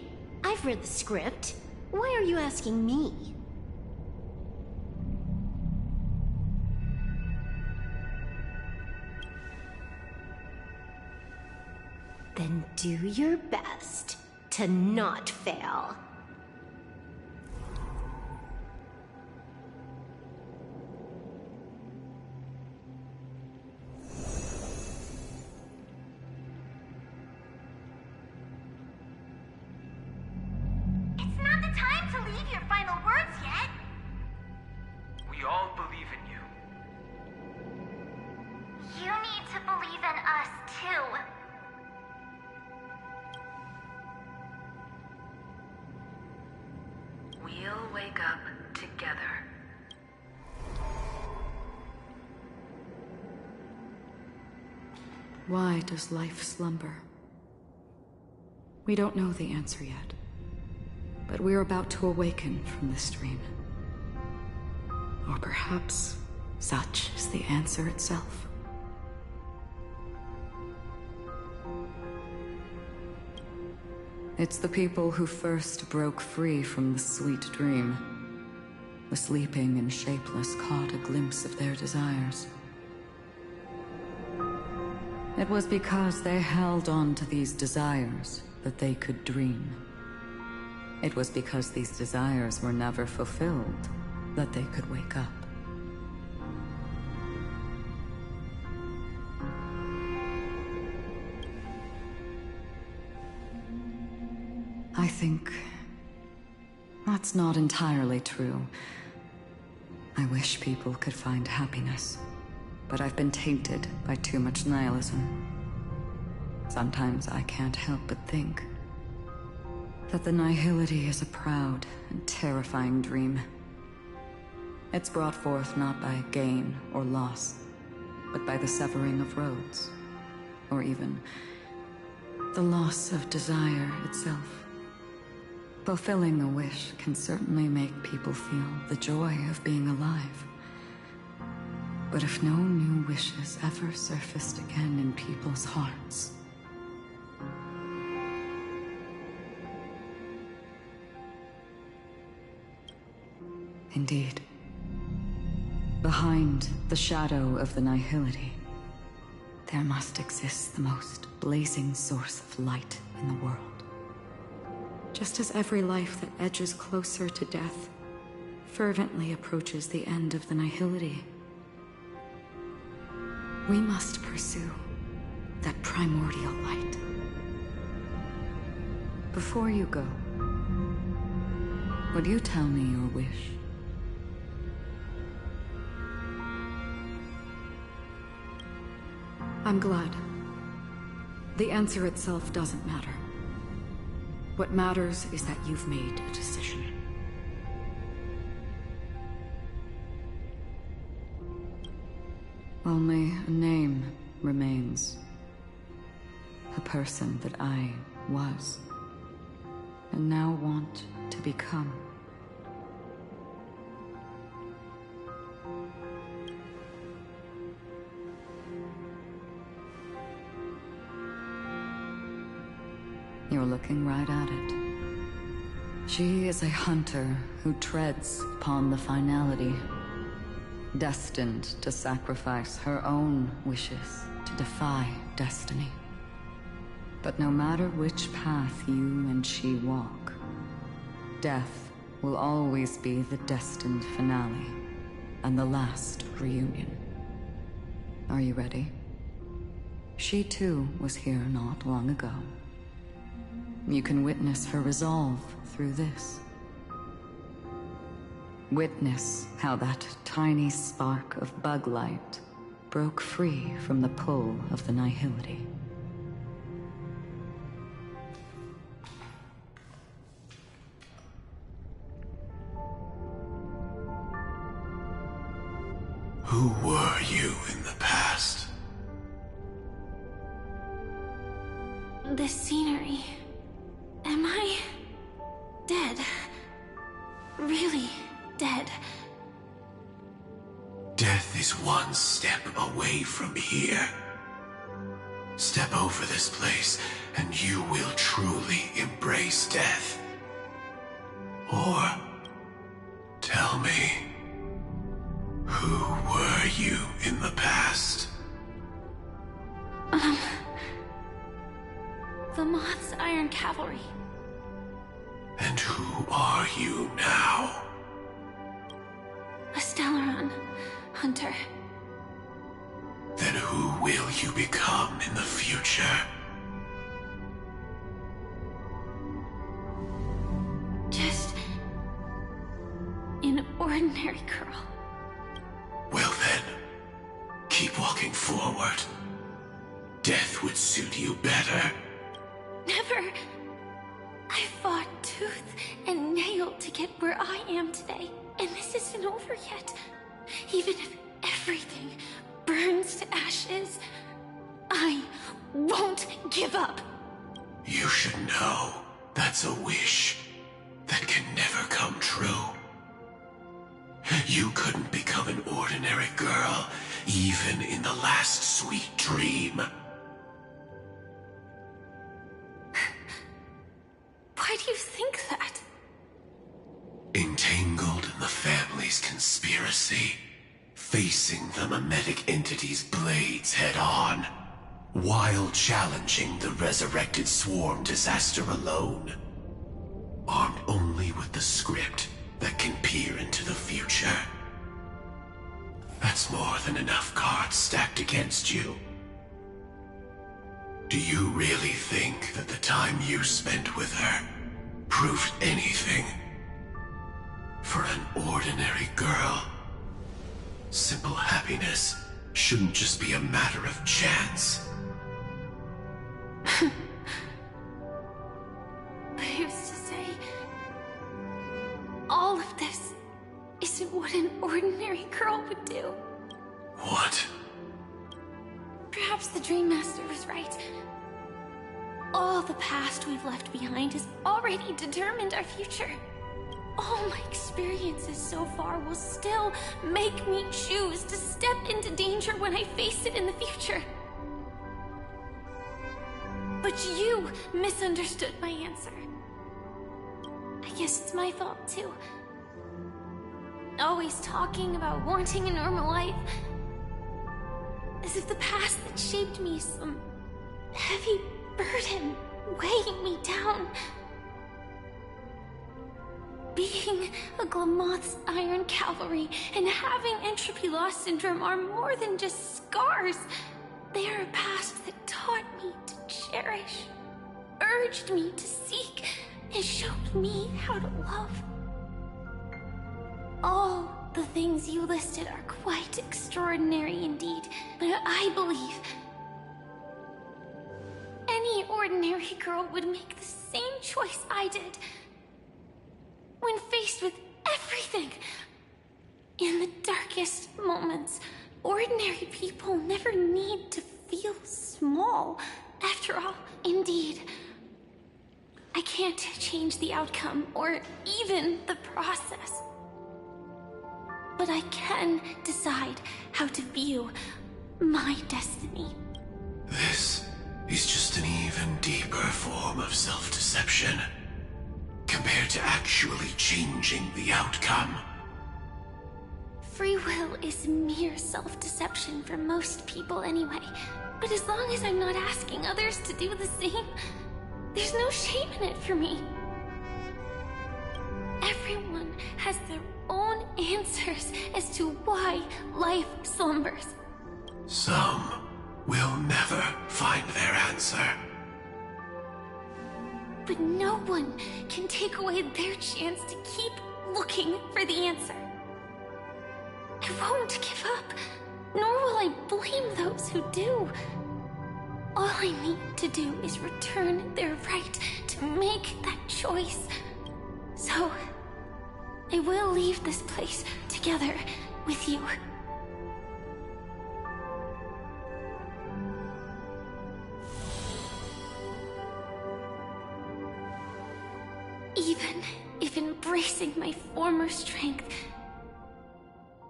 I've read the script. Why are you asking me? Then do your best to not fail. It's not the time to leave your final words yet. We all believe in you. You need to believe in us, too. We'll wake up together. Why does life slumber? We don't know the answer yet, but we're about to awaken from this dream. Or perhaps such is the answer itself. It's the people who first broke free from the sweet dream. The sleeping and shapeless caught a glimpse of their desires. It was because they held on to these desires that they could dream. It was because these desires were never fulfilled that they could wake up. I think that's not entirely true. I wish people could find happiness, but I've been tainted by too much nihilism. Sometimes I can't help but think that the nihility is a proud and terrifying dream. It's brought forth not by gain or loss, but by the severing of roads, or even the loss of desire itself. Fulfilling a wish can certainly make people feel the joy of being alive. But if no new wishes ever surfaced again in people's hearts, indeed, behind the shadow of the nihility, there must exist the most blazing source of light in the world. Just as every life that edges closer to death fervently approaches the end of the nihility, we must pursue that primordial light. Before you go, would you tell me your wish? I'm glad. The answer itself doesn't matter. What matters is that you've made a decision. Only a name remains. A person that I was, and now want to become. You're looking right at it. She is a hunter who treads upon the finality, destined to sacrifice her own wishes to defy destiny. But no matter which path you and she walk, death will always be the destined finale and the last reunion. Are you ready? She too was here not long ago. You can witness her resolve through this. Witness how that tiny spark of bug light broke free from the pull of the nihility. Who were you in the past? The scenery. Am I dead? Really dead? Death is one step away from here. Step over this place, and you will truly embrace death. Or, tell me, who were you in the past? The Moth's Iron Cavalry. And who are you now? A Stellaron hunter. Then who will you become in the future? Just an ordinary girl. Well then, keep walking forward. Death would suit you better. Never. I fought tooth and nail to get where I am today, and this isn't over yet. Even if everything burns to ashes, I won't give up. You should know that's a wish that can never come true. You couldn't become an ordinary girl, even in the last sweet dream. Why do you think that? Entangled in the family's conspiracy, facing the mimetic entity's blades head-on, while challenging the resurrected swarm disaster alone. armed only with the script that can peer into the future. That's more than enough cards stacked against you. Do you really think that the time you spent with her proved anything? For an ordinary girl, simple happiness shouldn't just be a matter of chance. But who's to say all of this isn't what an ordinary girl would do? What? Perhaps the Dream Master was right. All the past we've left behind has already determined our future. All my experiences so far will still make me choose to step into danger when I face it in the future. But you misunderstood my answer. I guess it's my fault too. Always talking about wanting a normal life. As if the past that shaped me is some heavy burden weighing me down. Being a Glamoth's Iron Cavalry and having entropy loss syndrome are more than just scars. They are a past that taught me to cherish, urged me to seek, and showed me how to love. All the things you listed are quite extraordinary indeed, but I believe any ordinary girl would make the same choice I did. When faced with everything, in the darkest moments, ordinary people never need to feel small. After all, indeed, I can't change the outcome or even the process. But I can decide how to view my destiny. This is just an even deeper form of self-deception, compared to actually changing the outcome. Free will is mere self-deception for most people anyway. But as long as I'm not asking others to do the same, there's no shame in it for me. Everyone has their own answers as to why life slumbers. Some will never find their answer. But no one can take away their chance to keep looking for the answer. I won't give up, nor will I blame those who do. All I need to do is return their right to make that choice. So, I will leave this place together with you. Even if embracing my former strength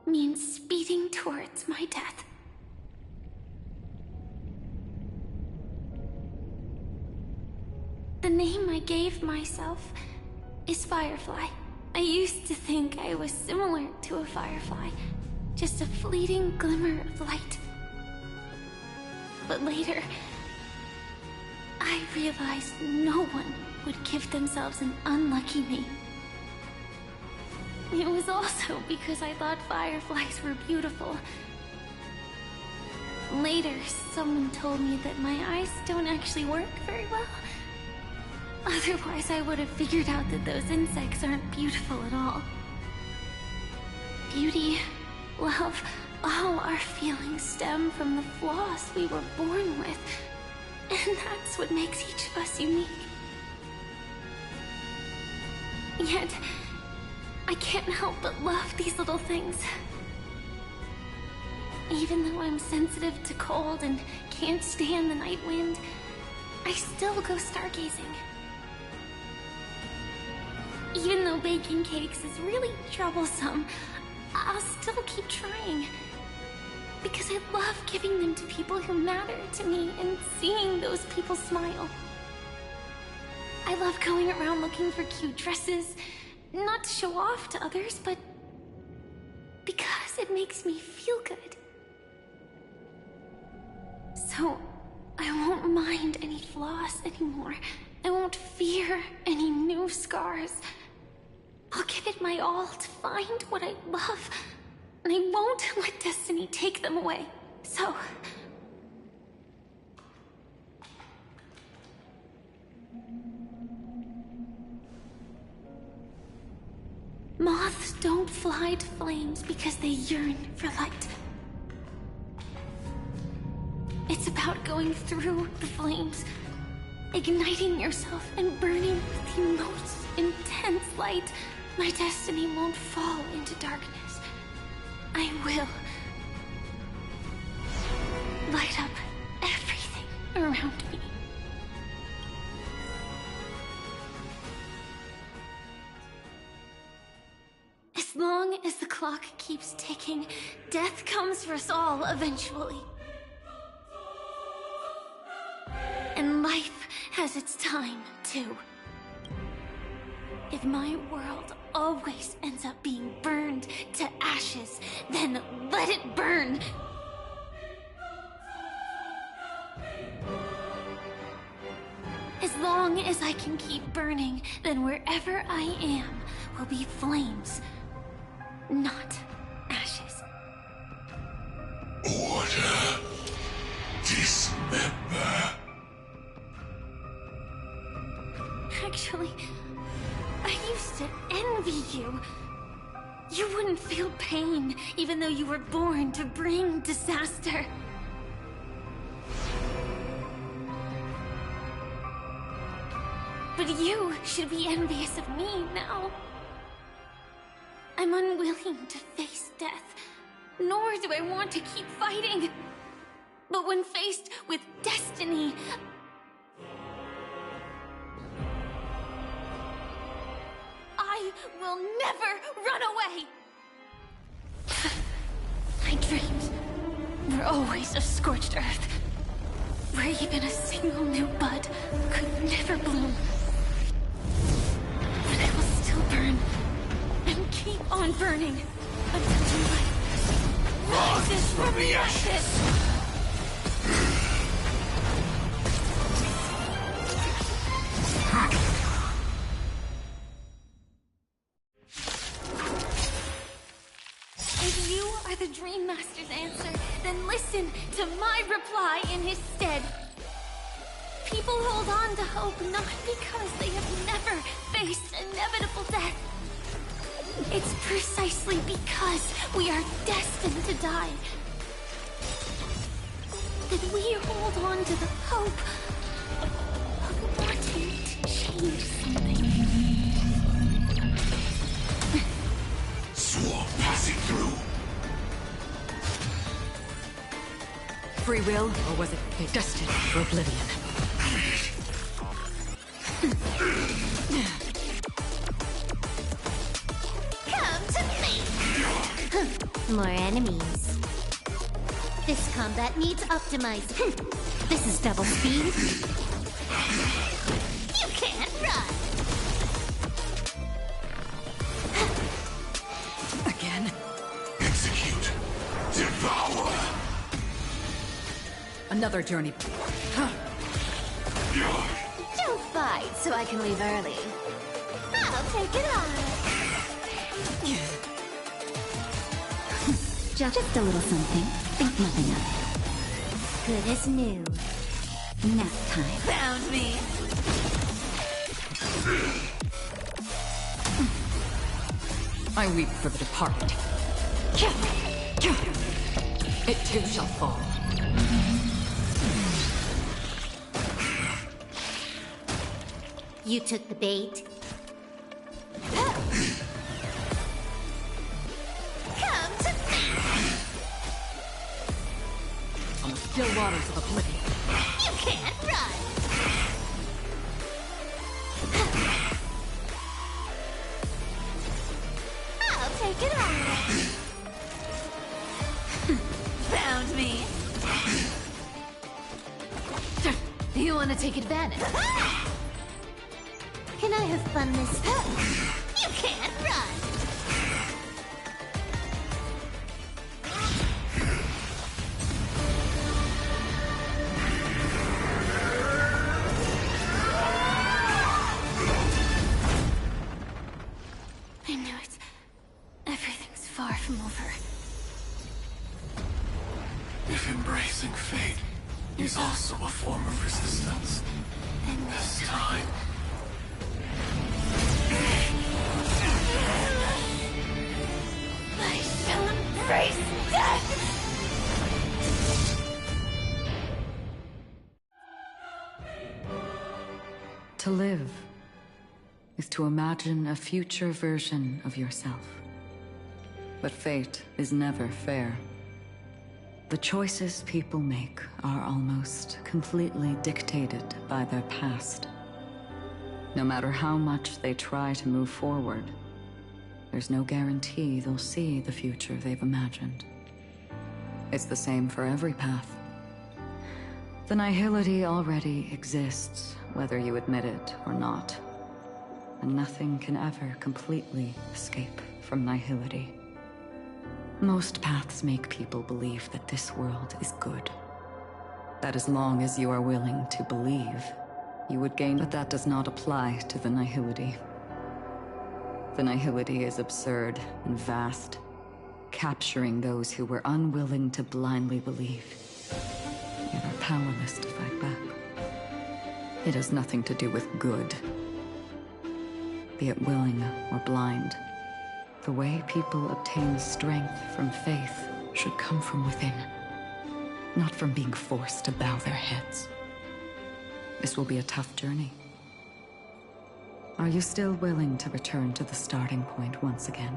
means speeding towards my death. The name I gave myself is Firefly. I used to think I was similar to a firefly, just a fleeting glimmer of light. But later, I realized no one would give themselves an unlucky name. It was also because I thought fireflies were beautiful. Later, someone told me that my eyes don't actually work very well. Otherwise, I would have figured out that those insects aren't beautiful at all. Beauty, love, all our feelings stem from the flaws we were born with. And that's what makes each of us unique. Yet, I can't help but love these little things. Even though I'm sensitive to cold and can't stand the night wind, I still go stargazing. Even though baking cakes is really troublesome, I'll still keep trying. Because I love giving them to people who matter to me and seeing those people smile. I love going around looking for cute dresses, not to show off to others, but because it makes me feel good. So, I won't mind any flaws anymore. I won't fear, any new scars. I'll give it my all to find what I love, and I won't let destiny take them away. So... moths don't fly to flames because they yearn for light. It's about going through the flames, igniting yourself and burning with the most intense light. My destiny won't fall into darkness. I will light up everything around me. As long as the clock keeps ticking, death comes for us all eventually. And life has its time, too. If my world always ends up being burned to ashes, then let it burn! As long as I can keep burning, then wherever I am will be flames, not ashes. Order. Dismember. Actually, I used to envy you. You wouldn't feel pain, even though you were born to bring disaster. But you should be envious of me now. I'm unwilling to face death, nor do I want to keep fighting. But when faced with destiny, I will never run away! My dreams were always of scorched earth, where even a single new bud could never bloom. But I will still burn, and keep on burning, until new life rises from the ashes! If you are the Dream Master's answer, then listen to my reply in his stead. People hold on to hope not because they have never faced inevitable death. It's precisely because we are destined to die that we hold on to the hope of wanting to change something. Swarm passing through. Free will, or was it destined for oblivion? Come to me! More enemies. This combat needs optimizing. This is double speed. You can't run! Again? Execute. Devour. Another journey. Don't fight so I can leave early. I'll take it on. Just a little something. Think nothing of it. Good as new. Nap time. Found me. I weep for the departed. It too shall fall. You took the bait. Come to me! On the still waters of oblivion. You can't run! I'll take it on. Found me. You want to take advantage? Can I have fun this time? You can't run! If embracing fate is also a form of resistance, this time... I shall embrace death! To live is to imagine a future version of yourself. But fate is never fair. The choices people make are almost completely dictated by their past. No matter how much they try to move forward, there's no guarantee they'll see the future they've imagined. It's the same for every path. The nihility already exists, whether you admit it or not. And nothing can ever completely escape from nihility. Most paths make people believe that this world is good. That as long as you are willing to believe, you would gain, but that does not apply to the nihility. The nihility is absurd and vast, capturing those who were unwilling to blindly believe, yet are powerless to fight back. It has nothing to do with good, be it willing or blind. The way people obtain strength from faith should come from within, not from being forced to bow their heads. This will be a tough journey. Are you still willing to return to the starting point once again?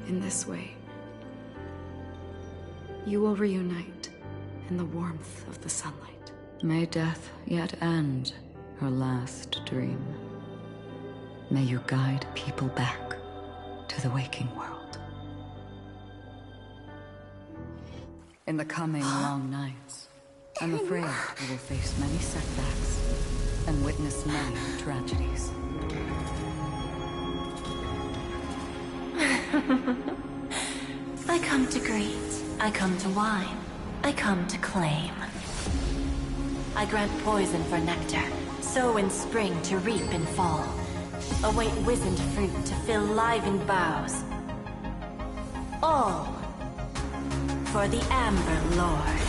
In this way, you will reunite in the warmth of the sunlight. May death yet end her last dream. May you guide people back to the waking world. In the coming long nights, I'm afraid you will face many setbacks and witness many tragedies. I come to greet, I come to wine, I come to claim. I grant poison for nectar, sow in spring to reap in fall. Await wizened fruit to fill livened boughs. All for the Amber Lord.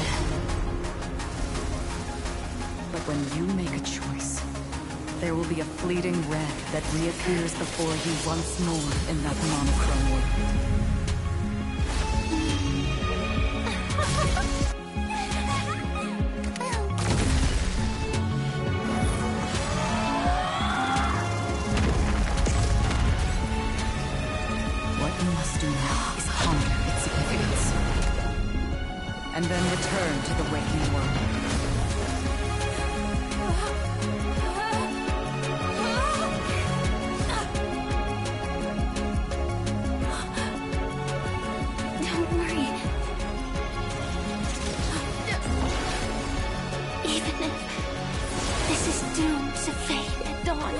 But when you make a choice, there will be a fleeting red that reappears before you once more in that monochrome world. And then return to the waking world. Don't worry. Even if this is doomed to fade at dawn,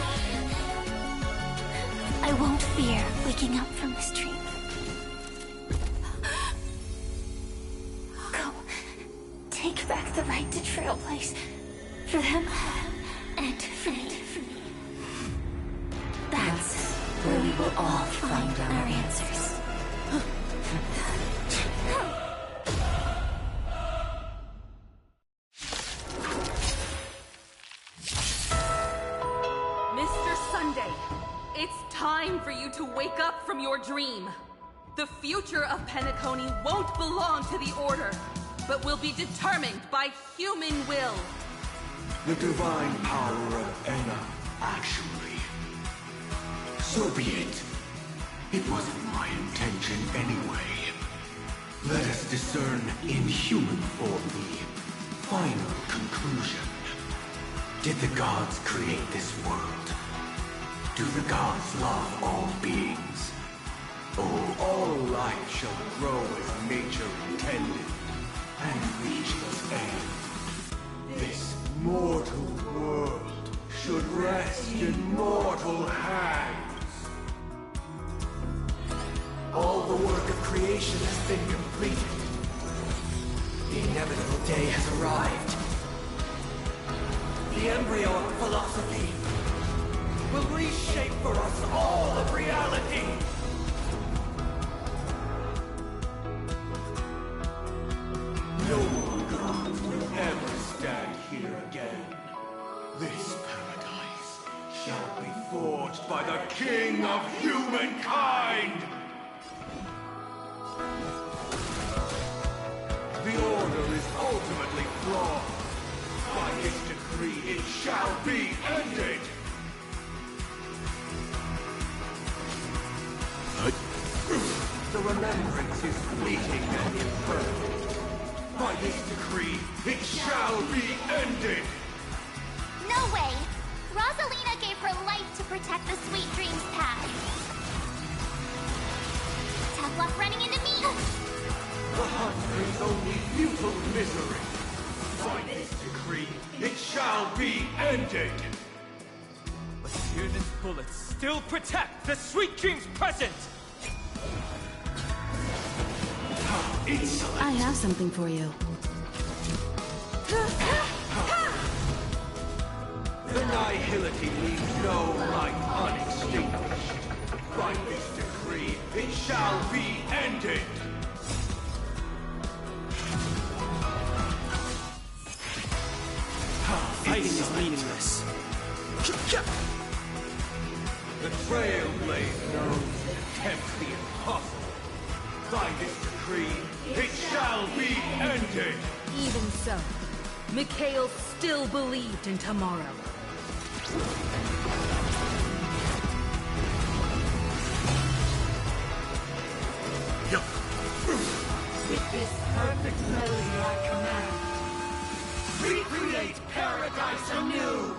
I won't fear waking up from this dream. Take back the right to trailblaze. For them, and for me. That's where we will all find our answers. Mr. Sunday, it's time for you to wake up from your dream. The future of Penacony won't belong to the Order, but will be determined by human will. The divine power of Enna, actually. So be it. It wasn't my intention anyway. Let us discern in human form the final conclusion. Did the gods create this world? Do the gods love all beings? Oh, all life shall grow as nature intended, and reach its end. This mortal world should rest in mortal hands. All the work of creation has been completed. The inevitable day has arrived. The embryo of philosophy. will reshape for us all of reality! No more gods will ever stand here again. This paradise shall be forged by the King of Humankind! The Order is ultimately flawed. By his decree, it shall be ended! The remembrance is fleeting and imperfect. By this decree, it shall be ended! No way! Rosalina gave her life to protect the Sweet Dreams path. Tough luck running into me! The hunt brings only futile misery. By this decree, it shall be ended! But Tiernan's bullets still protect the Sweet Dreams present! How insolent! I have something for you. The nihility leaves no light unextinguished. By this decree, it shall be ended! Fighting is meaningless. The Trailblaze knows and attempts the impossible. By this decree, it shall be ended! Even so, Mikhail still believed in tomorrow. With this perfect melody I command, recreate paradise anew!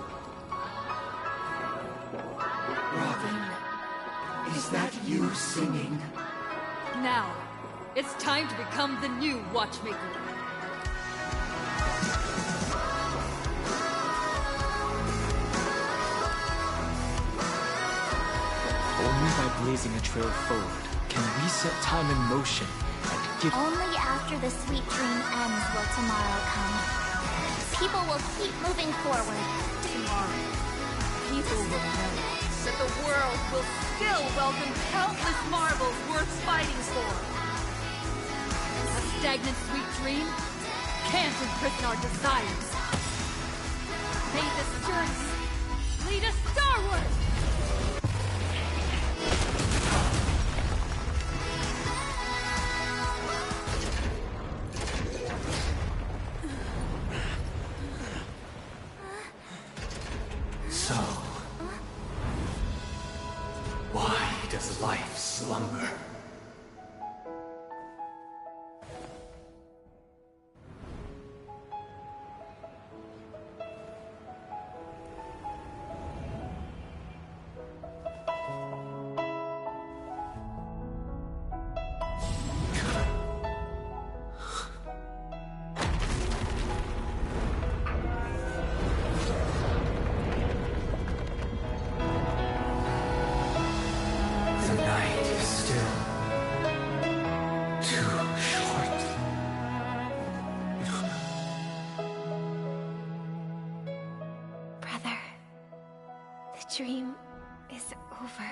Robin, is that you singing? Now, it's time to become the new Watchmaker. Only by blazing a trail forward can we set time in motion and give... Only after the Sweet Dream ends will tomorrow come. People will keep moving forward. Tomorrow, people will know that the world will still welcome countless marvels worth fighting for. A stagnant sweet dream can't imprison our desires. May this journey lead us starward! So, why does life slumber? The night is still too short. Brother, the dream is over.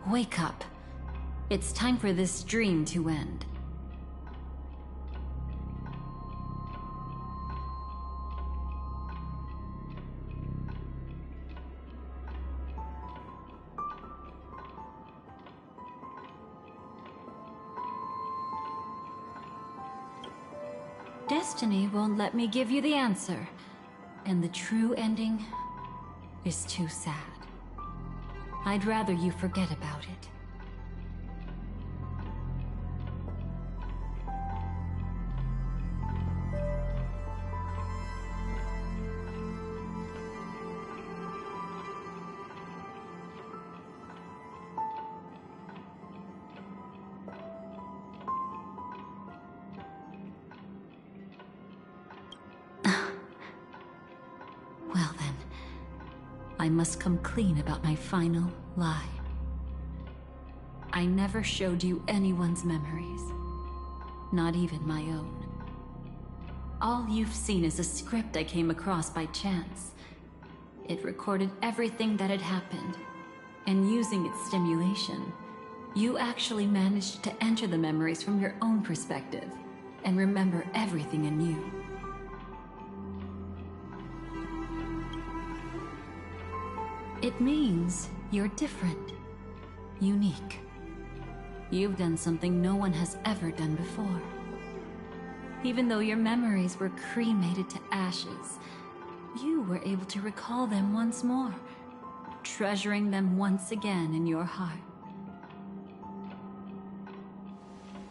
Wake up. It's time for this dream to end. Destiny won't let me give you the answer, and the true ending is too sad. I'd rather you forget about it. Well then, I must come clean about my final lie. I never showed you anyone's memories, not even my own. All you've seen is a script I came across by chance. It recorded everything that had happened, and using its stimulation, you actually managed to enter the memories from your own perspective and remember everything anew. It means you're different, unique. You've done something no one has ever done before. Even though your memories were cremated to ashes, you were able to recall them once more, treasuring them once again in your heart.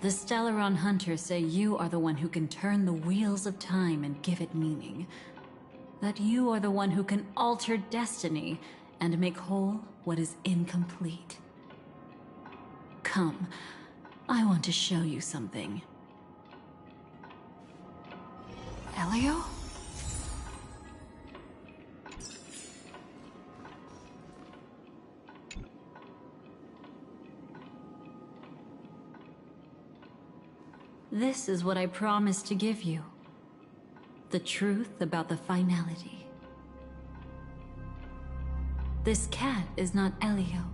The Stellaron Hunters say you are the one who can turn the wheels of time and give it meaning. That you are the one who can alter destiny and make whole what is incomplete. Come, I want to show you something. Elio? This is what I promised to give you. The truth about the finality. This cat is not Elio,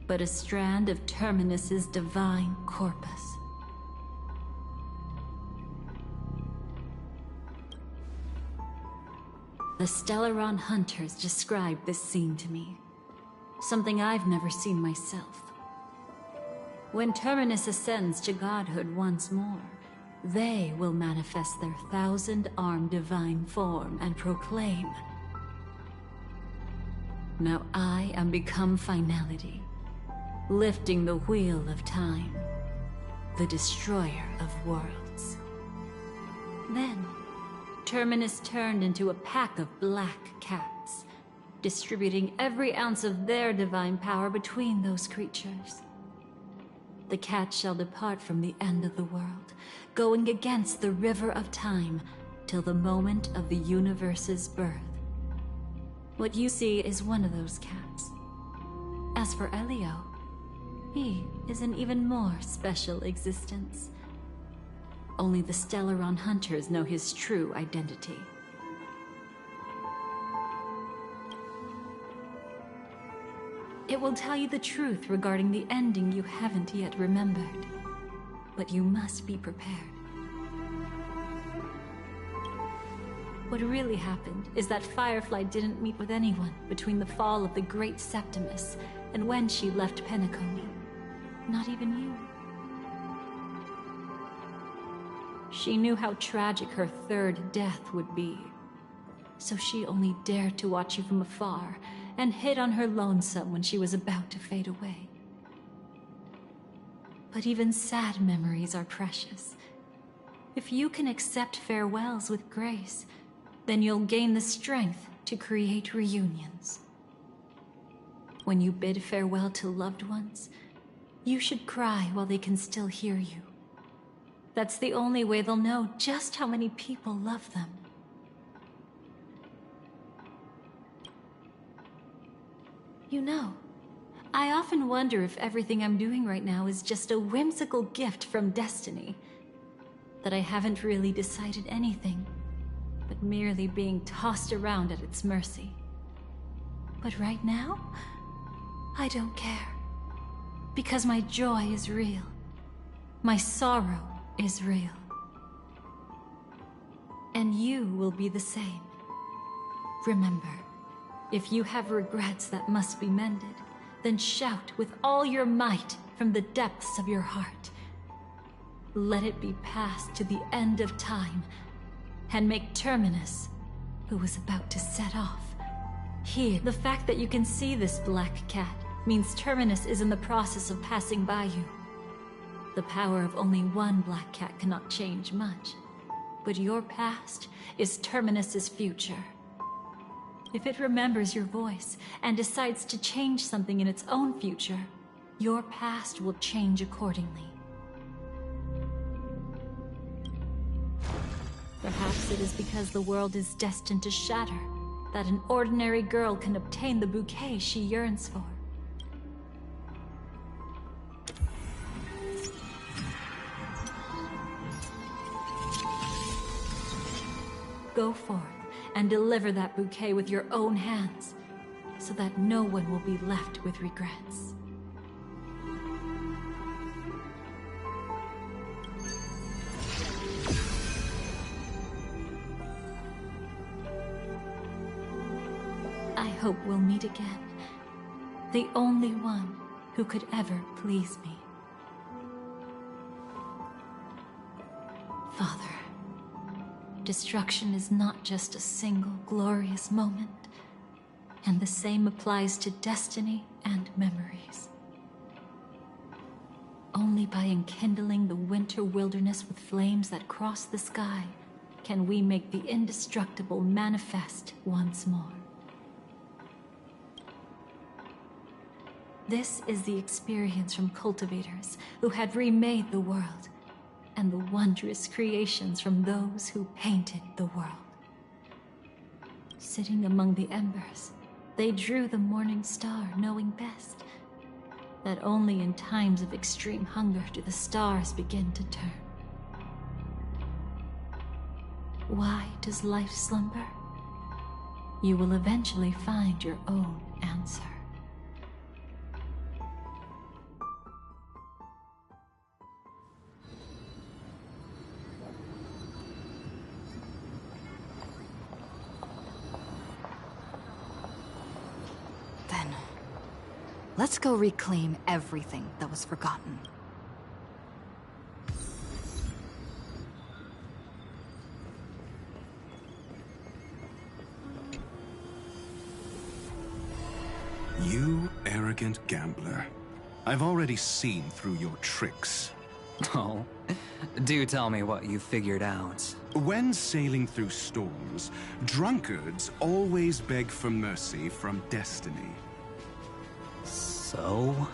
but a strand of Terminus's divine corpus. The Stellaron Hunters described this scene to me. Something I've never seen myself. When Terminus ascends to godhood once more, they will manifest their 1,000-armed divine form and proclaim, "Now I am become finality, lifting the wheel of time, the destroyer of worlds." Then, Terminus turned into a pack of black cats, distributing every ounce of their divine power between those creatures. The cat shall depart from the end of the world, going against the river of time till the moment of the universe's birth. What you see is one of those cats. As for Elio, he is an even more special existence. Only the Stellaron Hunters know his true identity. It will tell you the truth regarding the ending you haven't yet remembered. But you must be prepared. What really happened is that Firefly didn't meet with anyone between the fall of the Great Septimus and when she left Penacony. Not even you. She knew how tragic her third death would be. So she only dared to watch you from afar and hid on her lonesome when she was about to fade away. But even sad memories are precious. If you can accept farewells with grace, then you'll gain the strength to create reunions. When you bid farewell to loved ones, you should cry while they can still hear you. That's the only way they'll know just how many people love them. You know, I often wonder if everything I'm doing right now is just a whimsical gift from destiny. That I haven't really decided anything, but merely being tossed around at its mercy. But right now, I don't care. Because my joy is real. My sorrow is real. And you will be the same. Remember, if you have regrets that must be mended, then shout with all your might from the depths of your heart. let it be passed to the end of time, and make Terminus, who was about to set off, here. The fact that you can see this black cat means Terminus is in the process of passing by you. The power of only one black cat cannot change much, but your past is Terminus's future. If it remembers your voice and decides to change something in its own future, your past will change accordingly. Perhaps it is because the world is destined to shatter that an ordinary girl can obtain the bouquet she yearns for. Go forth and deliver that bouquet with your own hands, so that no one will be left with regrets. I hope we'll meet again. The only one who could ever please me. Father, destruction is not just a single glorious moment, and the same applies to destiny and memories. Only by enkindling the winter wilderness with flames that cross the sky can we make the indestructible manifest once more. This is the experience from cultivators who had remade the world, and the wondrous creations from those who painted the world. Sitting among the embers, they drew the morning star, knowing best that only in times of extreme hunger do the stars begin to turn. Why does life slumber? You will eventually find your own answer. Let's go reclaim everything that was forgotten. You arrogant gambler. I've already seen through your tricks. Oh, do tell me what you figured out. When sailing through storms, drunkards always beg for mercy from destiny. So?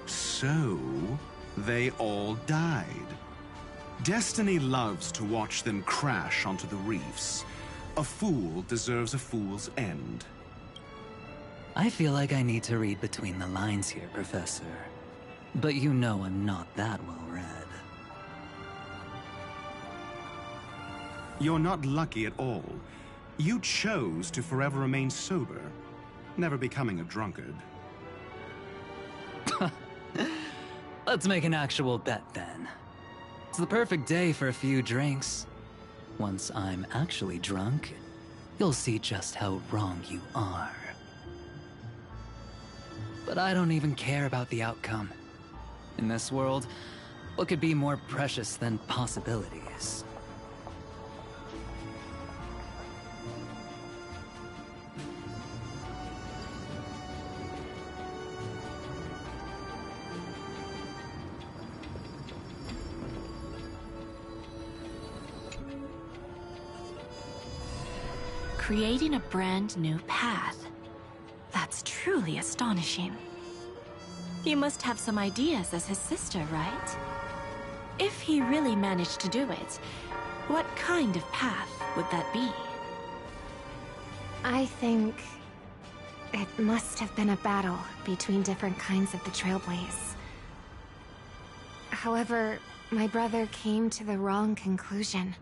So, they all died. Destiny loves to watch them crash onto the reefs. A fool deserves a fool's end. I feel like I need to read between the lines here, Professor. But you know I'm not that well read. You're not lucky at all. You chose to forever remain sober, never becoming a drunkard. Let's make an actual bet then. It's the perfect day for a few drinks. Once I'm actually drunk, you'll see just how wrong you are. But I don't even care about the outcome. In this world, what could be more precious than possibilities? Creating a brand new path. That's truly astonishing. You must have some ideas as his sister, right? If he really managed to do it, what kind of path would that be? I think it must have been a battle between different kinds of the Trailblaze. However, my brother came to the wrong conclusion.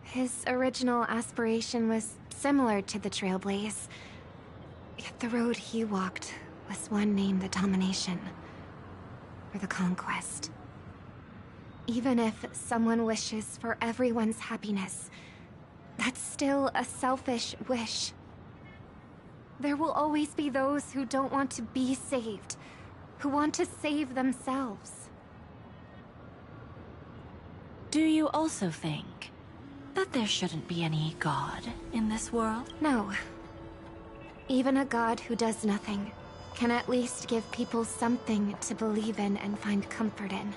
His original aspiration was similar to the Trailblaze, yet the road he walked was one named the Domination, or the Conquest. Even if someone wishes for everyone's happiness, that's still a selfish wish. There will always be those who don't want to be saved, who want to save themselves. Do you also think that there shouldn't be any god in this world? No. Even a god who does nothing can at least give people something to believe in and find comfort in.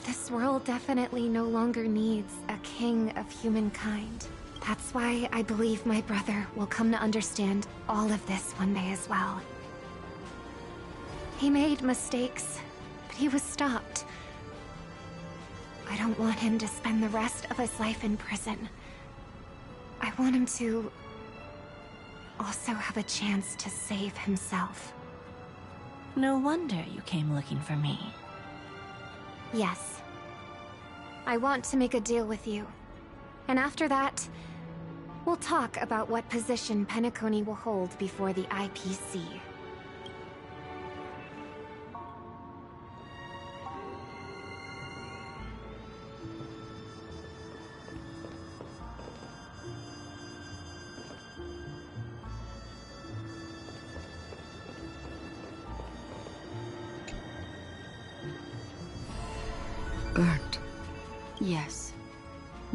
This world definitely no longer needs a king of humankind. That's why I believe my brother will come to understand all of this one day as well. He made mistakes, but he was stopped. I don't want him to spend the rest of his life in prison. I want him to also have a chance to save himself. No wonder you came looking for me. Yes. I want to make a deal with you. And after that, we'll talk about what position Penacony will hold before the IPC. Burnt. Yes.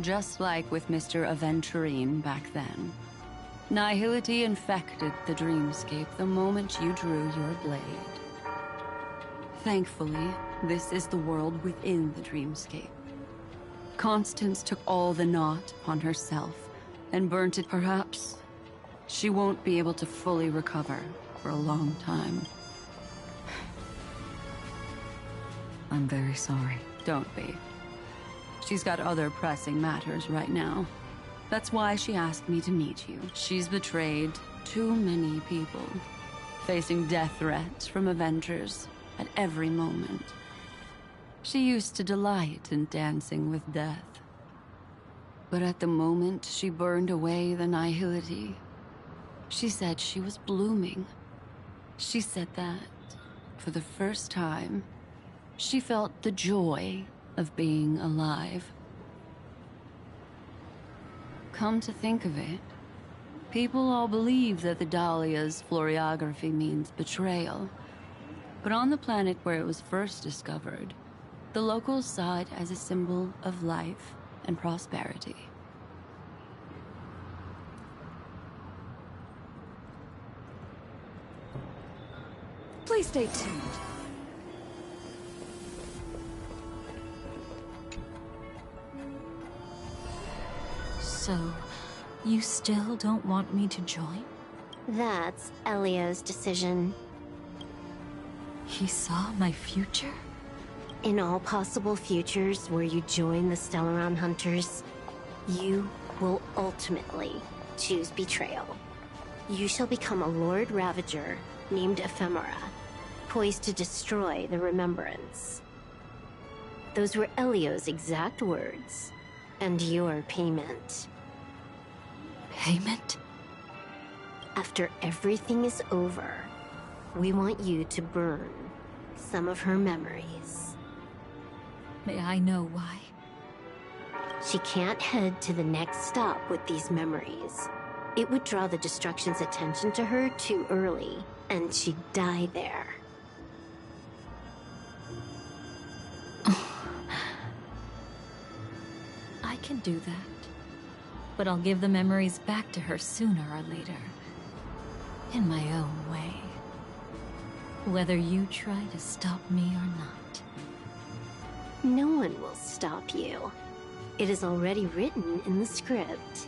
Just like with Mr. Aventurine back then. Nihility infected the dreamscape the moment you drew your blade. Thankfully, this is the world within the dreamscape. Constance took all the knot upon herself and burnt it. Perhaps she won't be able to fully recover for a long time. I'm very sorry. Don't be. She's got other pressing matters right now. That's why she asked me to meet you. She's betrayed too many people, facing death threats from Avengers at every moment. She used to delight in dancing with death. But at the moment she burned away the nihility, she said she was blooming. She said that, for the first time, she felt the joy of being alive. Come to think of it, people all believe that the Dahlia's floriography means betrayal. But on the planet where it was first discovered, the locals saw it as a symbol of life and prosperity. Please stay tuned. So, you still don't want me to join? That's Elio's decision. He saw my future? In all possible futures where you join the Stellaron Hunters, you will ultimately choose betrayal. You shall become a Lord Ravager named Ephemera, poised to destroy the Remembrance. Those were Elio's exact words, and your payment. Payment? After everything is over, we want you to burn some of her memories. May I know why? She can't head to the next stop with these memories. It would draw the Destruction's attention to her too early, and she'd die there. I can do that. But I'll give the memories back to her sooner or later. In my own way. Whether you try to stop me or not. No one will stop you. It is already written in the script.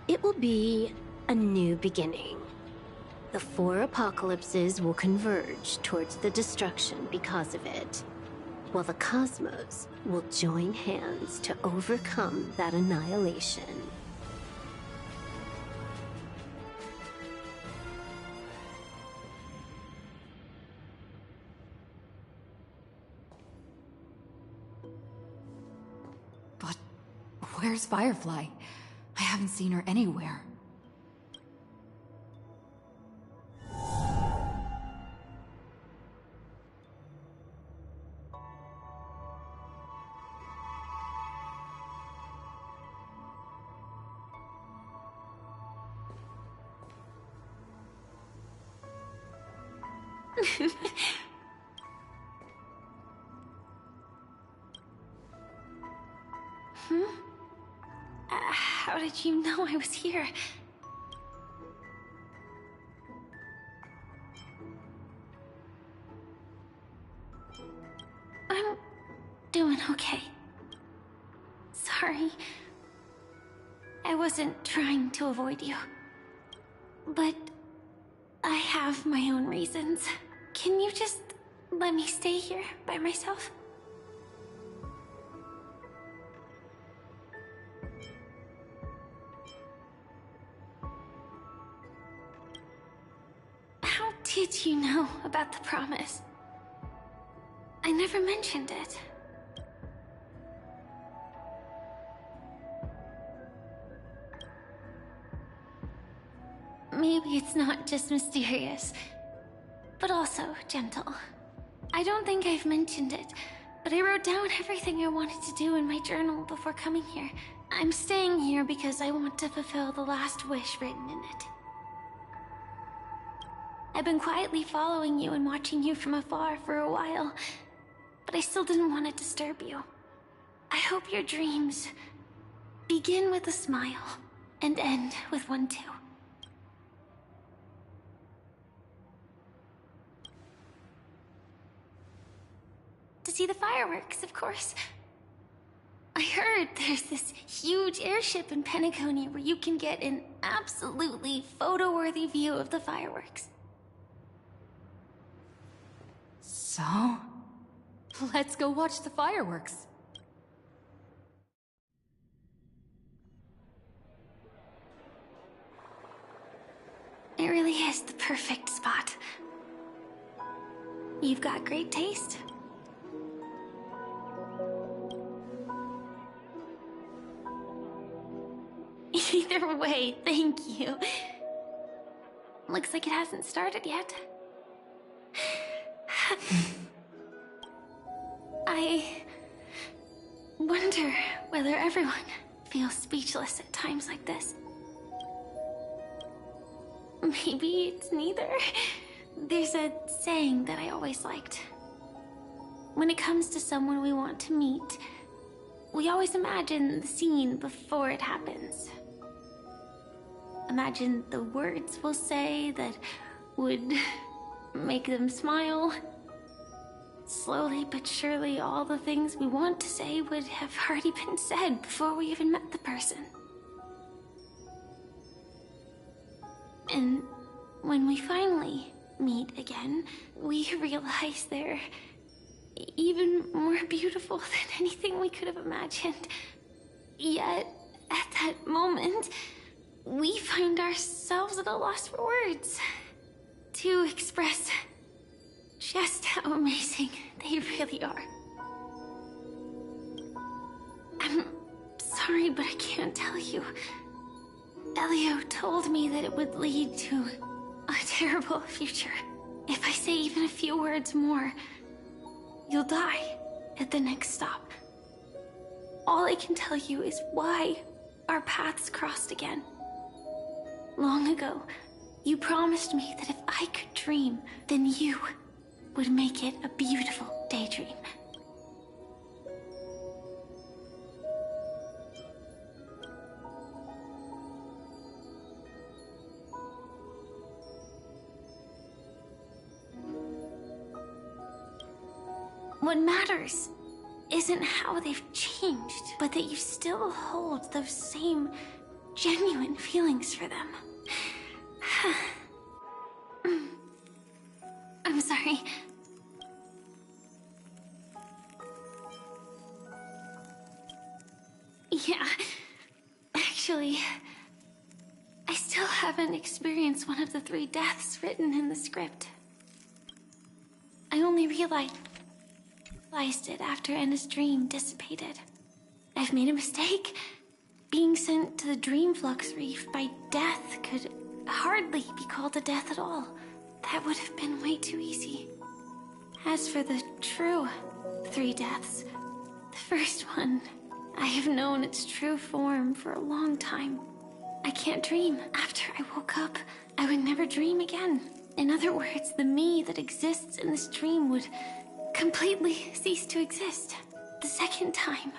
It will be a new beginning. The 4 apocalypses will converge towards the destruction because of it, while the cosmos will join hands to overcome that annihilation. But where's Firefly? I haven't seen her anywhere. did you know I was here? I'm doing okay. Sorry. I wasn't trying to avoid you. But I have my own reasons. Can you just let me stay here by myself? How did you know about the promise? I never mentioned it. Maybe it's not just mysterious, but also gentle. I don't think I've mentioned it, but I wrote down everything I wanted to do in my journal before coming here. I'm staying here because I want to fulfill the last wish written in it. I've been quietly following you and watching you from afar for a while, but I still didn't want to disturb you. I hope your dreams begin with a smile and end with one too. To see the fireworks, of course. I heard there's this huge airship in Penacony where you can get an absolutely photo-worthy view of the fireworks. So? Let's go watch the fireworks. It really is the perfect spot. You've got great taste. Either way, thank you. Looks like it hasn't started yet. I wonder whether everyone feels speechless at times like this. Maybe it's neither. There's a saying that I always liked. When it comes to someone we want to meet, we always imagine the scene before it happens. Imagine the words we'll say that would make them smile. Slowly but surely, all the things we want to say would have already been said before we even met the person. And when we finally meet again, we realize they're even more beautiful than anything we could have imagined. Yet, at that moment, we find ourselves at a loss for words to express just how amazing they really are. I'm sorry, but I can't tell you. Elio told me that it would lead to a terrible future. If I say even a few words more, you'll die at the next stop. All I can tell you is why our paths crossed again. Long ago, you promised me that if I could dream, then you would make it a beautiful daydream. What matters isn't how they've changed, but that you still hold those same genuine feelings for them. I'm sorry. Yeah, actually, I still haven't experienced one of the 3 deaths written in the script. I only realized it after Anna's dream dissipated. I've made a mistake. Being sent to the Dream Flux Reef by death could hardly be called a death at all. That would have been way too easy. As for the true 3 deaths, the first one, I have known its true form for a long time. I can't dream. After I woke up, I would never dream again. In other words, the me that exists in this dream would completely cease to exist. The second time,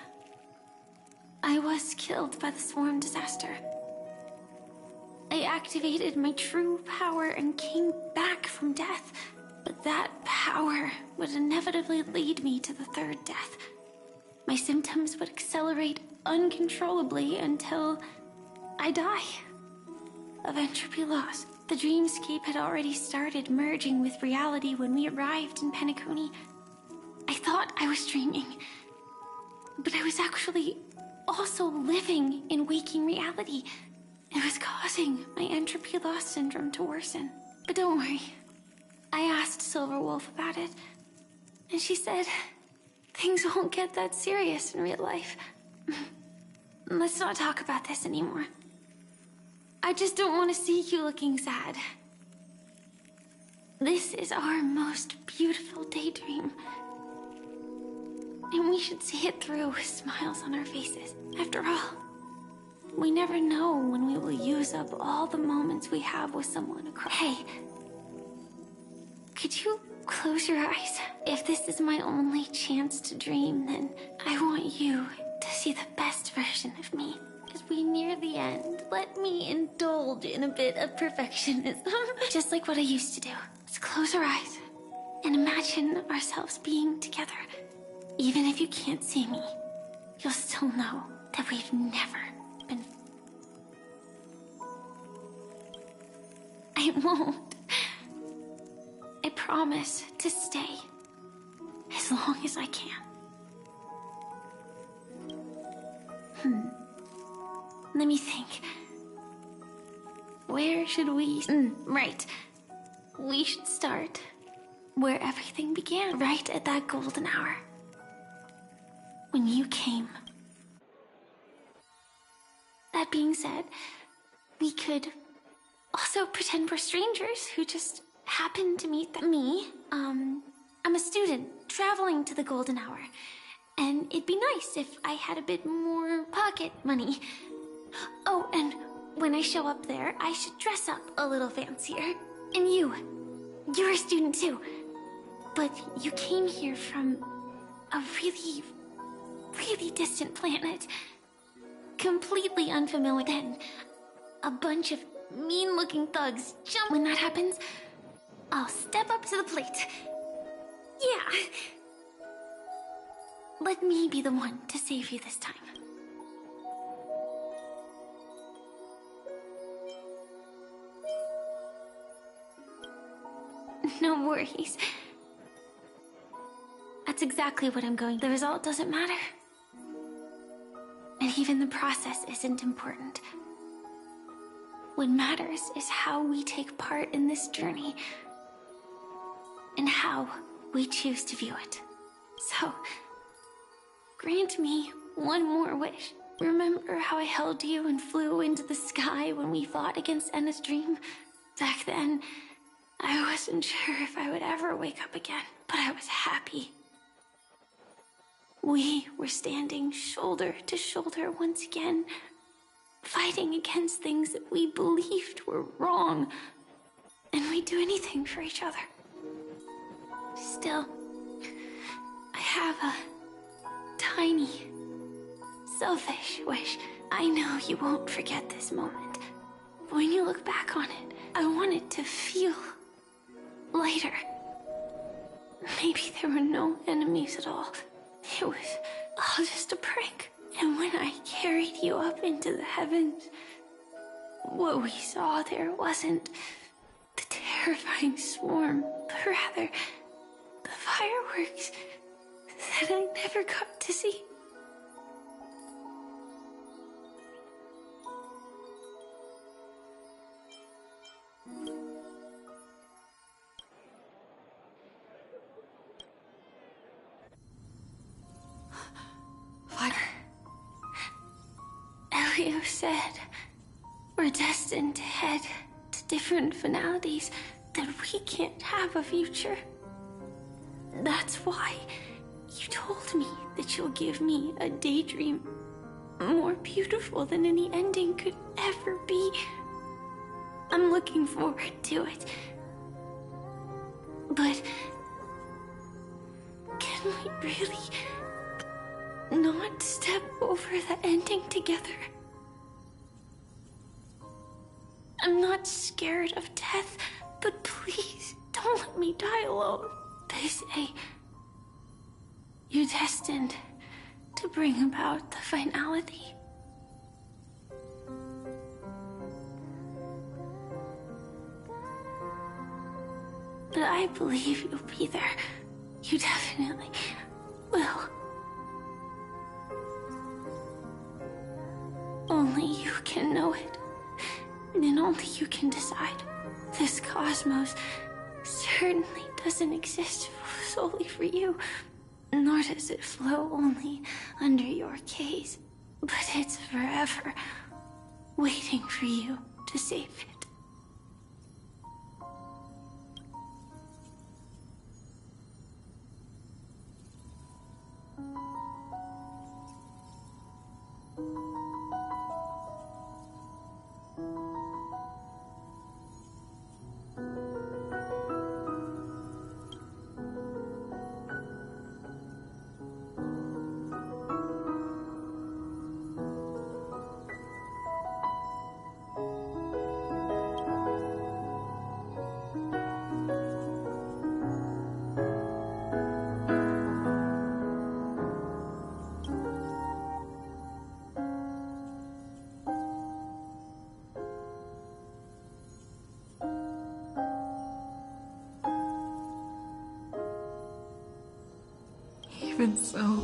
I was killed by the swarm disaster. I activated my true power and came back from death. But that power would inevitably lead me to the third death. My symptoms would accelerate uncontrollably until I die of entropy loss. The dreamscape had already started merging with reality when we arrived in Penacony. I thought I was dreaming, but I was actually also living in waking reality. It was causing my entropy loss syndrome to worsen. But don't worry. I asked Silverwolf about it, and she said things won't get that serious in real life. Let's not talk about this anymore. I just don't want to see you looking sad. This is our most beautiful daydream. And we should see it through with smiles on our faces. After all, we never know when we will use up all the moments we have with someone across. Hey, could you close your eyes? If this is my only chance to dream, then I want you to see the best version of me. As we near the end, let me indulge in a bit of perfectionism. Just like what I used to do. Let's close our eyes and imagine ourselves being together. Even if you can't see me, you'll still know that we've never been... I won't. I promise to stay as long as I can. Let me think. Where should we... right. We should start where everything began, right at that golden hour. When you came. That being said, we could also pretend we're strangers who just happened to meet me. I'm a student traveling to the golden hour, and it'd be nice if I had a bit more pocket money. Oh, and when I show up there, I should dress up a little fancier. And you're a student too, but you came here from a really, really distant planet. Completely unfamiliar. Then, a bunch of mean-looking thugs jump. When that happens, I'll step up to the plate. Yeah. Let me be the one to save you this time. No worries. That's exactly what I'm going. The result doesn't matter. And even the process isn't important. What matters is how we take part in this journey. And how we choose to view it. So, grant me one more wish. Remember how I held you and flew into the sky when we fought against Enna's dream? Back then, I wasn't sure if I would ever wake up again, but I was happy. We were standing shoulder to shoulder once again, fighting against things that we believed were wrong, and we'd do anything for each other. Still, I have a tiny, selfish wish. I know you won't forget this moment. But when you look back on it, I want it to feel lighter. Maybe there were no enemies at all. It was all just a prank. And when I carried you up into the heavens, what we saw there wasn't the terrifying swarm, but rather the fireworks that I never got to see. Elio said we're destined to head to different finalities, that we can't have a future. That's why you told me that you'll give me a daydream more beautiful than any ending could ever be. I'm looking forward to it. But can we really not step over the ending together. I'm not scared of death, but please don't let me die alone. They say you're destined to bring about the finality. But I believe you'll be there. You definitely will. Only you can know it. And only you can decide. This cosmos certainly doesn't exist solely for you. Nor does it flow only under your gaze. But it's forever waiting for you to save it. Even so,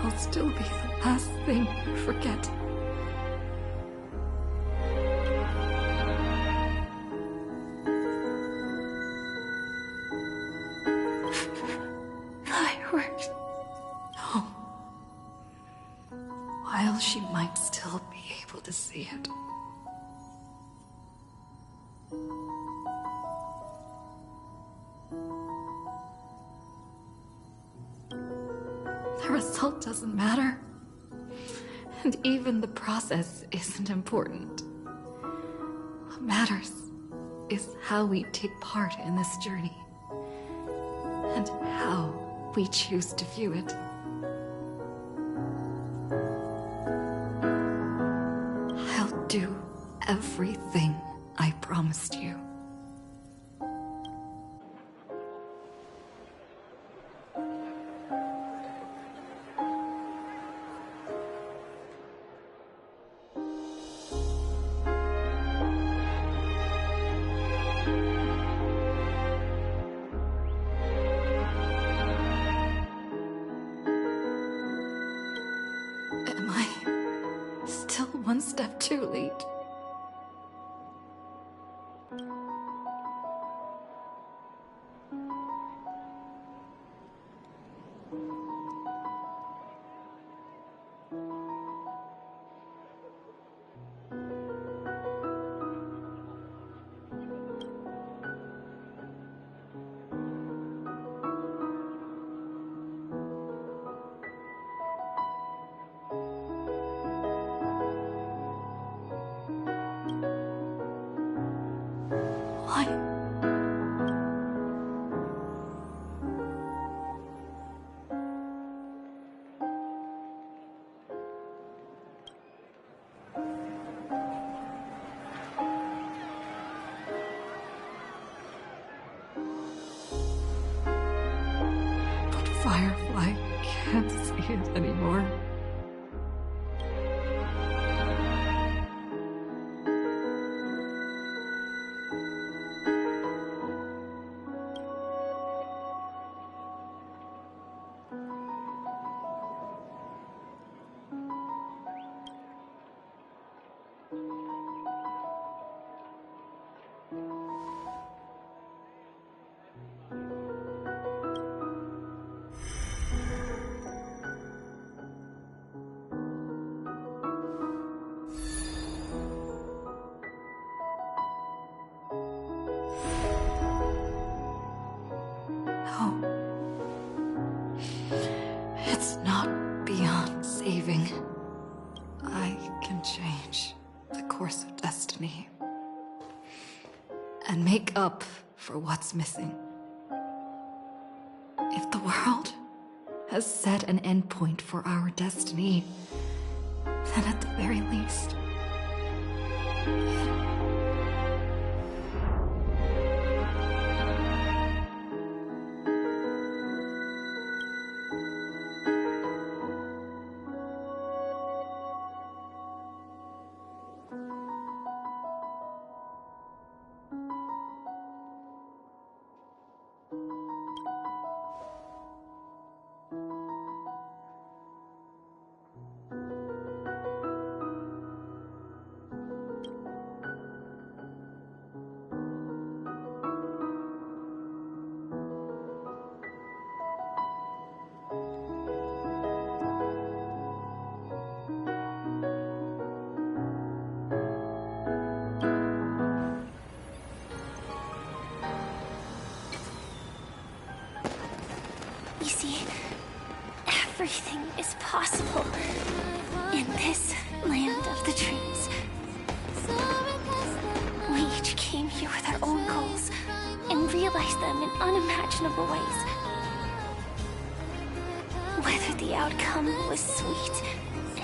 I'll still be the last thing you forget. Fireworks. No. While she might still be able to see it. The result doesn't matter. And even the process isn't important. What matters is how we take part in this journey. And how we choose to view it. I'll do everything I promised you. Am I still one step too late? Why? But Firefly can't see it anymore. No. It's not beyond saving. I can change the course of destiny. And make up for what's missing. If the world has set an endpoint for our destiny, then at the very least... You see, everything is possible in this land of the dreams. We each came here with our own goals and realized them in unimaginable ways. Whether the outcome was sweet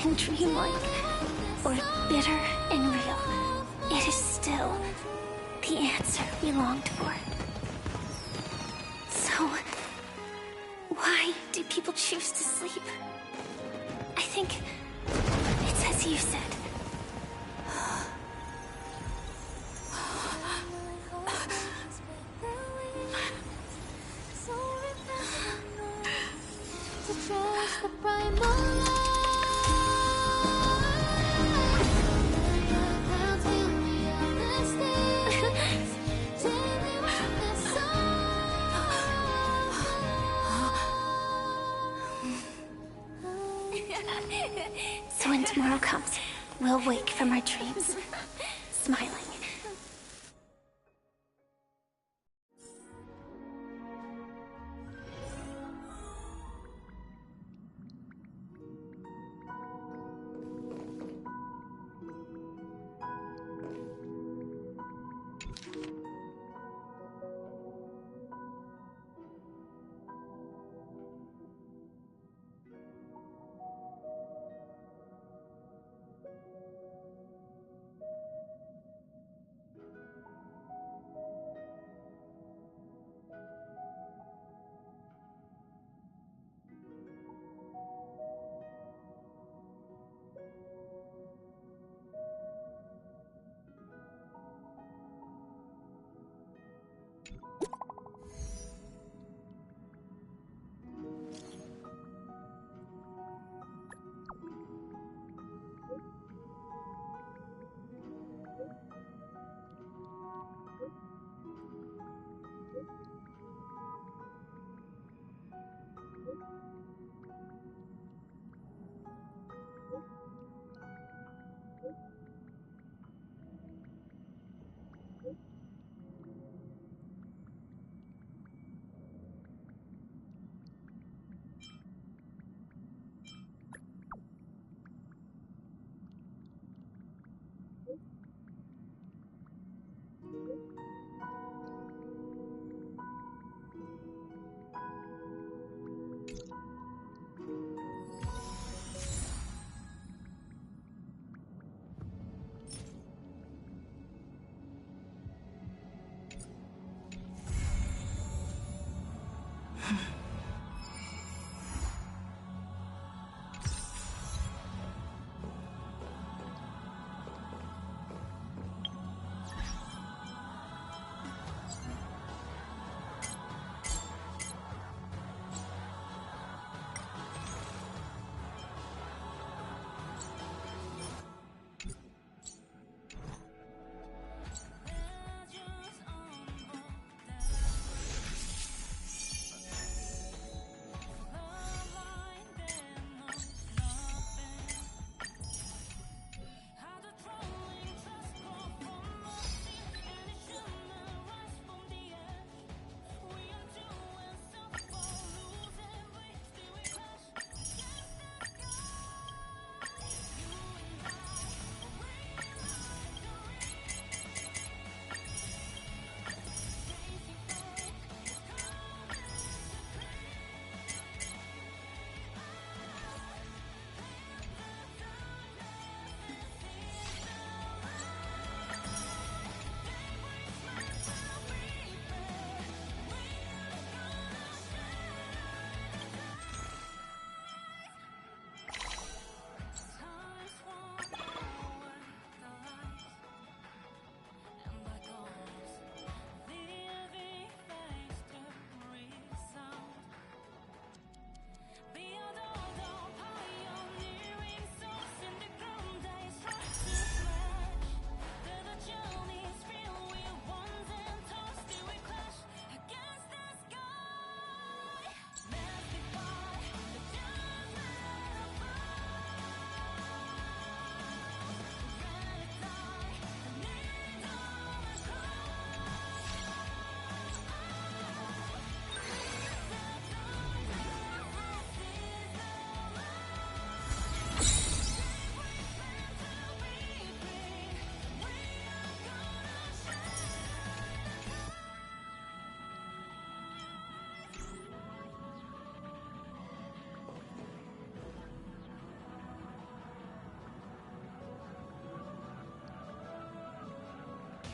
and dreamlike or bitter and real, it is still the answer we longed for. So, why do people choose to sleep? I think it's as you said. So when tomorrow comes, we'll wake from our dreams, smiling.